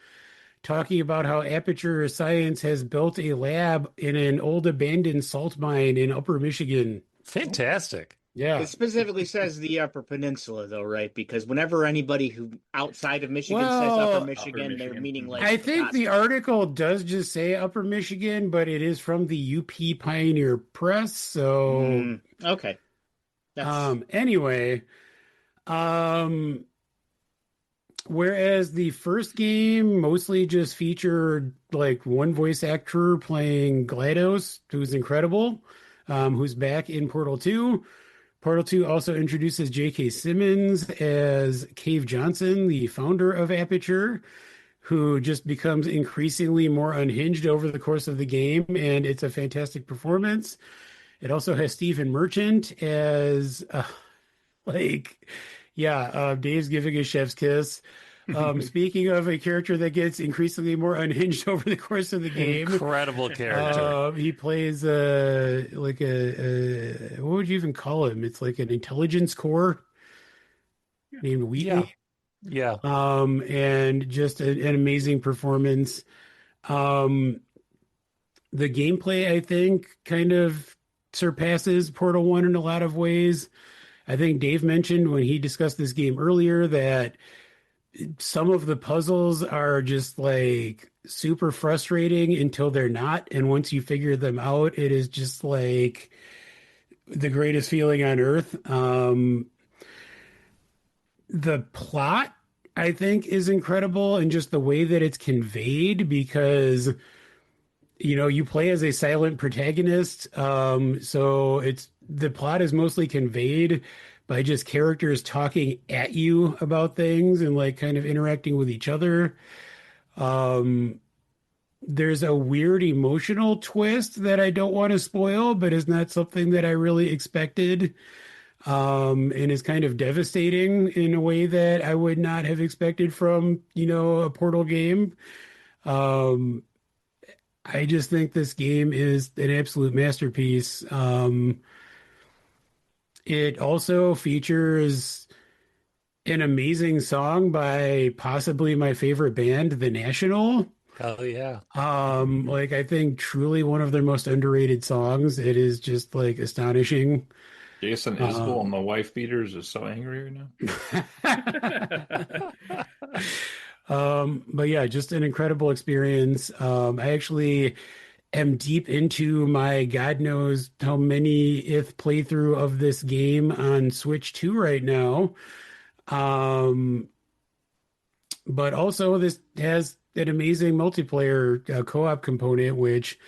talking about how Aperture Science has built a lab in an old abandoned salt mine in Upper Michigan. Fantastic. Yeah. It specifically says the Upper Peninsula, though, right? Because whenever anybody who outside of Michigan says Upper Michigan, they're meaning like. I think the article does just say Upper Michigan, but it is from the UP Pioneer Press, so okay. Anyway, whereas the first game mostly just featured like one voice actor playing GLaDOS, who's incredible, who's back in Portal 2. Portal 2 also introduces J.K. Simmons as Cave Johnson, the founder of Aperture, who just becomes increasingly more unhinged over the course of the game, and it's a fantastic performance. It also has Stephen Merchant as Like, yeah, Dave's giving a chef's kiss. Speaking of a character that gets increasingly more unhinged over the course of the game, incredible character. He plays like a what would you even call him? It's like an intelligence core named Wheatley. Yeah. And just an amazing performance. The gameplay, I think, kind of surpasses Portal 1 in a lot of ways. I think Dave mentioned when he discussed this game earlier that some of the puzzles are just like super frustrating until they're not. And once you figure them out, it is just like the greatest feeling on earth. The plot, I think, is incredible, and just the way that it's conveyed because you play as a silent protagonist. So the plot is mostly conveyed by just characters talking at you about things and like kind of interacting with each other. There's a weird emotional twist that I don't want to spoil, but is not something that I really expected. And is kind of devastating in a way that I would not have expected from, a Portal game. I just think this game is an absolute masterpiece. It also features an amazing song by possibly my favorite band, The National. Hell yeah. Like I think truly one of their most underrated songs. It is just like astonishing. Jason Isbell and the Wife Beaters is so angry right now. But yeah, just an incredible experience. I actually am deep into my God knows how many-th playthrough of this game on Switch 2 right now. But also this has an amazing multiplayer co-op component, which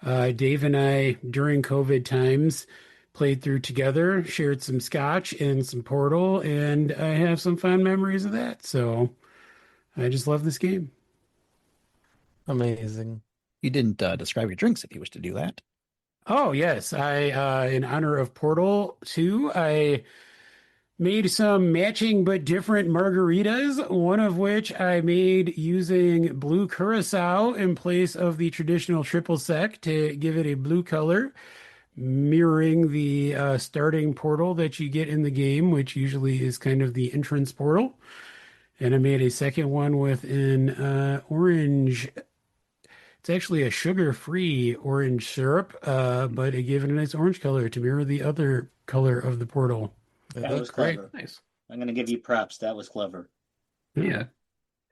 Dave and I, during COVID times, played through together, shared some scotch and some Portal, and I have some fond memories of that. So I just love this game. Amazing. You didn't describe your drinks if you wish to do that. Oh, yes. I, in honor of Portal 2, I made some matching but different margaritas, one of which I made using blue curacao in place of the traditional triple sec to give it a blue color, mirroring the starting portal that you get in the game, which usually is kind of the entrance portal. And I made a second one with an orange. It's actually a sugar-free orange syrup, but I gave it a nice orange color to mirror the other color of the portal. That was clever. Nice. I'm going to give you props. That was clever. Yeah.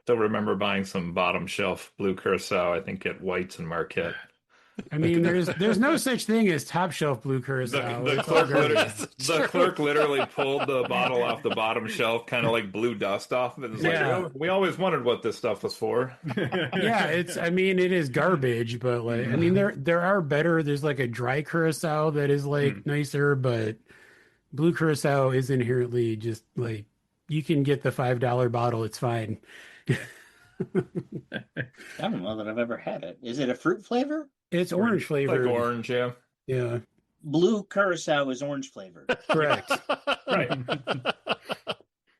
Still remember buying some bottom shelf blue curacao, I think, at White's and Marquette. I mean, there's no such thing as top shelf blue curacao. The clerk literally pulled the bottle off the bottom shelf, kind of like blew dust off of it. It's like, oh, we always wondered what this stuff was for. Yeah, it is garbage, but like, I mean, there are better. There's like a dry curacao that is like nicer, but blue curacao is inherently just like, you can get the $5 bottle. It's fine. I don't know that I've ever had it. Is it a fruit flavor? It's orange flavored. Like orange, yeah. Yeah. Blue curacao is orange flavored. Correct. Right.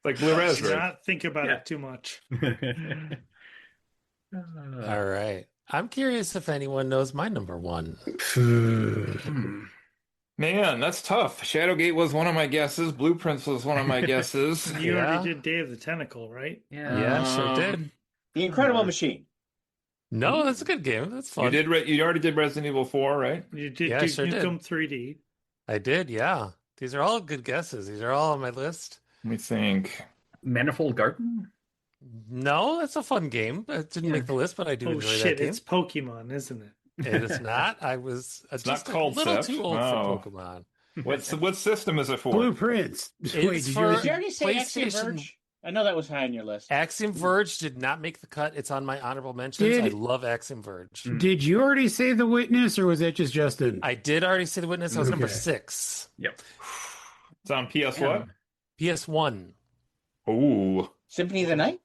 Like blue raspberry. Not think about it too much. All right. I'm curious if anyone knows my number one. Man, that's tough. Shadowgate was one of my guesses. Blueprints was one of my guesses. You already did Day of the Tentacle, right? Yeah, sure did. The Incredible Machine. No, that's a good game. That's fun. You already did Resident Evil 4, right? You did Duke Nukem 3D. I did, yeah. These are all good guesses. These are all on my list. Let me think. Manifold Garden? No, that's a fun game. It didn't make the list, but I do enjoy that game. It's Pokemon, isn't it? It is not. I was it's just not called a little Seth. too old for Pokemon. What system is it for? Blueprints. It's Did for you already say Axiom PlayStation. Verge? I know that was high on your list. Axiom Verge did not make the cut. It's on my honorable mentions. I love Axiom Verge. Did you already say The Witness, or was that just Justin? I did already say The Witness. I was number 6. Yep. It's on PS what? PS1. Ooh. Symphony of the Night?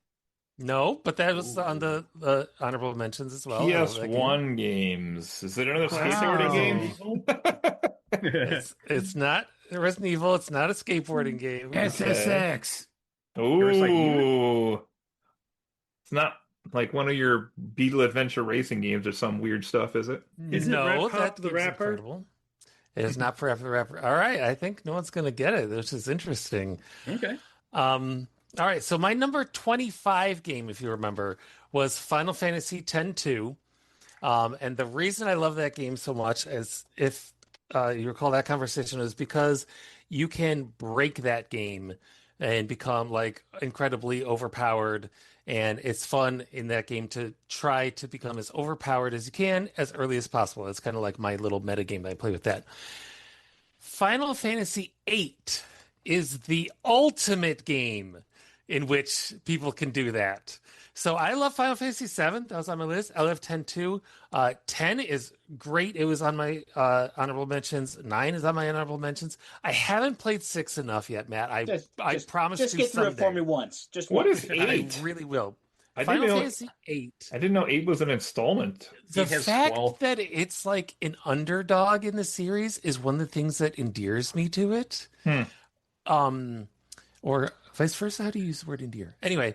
No, but that was on the honorable mentions as well. PS1 games. Is it another skateboarding game? It's not. Resident Evil. It's not a skateboarding game. SSX. Ooh. It's not like one of your Beetle Adventure racing games or some weird stuff, is it? Is it No, Red Pop that the game's Rapper? incredible. It is not for the rapper. All right, I think no one's going to get it, which is interesting. Okay. All right, so my number 25 game, if you remember, was Final Fantasy X-2. And the reason I love that game so much is, if you recall that conversation, is because you can break that game and become like incredibly overpowered. And it's fun in that game to try to become as overpowered as you can as early as possible. It's kind of like my little meta game that I play with that. Final Fantasy VIII is the ultimate game in which people can do that. So I love Final Fantasy VII. That was on my list. I love 10 too. 10 is great. It was on my honorable mentions. 9 is on my honorable mentions. I haven't played 6 enough yet, Matt. I promise just to get through someday. it for me once. Just What once. is 8? I really will. I Final didn't know. Fantasy VIII. I didn't know 8 was an installment. The It has fact 12. that it's like an underdog in the series is one of the things that endears me to it. Or vice versa. How do you use the word endear? Anyway,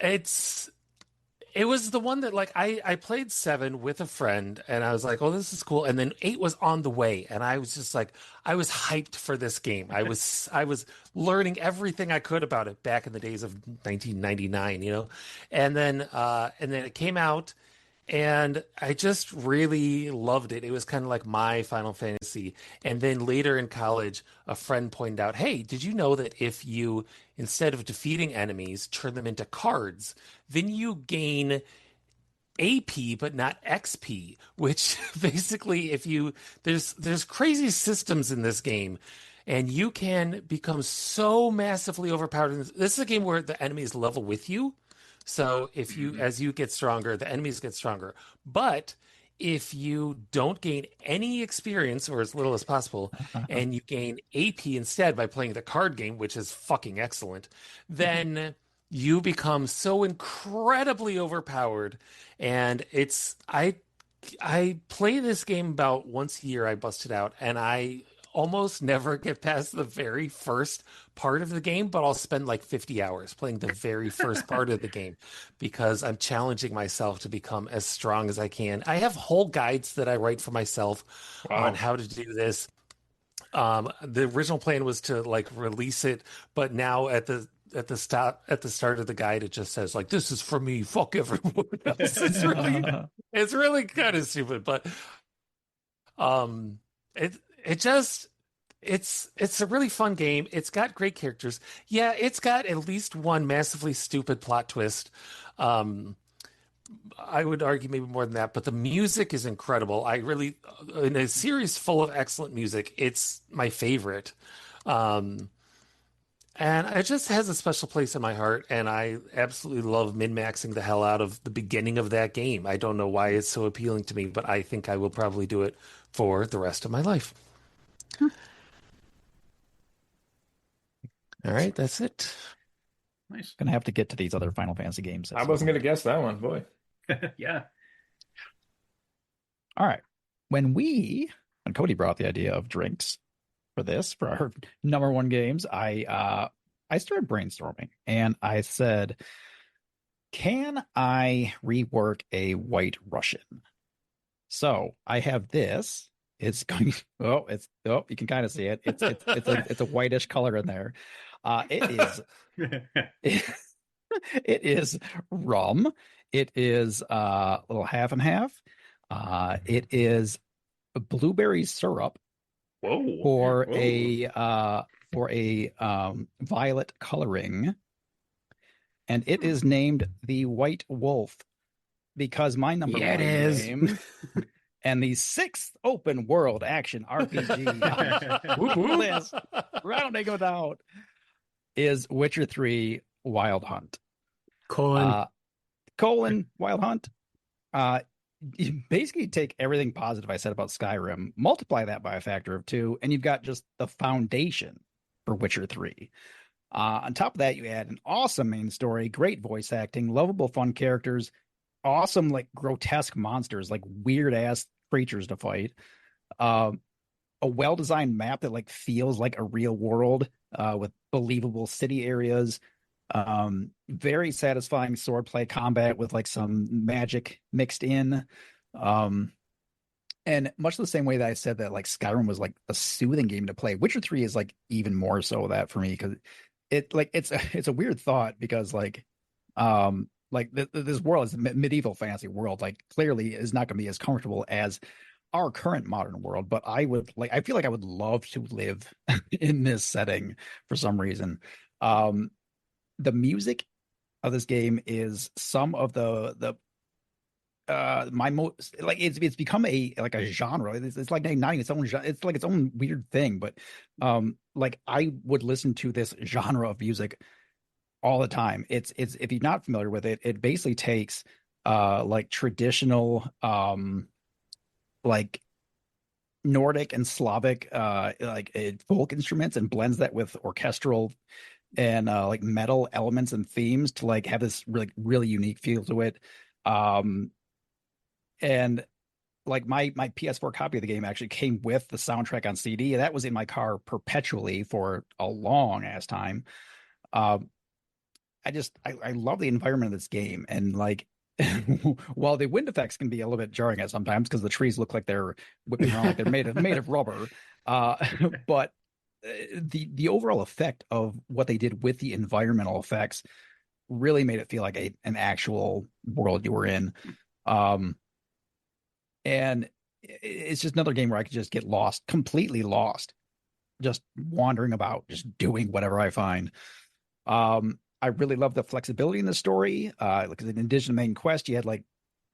it was the one that, like, I played 7 with a friend and I was like, oh, this is cool. And then 8 was on the way. And I was just like, I was hyped for this game. I was learning everything I could about it back in the days of 1999, you know? And then it came out and I just really loved it. It was kind of like my Final Fantasy. And then later in college, a friend pointed out, hey, did you know that if you, instead of defeating enemies, turn them into cards, then you gain AP but not XP, which basically, there's crazy systems in this game, and you can become so massively overpowered. This is a game where the enemies level with you. So if you, as you get stronger, the enemies get stronger. But if you don't gain any experience, or as little as possible, and you gain AP instead by playing the card game, which is fucking excellent, then you become so incredibly overpowered. And I play this game about once a year. I bust it out, and I almost never get past the very first part of the game, but I'll spend like 50 hours playing the very first part of the game because I'm challenging myself to become as strong as I can. I have whole guides that I write for myself on how to do this. The original plan was to like release it, but now at the start of the guide, it just says like, this is for me, fuck everyone else. It's really kind of stupid, but it's a really fun game. It's got great characters. Yeah, it's got at least one massively stupid plot twist. I would argue maybe more than that, but the music is incredible. In a series full of excellent music, it's my favorite. And it just has a special place in my heart, and I absolutely love min-maxing the hell out of the beginning of that game. I don't know why it's so appealing to me, but I think I will probably do it for the rest of my life. All right, that's it. Nice. Gonna have to get to these other Final Fantasy games. I wasn't gonna guess that one, boy. Yeah. All right. When Cody brought the idea of drinks for our number one games, I started brainstorming and I said, can I rework a White Russian? So I have this. It's going. You can kind of see it. It's a whitish color in there. It is rum. It is a little half and half. It is blueberry syrup. For a violet coloring, and it is named the White Wolf because my number one game and the 6th open world action RPG list, rounding it out, is Witcher 3 Wild Hunt. Wild Hunt. You basically take everything positive I said about Skyrim, multiply that by a factor of 2, and you've got just the foundation for Witcher 3. On top of that, you add an awesome main story, great voice acting, lovable, fun characters, awesome, like grotesque monsters, like weird ass creatures to fight. a well-designed map that like feels like a real world with believable city areas. Very satisfying swordplay combat with like some magic mixed in. And much the same way that I said that like Skyrim was like a soothing game to play, Witcher 3 is like even more so that for me because it's a weird thought because this world is a medieval fantasy world like clearly is not going to be as comfortable as our current modern world, but I feel like I would love to live in this setting for some reason. The music of this game is some of the my most like it's become a like a genre. It's like not even its own genre. It's like its own weird thing, but like I would listen to this genre of music all the time. It's if you're not familiar with it, it basically takes like traditional like Nordic and Slavic folk instruments and blends that with orchestral and like metal elements and themes to like have this really unique feel to it. And like my PS4 copy of the game actually came with the soundtrack on CD, and that was in my car perpetually for a long ass time. I love the environment of this game, and like while the wind effects can be a little bit jarring at sometimes because the trees look like they're whipping around like they're made of rubber, but the overall effect of what they did with the environmental effects really made it feel like an actual world you were in. And it's just another game where I could just get lost, completely lost, just wandering about, just doing whatever I find. I really love the flexibility in the story. Because in addition to the main quest, you had like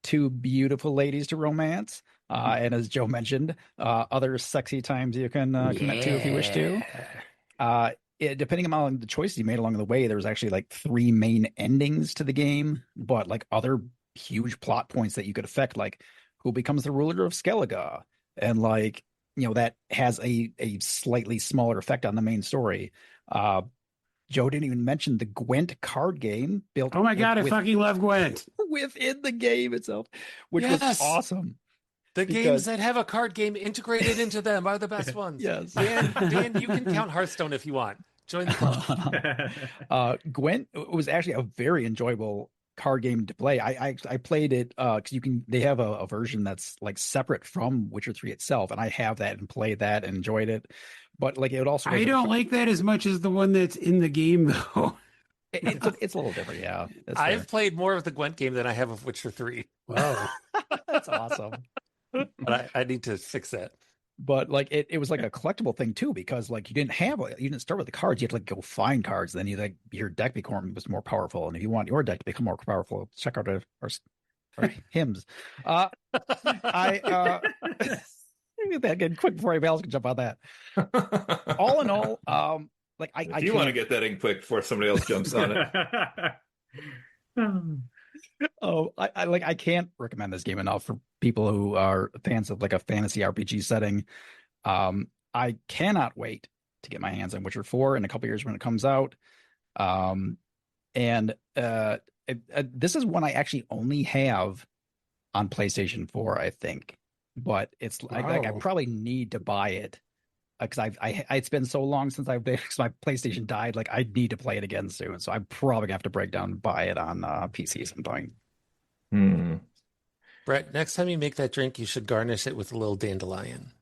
two beautiful ladies to romance. And as Joe mentioned, other sexy times you can commit to if you wish to. Depending on the choices you made along the way, there was actually like 3 main endings to the game, but like other huge plot points that you could affect, like who becomes the ruler of Skellige, and like that has a slightly smaller effect on the main story. Joe didn't even mention the Gwent card game built. Oh my god, I fucking love Gwent within the game itself, which was awesome. The games that have a card game integrated into them are the best ones. Yes, Dan, you can count Hearthstone if you want. Join the club. Gwent was actually a very enjoyable card game to play. I played it because they have a version that's like separate from Witcher 3 itself, and I have that and played that and enjoyed it. But like it also I don't like that as much as the one that's in the game though. It's a little different, yeah. I've played more of the Gwent game than I have of Witcher 3. Wow. That's awesome. But I need to fix that. But like it was like a collectible thing too, because like you didn't start with the cards, you had to like go find cards, then you like your deck was more powerful, and if you want your deck to become more powerful, check out our hymns. That again quick before anybody else can jump on that. All in all, like if you want to get that in quick before somebody else jumps on it. I can't recommend this game enough for people who are fans of like a fantasy RPG setting. I cannot wait to get my hands on Witcher 4 in a couple years when it comes out. This is one I actually only have on PlayStation 4, I think, but it's like I probably need to buy it because it's been so long since my PlayStation died. Like I need to play it again soon, so I'm probably gonna have to break down and buy it on PC sometime. Brett, next time you make that drink, you should garnish it with a little dandelion.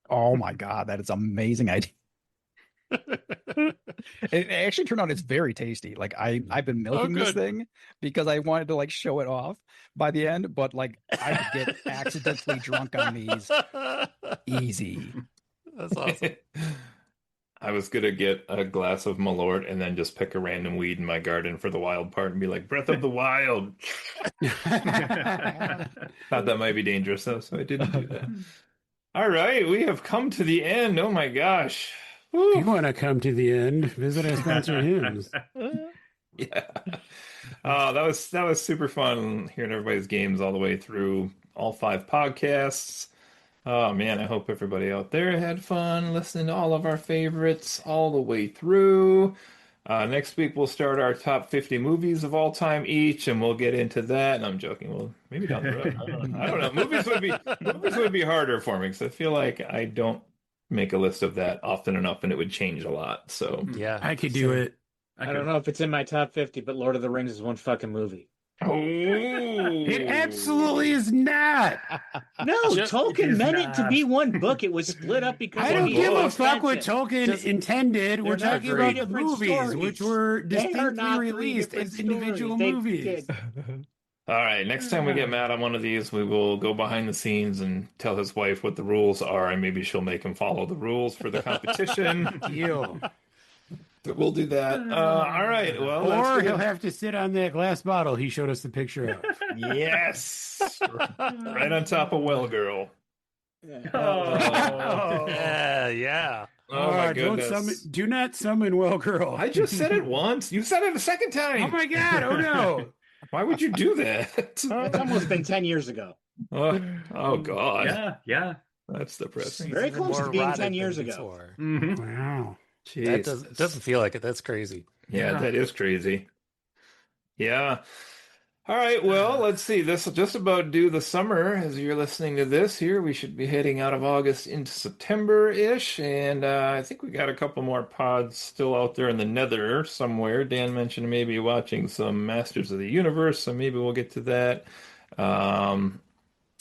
Oh my god, that is an amazing idea. It actually turned out it's very tasty. Like I've been milking this thing because I wanted to like show it off by the end, but like I could get accidentally drunk on these easy. That's awesome. I was gonna get a glass of Malort and then just pick a random weed in my garden for the wild part and be like, Breath of the Wild. Thought that might be dangerous though, so I didn't do that. All right, we have come to the end. Oh my gosh. Woo. If you want to come to the end, visit our sponsor hymns. Yeah. That was super fun hearing everybody's games all the way through all 5 podcasts. Oh man, I hope everybody out there had fun listening to all of our favorites all the way through. Next week we'll start our top 50 movies of all time each, and we'll get into that. And I'm joking. Well, maybe down the road. I don't know. Movies would be harder for me because I feel like I don't make a list of that often enough, and it would change a lot. So Yeah, I could do it. I don't know if it's in my top 50, but Lord of the Rings is one fucking movie. Oh, It absolutely is not. No, Tolkien meant it to be one book. It was split up because I don't he give a was fuck what expensive. Tolkien intended. We're They're not talking three about the different movies, stories. which were They are distinctly not three released different as individual stories. movies. All right, next time we get Matt on one of these, we will go behind the scenes and tell his wife what the rules are, and maybe she'll make him follow the rules for the competition. Deal. But we'll do that. All right, well, Or he'll have to sit on that glass bottle he showed us the picture of. Yes, right on top of Well Girl. yeah. Oh my goodness! Do not summon Well Girl. I just said it once. You said it a second time. Oh my god! Oh no! Why would you do that? It's almost been 10 years ago. Oh God! Yeah. That's depressing. Very close to being 10 years ago. Mm-hmm. Wow. That doesn't feel like it. That's crazy. Yeah, that is crazy. Yeah. All right, well, let's see. This will just about do the summer as you're listening to this here. We should be heading out of August into September-ish, and I think we got a couple more pods still out there in the nether somewhere. Dan mentioned maybe watching some Masters of the Universe, so maybe we'll get to that.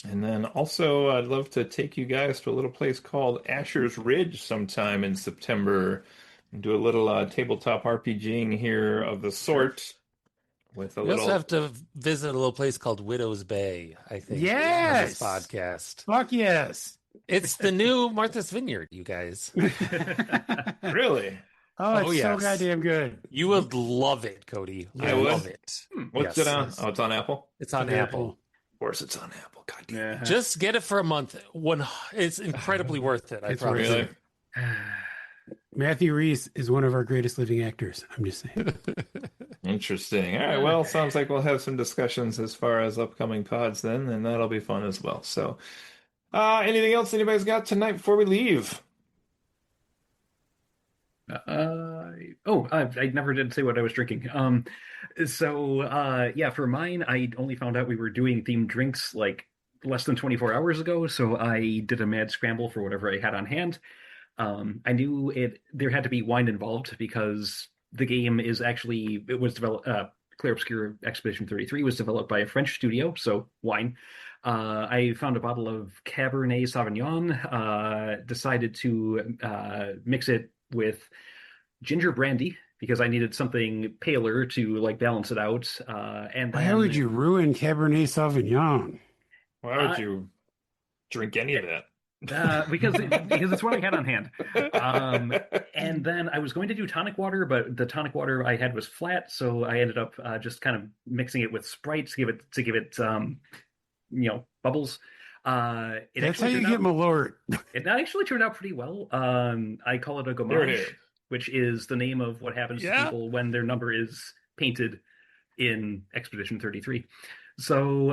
And then also, I'd love to take you guys to a little place called Asher's Ridge sometime in September and do a little tabletop RPGing here of the sort. With a we also have to visit a little place called Widow's Bay, I think. Yes! On this podcast. Fuck yes! It's the new Martha's Vineyard, you guys. Really? Oh, it's so goddamn good. You would love it, Cody. I love it. What's it on? Oh, it's on Apple? It's on Apple. Of course it's on Apple. God damn. Just get it for a month. It's incredibly worth it, I promise. Really? Matthew Reese is one of our greatest living actors. I'm just saying. Interesting. All right. Well, sounds like we'll have some discussions as far as upcoming pods then, and that'll be fun as well. So, anything else anybody's got tonight before we leave? I never did say what I was drinking. For mine, I only found out we were doing themed drinks like less than 24 hours ago. So I did a mad scramble for whatever I had on hand. I knew there had to be wine involved because the game it was developed, Clear Obscure Expedition 33 was developed by a French studio, so wine. I found a bottle of Cabernet Sauvignon, decided to mix it with ginger brandy because I needed something paler to like balance it out. Why would you ruin Cabernet Sauvignon? Why would you drink any of that? Because it's what I had on hand. And then I was going to do tonic water, but the tonic water I had was flat, so I ended up just kind of mixing it with Sprite to give it bubbles. That's how you get Malort. It actually turned out pretty well. I call it a gommage, which is the name of what happens to people when their number is painted in Expedition 33. So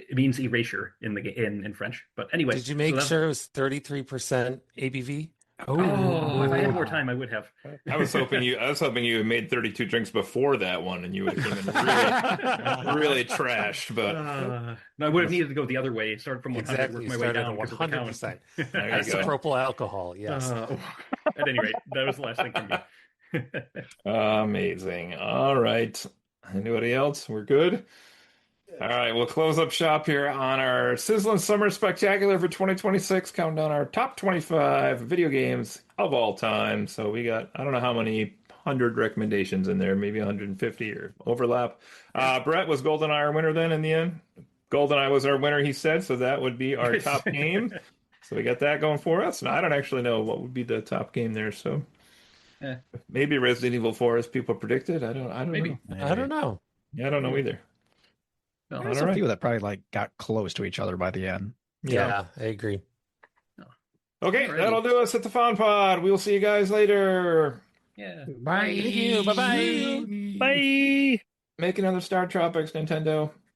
it means erasure in French. But anyway, did you make sure it was 33% ABV? Oh, if I had more time, I would have. I was hoping you made 32 drinks before that one, and you would have been really trashed. But no, I would have needed to go the other way. Start from 100, work my way down. 100%. Isopropyl alcohol. Yes. At any rate, that was the last thing from me. Amazing. All right. Anybody else? We're good. All right, we'll close up shop here on our Sizzlin Summer Spectacular for 2026, counting down our top 25 video games of all time. So we got, I don't know how many 100 recommendations in there, maybe 150 or overlap. Brett, was GoldenEye our winner then in the end? GoldenEye was our winner, he said, so that would be our top game. So we got that going for us. And I don't actually know what would be the top game there, so maybe Resident Evil 4 as people predicted. I don't know. I don't know. Yeah, I don't know either. There's a few that probably got close to each other by the end. Yeah, I agree. Okay, that'll do us at the Fawn Pod. We'll see you guys later. Yeah. Bye. Thank you. Bye-bye. Bye. Make another Star Tropics, Nintendo.